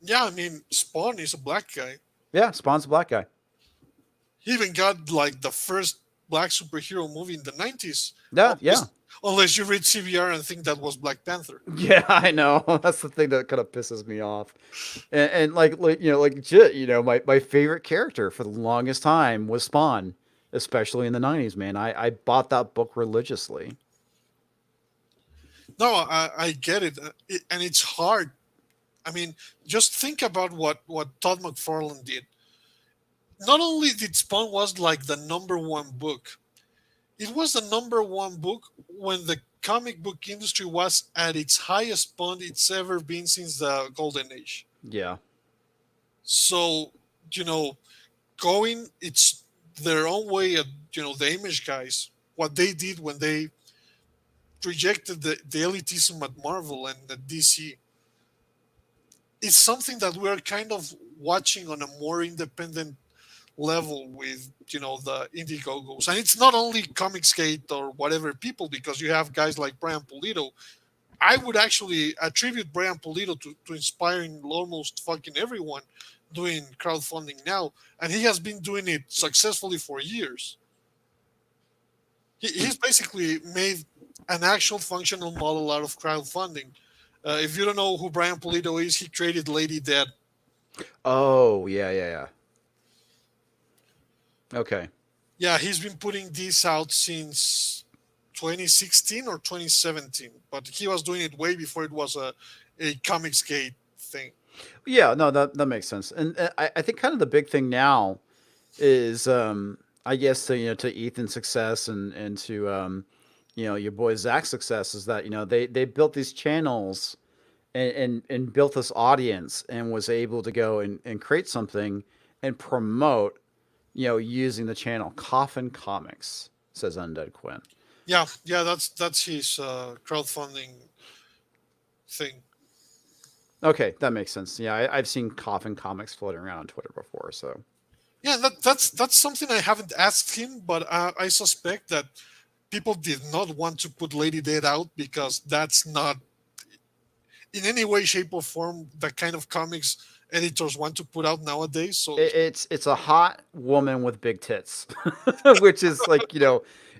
Yeah, I mean, Spawn is a black guy.
Yeah, Spawn's a black guy.
He even got like the first black superhero movie in the 90s.
Yeah, yeah.
Unless you read CBR and think that was Black Panther.
Yeah, I know. That's the thing that kind of pisses me off. And like legit, my favorite character for the longest time was Spawn, especially in the 90s, man. I bought that book religiously.
No, I get it. And it's hard. I mean, just think about what Todd McFarlane did. Not only did Spawn was like the number one book, it was the number one book when the comic book industry was at its highest point it's ever been since the Golden Age.
Yeah.
So, you know, going it's their own way at, the Image guys, what they did when they rejected the elitism at Marvel and the DC. It's something that we're kind of watching on a more independent level with the Indiegogos, and it's not only Comicsgate or whatever people because you have guys like Brian Pulido. I would actually attribute Brian Pulido to inspiring almost fucking everyone doing crowdfunding now, and he has been doing it successfully for years. He's basically made an actual functional model out of crowdfunding. If you don't know who Brian Pulido is, he created Lady Dead.
Oh, yeah. Okay.
Yeah, he's been putting these out since 2016 or 2017, but he was doing it way before it was a Comics Gate thing.
Yeah, no, that makes sense. And I think kind of the big thing now is, I guess, to to Ethan's success and to your boy Zach's success is that they built these channels and built this audience and was able to go and create something and promote using the channel Coffin Comics, says Undead Quinn.
Yeah, yeah, that's his crowdfunding thing.
Okay, that makes sense. Yeah, I've seen Coffin Comics floating around on Twitter before. So
Yeah, that's something I haven't asked him, but I suspect that people did not want to put Lady Dead out because that's not in any way, shape, or form the kind of comics editors want to put out nowadays. So
it's a hot woman with big tits, which is like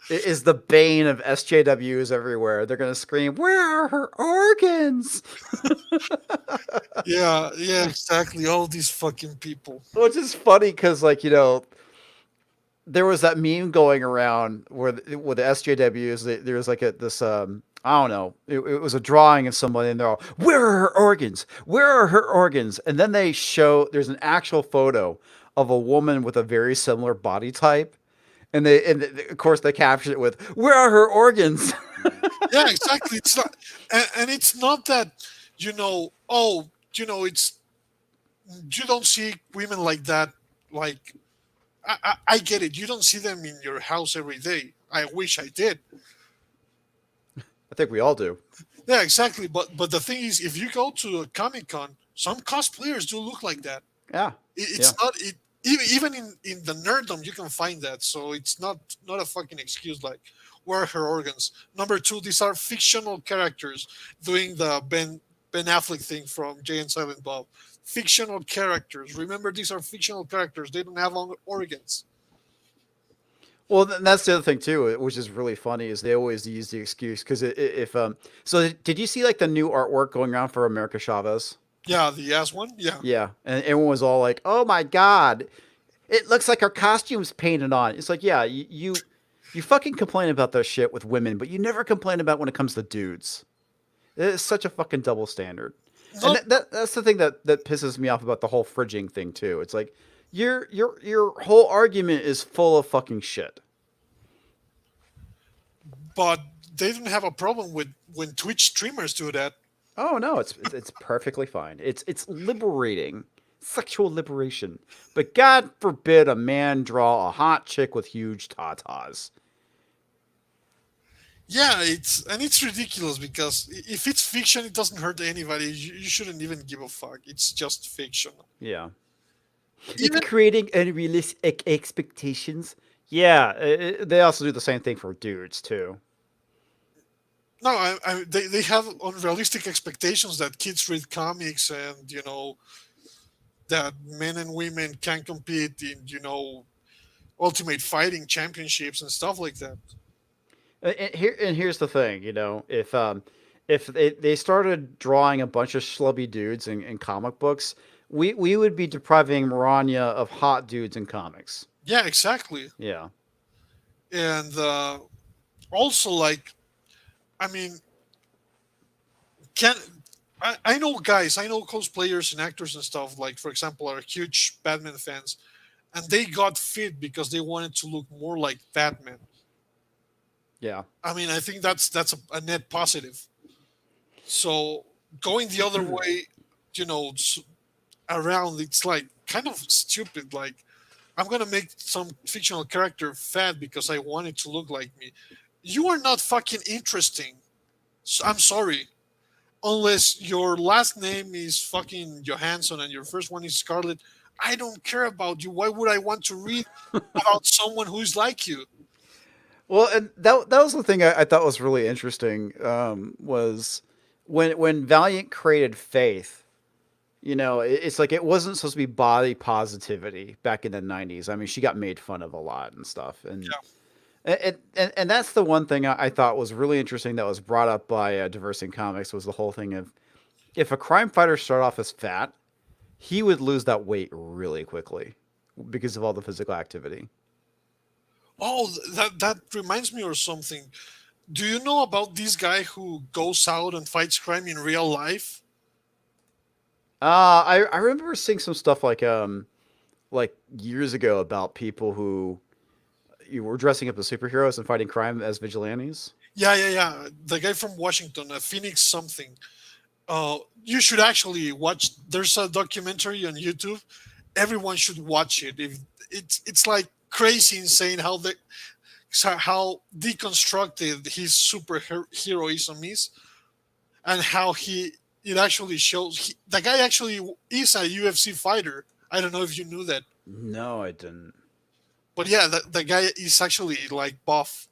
is the bane of SJWs everywhere. They're gonna scream, "Where are her organs?"
yeah, yeah, exactly. All these fucking people.
Which is funny because there was that meme going around where with the SJWs, there was like this I don't know, it was a drawing of somebody and they're all, "Where are her organs? Where are her organs?" And then there's an actual photo of a woman with a very similar body type, and of course they captured it with, "Where are her organs?"
Yeah, exactly. It's not, and it's not that oh, it's you don't see women like that. Like I get it. You don't see them in your house every day. I wish I did.
I think we all do.
Yeah, exactly. But the thing is, if you go to a Comic Con, some cosplayers do look like that.
Yeah, yeah.
It's not it even in the nerddom you can find that. So it's not a fucking excuse. Like, where are her organs? Number two, these are fictional characters doing the Ben Affleck thing from Jay and Silent Bob. Fictional characters. Remember, these are fictional characters. They don't have organs.
Well, that's the other thing too, which is really funny, is they always use the excuse because if so did you see like the new artwork going around for America Chavez?
Yeah, the ass one. Yeah.
Yeah, and everyone was all like, "Oh my god, it looks like her costume's painted on." It's like, yeah, you fucking complain about that shit with women, but you never complain about when it comes to dudes. It's such a fucking double standard, and
No,
that's the thing that pisses me off about the whole fridging thing too. It's like your whole argument is full of fucking shit.
but they don't have a problem with when Twitch streamers do that.
Oh no, it's perfectly fine. It's liberating, sexual liberation. But God forbid a man draw a hot chick with huge tatas.
Yeah, it's ridiculous because if it's fiction, it doesn't hurt anybody. You shouldn't even give a fuck. It's just fiction.
Yeah, it's
Even
creating unrealistic expectations. Yeah, they also do the same thing for dudes too.
no, they have unrealistic expectations that kids read comics and that men and women can compete in ultimate fighting championships and stuff like that.
Here's the thing, if they started drawing a bunch of schlubby dudes in comic books, we would be depriving Maranya of hot dudes in comics.
Yeah, exactly.
Yeah.
And also, like, I mean, can I know guys, I know cosplayers and actors and stuff, like, for example, are huge Batman fans, and they got fit because they wanted to look more like Batman.
Yeah.
I mean, I think that's a net positive. So going the other way, you know, s- around, it's like kind of stupid. Like, I'm gonna make some fictional character fat because I want it to look like me. You are not fucking interesting. I'm sorry. Unless your last name is fucking Johansson and your first one is Scarlet, I don't care about you. Why would I want to read about someone who is like you?
Well, and that was the thing I thought was really interesting, was when Valiant created Faith. It's like it wasn't supposed to be body positivity back in the '90s. I mean, she got made fun of a lot and stuff, and that's the one thing I thought was really interesting that was brought up by Diversing Comics, was the whole thing of, if a crime fighter started off as fat, he would lose that weight really quickly because of all the physical activity.
Oh, that reminds me of something. Do you know about this guy who goes out and fights crime in real life?
I remember seeing some stuff like years ago about people who you were dressing up as superheroes and fighting crime as vigilantes.
Yeah, yeah, yeah. The guy from Washington, Phoenix something. You should actually watch. There's a documentary on YouTube. Everyone should watch it. If it's like crazy insane how deconstructed his superheroism is, and how he it actually shows the guy actually is a UFC fighter. I don't know if you knew that,
No, I didn't.
but yeah, the guy is actually like buff.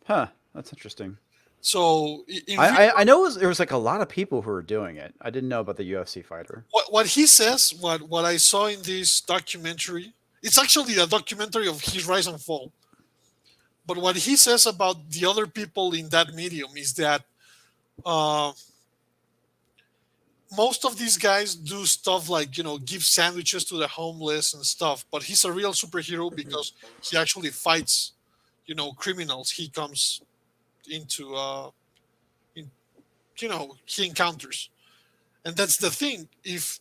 Huh, that's interesting.
So
I know there was like a lot of people who were doing it. I didn't know about the UFC fighter.
what he says, what I saw in this documentary, it's actually a documentary of his rise and fall. But what he says about the other people in that medium is that uh, most of these guys do stuff like give sandwiches to the homeless and stuff. But he's a real superhero because he actually fights criminals. He comes into in, he encounters, and that's the thing. If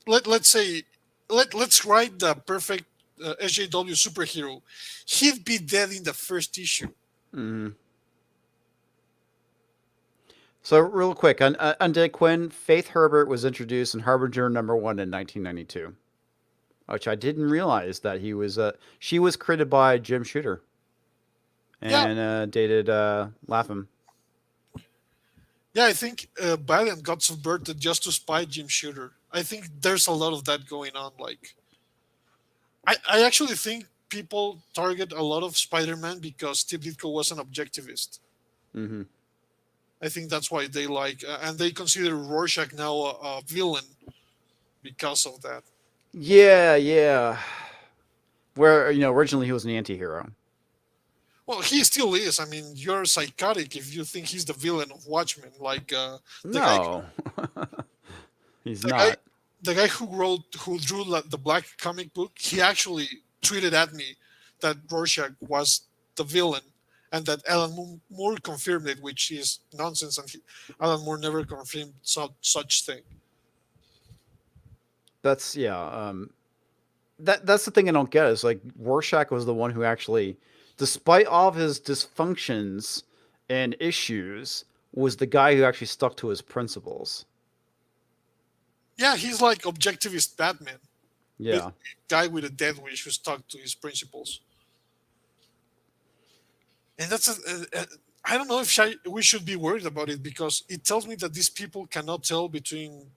let's say let's write the perfect SJW superhero, he'd be dead in the first issue.
Mm. So real quick on Dick Quinn, Faith Herbert was introduced in Harbinger #1 in 1992, which I didn't realize that he was. She was created by Jim Shooter
Yeah,
and dated Lapham.
yeah. I think Valiant got subverted just to spite Jim Shooter. I think there's a lot of that going on. Like, I actually think people target a lot of Spider-Man because Steve Ditko was an objectivist.
Hmm.
I think that's why they like, and they consider Rorschach now a villain because of that.
Yeah, yeah. Where originally he was an anti-hero.
Well, he still is. I mean, you're psychotic if you think he's the villain of Watchmen. Like the guy,
No, he's
the guy,
not.
the guy who drew the Black comic book. He actually tweeted at me that Rorschach was the villain, and that Alan Moore confirmed it, which is nonsense. And Alan Moore never confirmed such thing.
That's yeah. That's the thing I don't get is like Rorschach was the one who actually, despite all of his dysfunctions and issues, was the guy who actually stuck to his principles.
Yeah, he's like objectivist Batman, the
Yeah.
guy with a death wish who stuck to his principles. And I don't know if we should be worried about it because it tells me that these people cannot tell between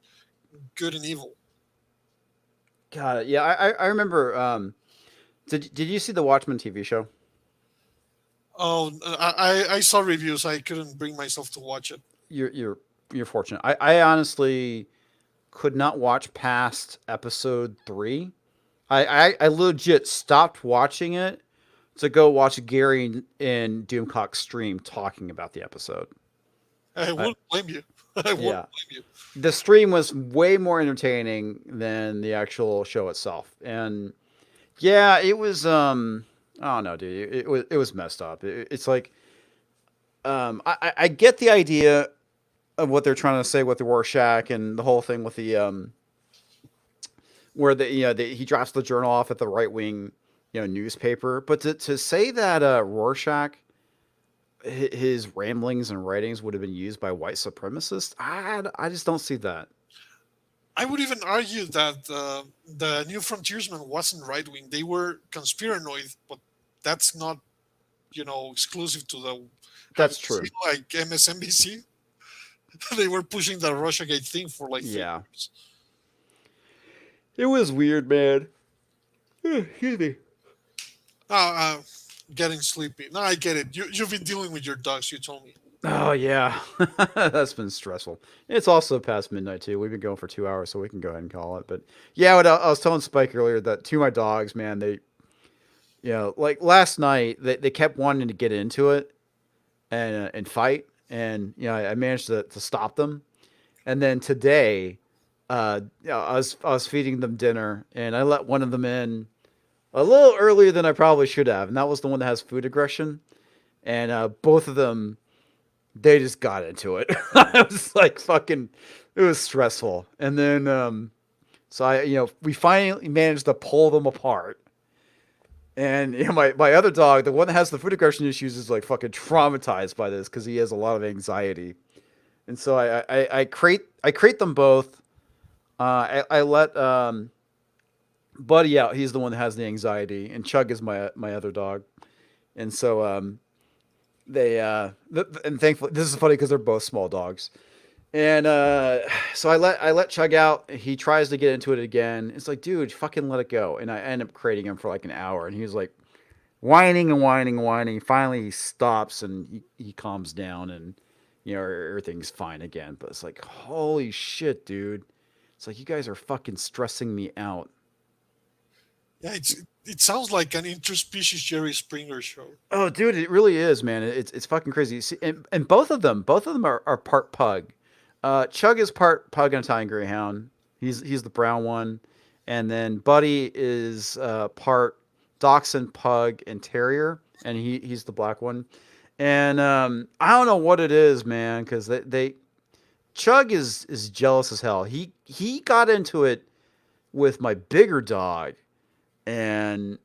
good and evil.
God, yeah. I remember. Did you see the Watchmen TV show?
Oh, I saw reviews. I couldn't bring myself to watch it.
You're fortunate. I honestly could not watch past episode 3. I legit stopped watching it to go watch Gary and Doomcock's stream talking about the episode.
I
I,
wouldn't blame you. I wouldn't
yeah,
blame you.
the stream was way more entertaining than the actual show itself, and yeah, it was. I don't know, dude. It was messed up. It's like I get the idea of what they're trying to say with the Rorschach and the whole thing with the where he drops the journal off at the right wing newspaper, but to say that Rorschach his ramblings and writings would have been used by white supremacists, I just don't see that.
I would even argue that the New Frontiersman wasn't right wing. They were conspiranoid, but that's not exclusive to the. Have
That's
you seen
true.
like MSNBC? They were pushing the Russiagate thing for like 3
Yeah,
years.
it was weird, man. Excuse me.
Uh, uh, Getting sleepy. No, I get it. You've been dealing with your dogs. You told me.
Oh yeah, that's been stressful. It's also past midnight too. We've been going for 2 hours, so we can go ahead and call it. But yeah, what I was telling Spike earlier that to my dogs, man, they like last night they kept wanting to get into it and fight, and I managed to stop them. And then today, I was feeding them dinner, and I let one of them in a little earlier than I probably should have, and that was the one that has food aggression. and both of them they just got into it. It was like fucking, it was stressful, and then so we finally managed to pull them apart. And my other dog, the one that has the food aggression issues, is like fucking traumatized by this because he has a lot of anxiety. And so I crate them both. I let Buddy out. He's the one that has the anxiety, and Chug is my other dog. And so they and thankfully this is funny because they're both small dogs. And so I let Chug out. He tries to get into it again. It's like, dude, fucking let it go. And I end up crating him for like an hour, and he was like whining and whining and whining. Finally, he stops and he calms down, and everything's fine again. But it's like, holy shit, dude. It's like, you guys are fucking stressing me out.
Yeah, it sounds like an interspecies Jerry Springer show.
Oh, dude, it really is, man. It's fucking crazy. See, and both of them are part pug. Chug is part pug and Italian Greyhound. He's the brown one, and then Buddy is part Dachshund, pug, and terrier, and he's the black one. And I don't know what it is, man, because they Chug is jealous as hell. He got into it with my bigger dog, and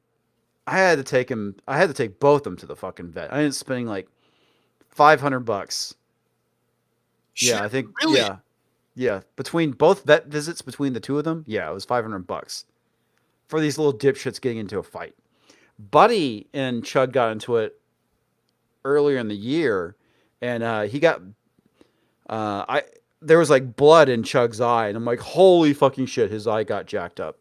I had to take him. I had to take both of them to the fucking vet. I ended up spending like $500. Yeah,
Shit,
I think
really?
yeah. Between both vet visits, between the two of them, yeah, it was $500 for these little dipshits getting into a fight. Buddy and Chug got into it earlier in the year, and he got I there was like blood in Chug's eye, and I'm like, holy fucking shit, his eye got jacked up.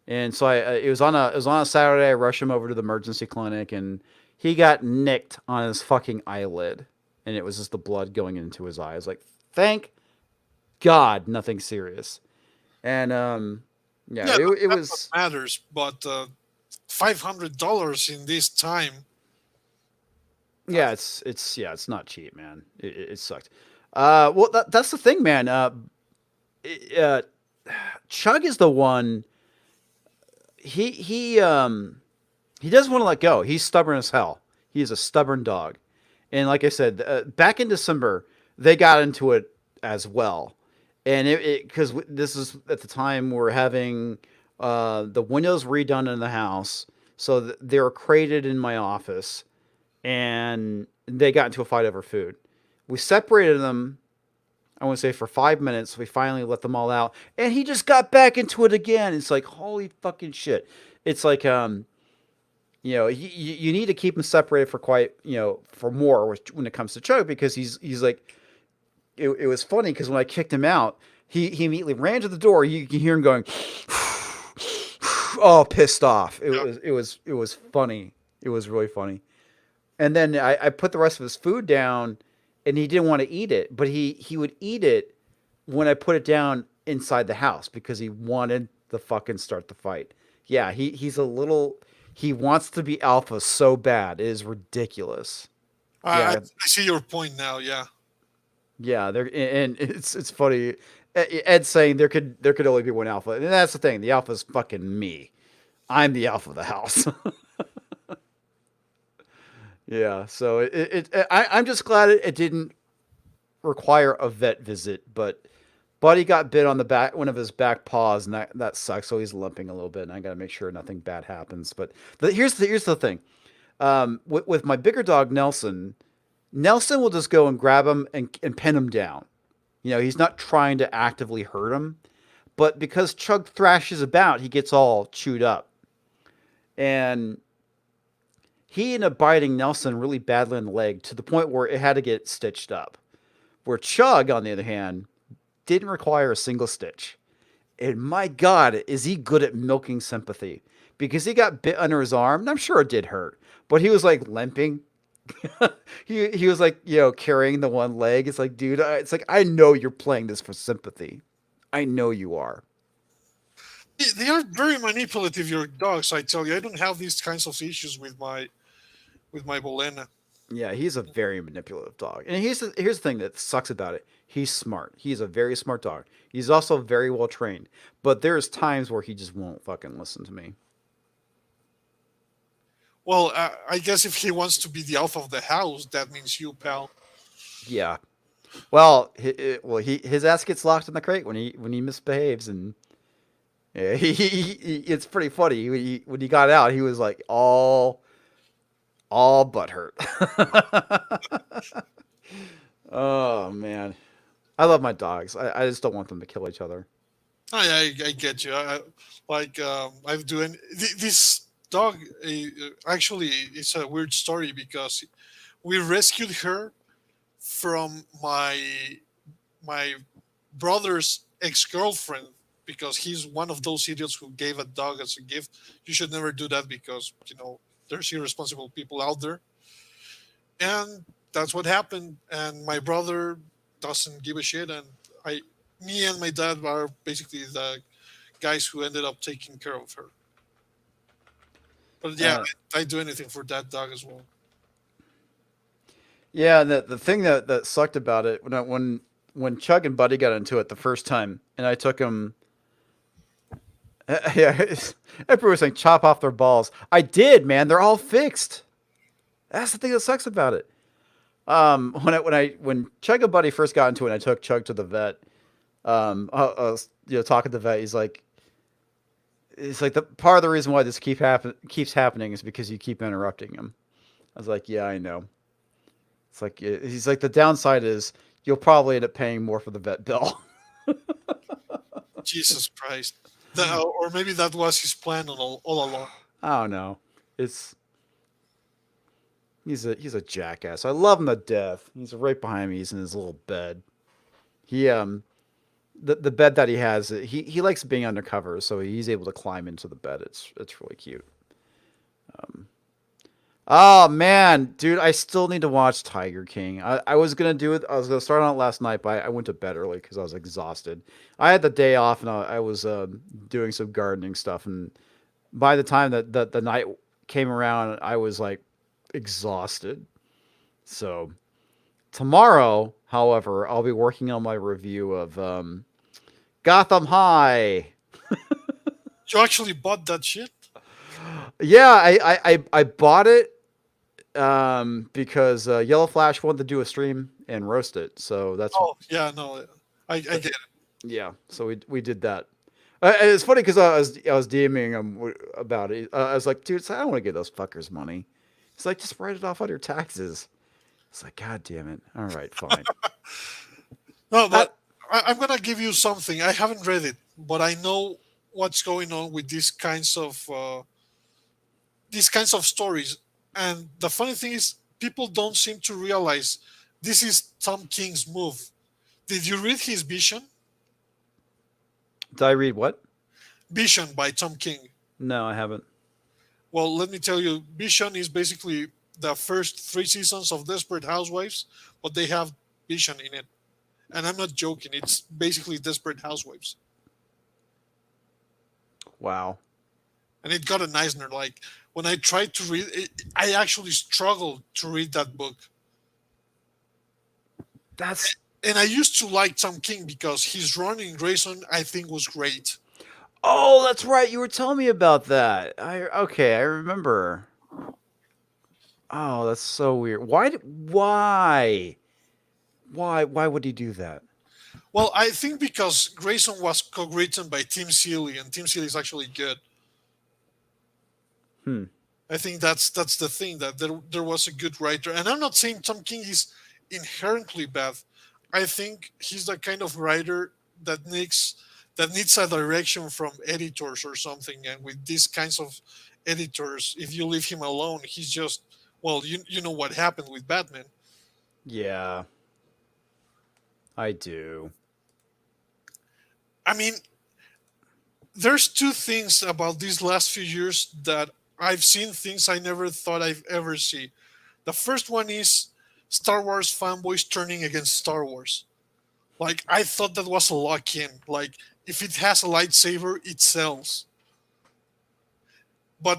And so it was on a Saturday. I rushed him over to the emergency clinic, and he got nicked on his fucking eyelid, and it was just the blood going into his eye. I was like, thank God, nothing serious. And yeah,
Yeah,
it
that's what
was.
matters. But $500 in this time.
Yeah, it's not cheap, man. It sucked. Well, that's the thing, man. It- uh, Chug is the one. He doesn't want to let go. He's stubborn as hell. He is a stubborn dog, and like I said, back in December, they got into it as well, and it because this is at the time we're having the windows redone in the house, so they were crated in my office, and they got into a fight over food. We separated them. I want to say for 5 minutes. We finally let them all out, and he just got back into it again. It's like, holy fucking shit. It's like you need to keep him separated for quite for more when it comes to Choke, because he's like, it was funny because when I kicked him out, he immediately ran to the door. You can hear him going, oh, pissed off. It
Yeah.
was it was it was funny. It was really funny. And then I put the rest of his food down, and he didn't want to eat it, but he would eat it when I put it down inside the house because he wanted to fucking start the fight. Yeah, he wants to be alpha so bad. It is ridiculous.
I
Yeah,
see your point now. Yeah.
yeah, and it's funny. Ed's saying there could only be one alpha, and that's the thing. The alpha is fucking me. I'm the alpha of the house. Yeah, so I'm just glad it didn't require a vet visit, but Buddy got bit on the back, one of his back paws, and that sucks. So he's limping a little bit, and I got to make sure nothing bad happens. But here's the thing. With my bigger dog Nelson, Nelson will just go and grab him and pin him down. He's not trying to actively hurt him, but because Chug thrashes about, he gets all chewed up, and he ended up biting Nelson really badly in the leg to the point where it had to get stitched up. Where Chug, on the other hand, didn't require a single stitch. And my God, is he good at milking sympathy? Because he got bit under his arm, and I'm sure it did hurt, but he was like limping. He was like, carrying the one leg. It's like, dude, it's like, I know you're playing this for sympathy. I know you are.
They are very manipulative, your dogs. I tell you, I don't have these kinds of issues with my Bolena.
Yeah, he's a very manipulative dog. And here's the thing that sucks about it. He's smart. He's a very smart dog. He's also very well trained. But there's times where he just won't fucking listen to me.
Well, I guess if he wants to be the alpha of the house, that means you, pal.
Yeah. Well, his ass gets locked in the crate when he misbehaves, and yeah, it's pretty funny. When he got out, he was like all butt hurt. Oh man, I love my dogs. I just don't want them to kill each other.
I get you. Like I've doing this dog. Actually, it's a weird story because we rescued her from my brother's ex girlfriend because he's one of those idiots who gave a dog as a gift. You should never do that because there's irresponsible people out there, and that's what happened. And my brother doesn't give a shit, and I, me and my dad are basically the guys who ended up taking care of her. But yeah,
Uh,
I do anything for that dog as well.
yeah, and the thing that sucked about it when Chuck and Buddy got into it the first time, and I took him. Yeah, everyone was saying chop off their balls. I did, man. They're all fixed. That's the thing that sucks about it. When Chug and Buddy first got into it, and I took Chug to the vet. I was, talking to the vet. He's like the part of the reason why this keeps happening is because you keep interrupting him. I was like, yeah, I know. It's like he's like the downside is you'll probably end up paying more for the vet bill.
Jesus Christ. Or maybe that was his plan all along.
I don't know. It's he's a jackass. I love him to death. He's right behind me. He's in his little bed. He the bed that he has, he likes being undercover, so he's able to climb into the bed. It's really cute. Oh man, dude, I still need to watch Tiger King. I was gonna do it. I was gonna start on it last night, but I went to bed early because I was exhausted. I had the day off, and I was doing some gardening stuff. And by the time that the night came around, I was like exhausted. So tomorrow, however, I'll be working on my review of Gotham High.
You actually bought that shit?
Yeah, I bought it because Yellow Flash wanted to do a stream and roast it. So that's
Oh, yeah, no. I get it.
yeah. So we did that. And it's funny because I was DMing him about it. I was like, dude, I don't want to give those fuckers money. It's like just write it off on your taxes. It's like, God damn it. All right, fine.
No,
I,
but I'm gonna give you something. I haven't read it, but I know what's going on with these kinds of stories. And the funny thing is, people don't seem to realize this is Tom King's move. Did you read his Vision?
did I read what?
Vision by Tom King.
No, I haven't.
Well, let me tell you, Vision is basically the first 3 seasons of Desperate Housewives, but they have Vision in it. And I'm not joking. It's basically Desperate Housewives.
Wow.
And it got a Eisner. Like when I tried to read it, I actually struggled to read that book.
That's
And I used to like Tom King because his run in Grayson, I think, was great.
Oh, that's right. You were telling me about that. I remember. Oh, that's so weird. Why would he do that?
Well, I think because Grayson was co-written by Tim Seeley, and Tim Seeley is actually good.
Hmm.
I think that's the thing that there was a good writer, and I'm not saying Tom King is inherently bad. I think he's the kind of writer that needs a direction from editors or something. And with these kinds of editors, if you leave him alone, he's just well, you know what happened with Batman.
Yeah, I do.
I mean, there's two things about these last few years that I've seen things I never thought I'd ever see. The first one is Star Wars fanboys turning against Star Wars. Like I thought that was a lock in. Like if it has a lightsaber, it sells. But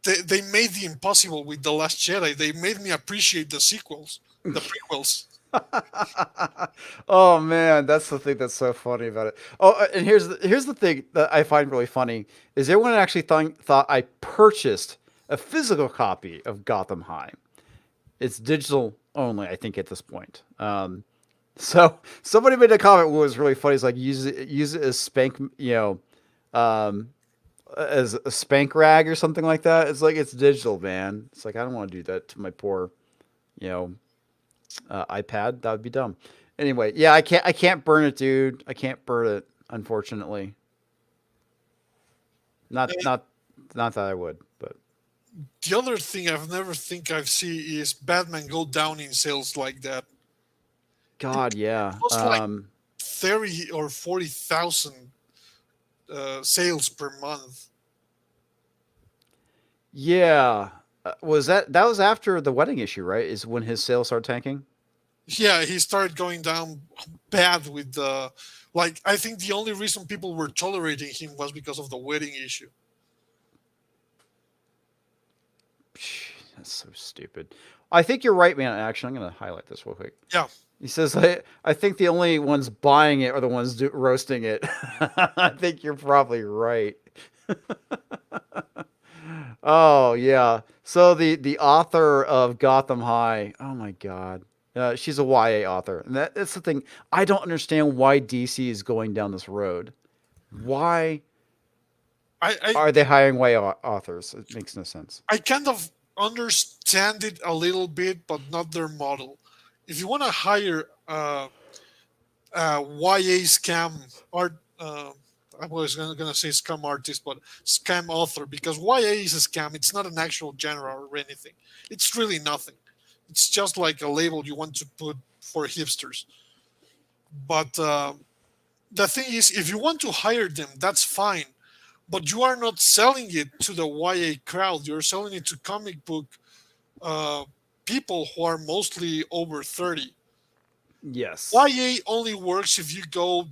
they made the impossible with the Last Jedi. They made me appreciate the sequels, the prequels.
Oh man, that's the thing that's so funny about it. Oh, and here's the thing that I find really funny is everyone actually thought I purchased a physical copy of Gotham High. It's digital only, I think, at this point. So somebody made a comment what was really funny. It's like use it as spank, um, as a spank rag or something like that. It's like it's digital, man. It's like I don't want to do that to my poor, you know, iPad. That would be dumb. Anyway, yeah, I can't burn it, dude. I can't burn it, unfortunately. Not
And
not not that I would, but
the other thing I've never think I've seen is Batman go down in sales like that. It
God, yeah.
was like 30 or 40,000 sales per month.
Yeah. Was that was after the wedding issue, right? Is when his sales started tanking?
Yeah, he started going down bad with the like. I think the only reason people were tolerating him was because of the wedding issue.
That's so stupid. I think you're right, man. Actually, I'm going to highlight this real quick.
Yeah,
He says, I think the only ones buying it are the ones roasting it. I think you're probably right. Oh, yeah. So the author of Gotham High, oh my God. She's a YA author. And that's the thing. I don't understand why DC is going down this road. Why
I
are they hiring YA authors? It makes no sense.
I kind of understand it a little bit, but not their model. If you want to hire YA scam art. I was gonna say scam artist, but scam author because YA is a scam. It's not an actual genre or anything. It's really nothing. It's just like a label you want to put for hipsters. But the thing is, if you want to hire them, that's fine. But you are not selling it to the YA crowd. You're selling it to comic book uh, people who are mostly over 30.
Yes.
YA only works if you go,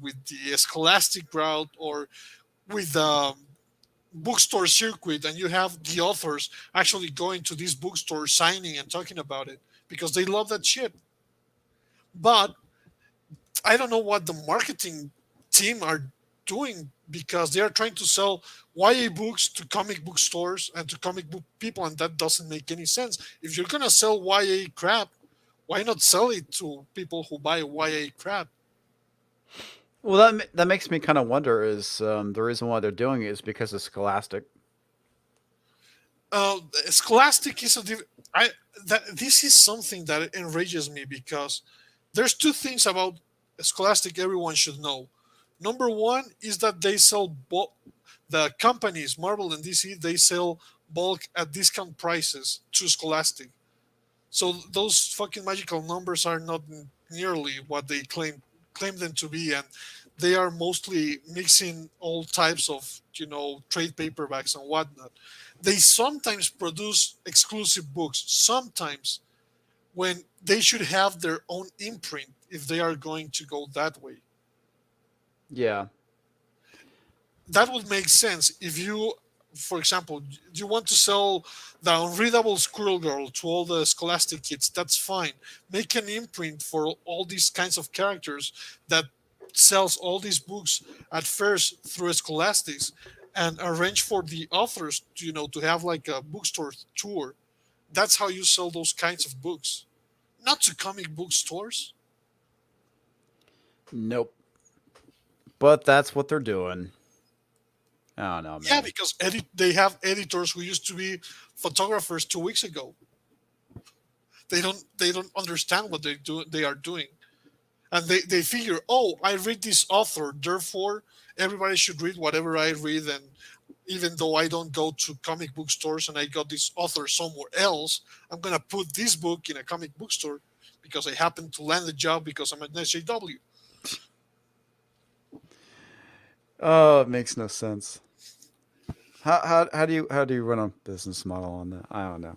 with the scholastic route or with the bookstore circuit, and you have the authors actually going to these bookstores, signing and talking about it because they love that shit. But I don't know what the marketing team are doing because they are trying to sell YA books to comic book stores and to comic book people, and that doesn't make any sense. If you're gonna sell YA crap, why not sell it to people who buy YA crap?
Well, that makes me kind of wonder is the reason why they're doing it is because of Scholastic.
Scholastic is I that this is something that enrages me because there's two things about Scholastic everyone should know. Number one is that they sell the companies Marvel and DC, they sell bulk at discount prices to Scholastic. So those fucking magical numbers are not nearly what they claim them to be, and they are mostly mixing all types of trade paperbacks and whatnot. They sometimes produce exclusive books, sometimes when they should have their own imprint if they are going to go that way.
Yeah.
That would make sense if you, for example, you want to sell the unreadable Squirrel Girl to all the Scholastic kids. That's fine. Make an imprint for all these kinds of characters that sells all these books at first through Scholastics, and arrange for the authors to have like a bookstore tour. That's how you sell those kinds of books, not to comic book stores.
Nope. But that's what they're doing. I don't know,
Yeah,
man.
because they have editors who used to be photographers 2 weeks ago. They don't understand what they are doing, and they figure, oh, I read this author, therefore everybody should read whatever I read, and even though I don't go to comic book stores and I got this author somewhere else, I'm gonna put this book in a comic book store because I happen to land the job because I'm an SJW.
Oh, it makes no sense. How do you run a business model on that? I don't know.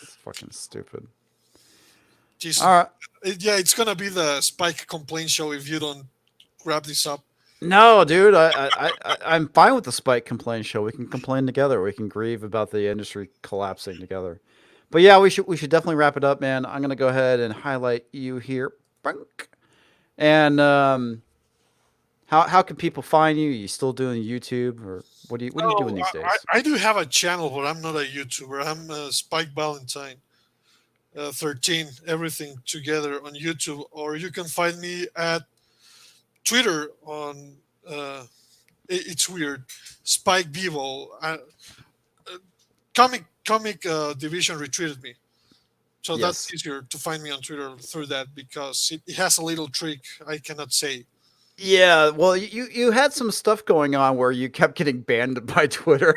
It's fucking stupid.
Jesus.
All right.
Yeah, it's gonna be the Spike complaint show if you don't grab this up.
No, dude, I'm fine with the Spike complaint show. We can complain together. We can grieve about the industry collapsing together. But yeah, we should definitely wrap it up, man. I'm gonna go ahead and highlight you here. Bonk. And How can people find you? Are you still doing YouTube, or what are you
No,
doing these days?
I do have a channel, but I'm not a YouTuber. I'm Spike Valentine 13, everything together on YouTube, or you can find me at Twitter on. It's weird, Spike Vivo. Comic division retweeted me, so that's
Yes.
easier to find me on Twitter through that because it has a little trick I cannot say.
Yeah, well, you had some stuff going on where you kept getting banned by Twitter.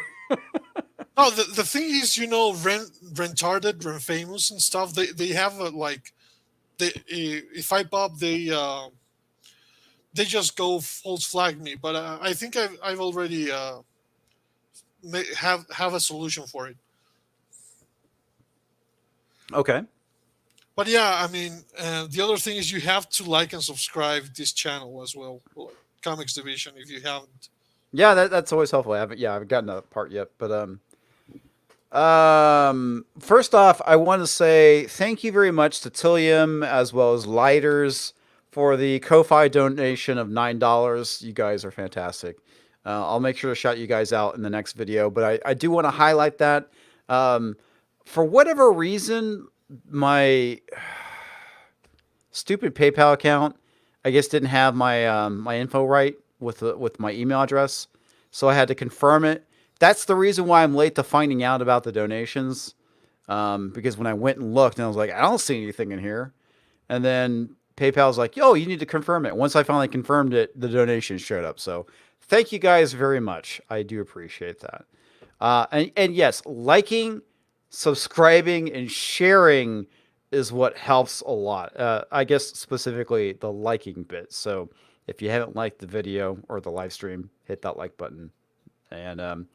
No, the thing is, Rentarded, Rent Famous, and stuff. They have a, like if I pop, they just go false flag me. But I think I've already have a solution for it.
Okay.
But yeah, I mean, the other thing is you have to like and subscribe this channel as well, Comics Division. If you haven't,
Yeah, that's always helpful. I haven't gotten to that part yet, but first off, I want to say thank you very much to Tillium as well as Lighters for the Ko-Fi donation of $9. You guys are fantastic. I'll make sure to shout you guys out in the next video, but I do want to highlight that. Um, for whatever reason, my stupid PayPal account, I guess, didn't have my my info right with my email address, so I had to confirm it. That's the reason why I'm late to finding out about the donations, because when I went and looked, and I was like, I don't see anything in here, and then PayPal's like, yo, you need to confirm it. Once I finally confirmed it, the donation showed up. So thank you guys very much. I do appreciate that. And yes, liking, subscribing, and sharing is what helps a lot. I guess specifically the liking bit. So if you haven't liked the video or the live stream, hit that like button. And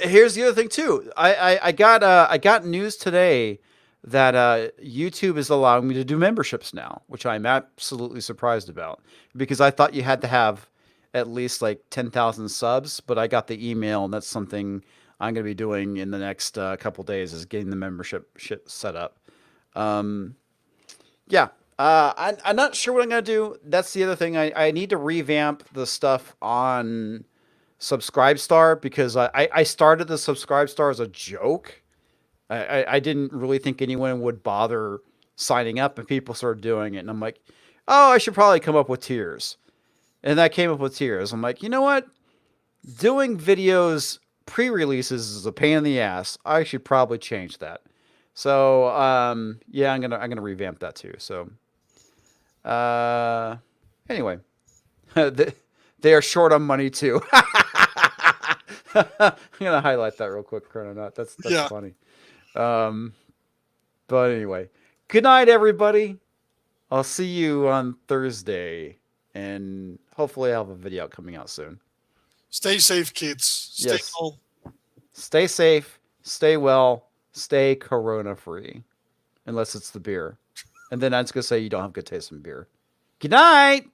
here's the other thing too. I got news today that YouTube is allowing me to do memberships now, which I'm absolutely surprised about because I thought you had to have at least like 10,000 subs, but I got the email, and that's something I'm going to be doing in the next couple days is getting the membership shit set up. Um, yeah, I'm not sure what I'm going to do. That's the other thing. I need to revamp the stuff on Subscribe Star because I started the Subscribe Star as a joke. I didn't really think anyone would bother signing up, and people started doing it. And I'm like, oh, I should probably come up with tiers. And I came up with tiers. I'm like, you know what? Doing videos pre-releases is a pain in the ass. I should probably change that. So yeah, I'm gonna revamp that too. So anyway, they are short on money too. I'm gonna highlight that real quick, Chrononaut. That's
yeah.
funny. Um, but anyway, good night, everybody. I'll see you on Thursday, and hopefully I'll have a video coming out soon.
Stay safe, kids. Stay
Yes.
home.
Stay safe, stay well, stay corona free, unless it's the beer. And then I'm just gonna say you don't have good taste in beer. Good night.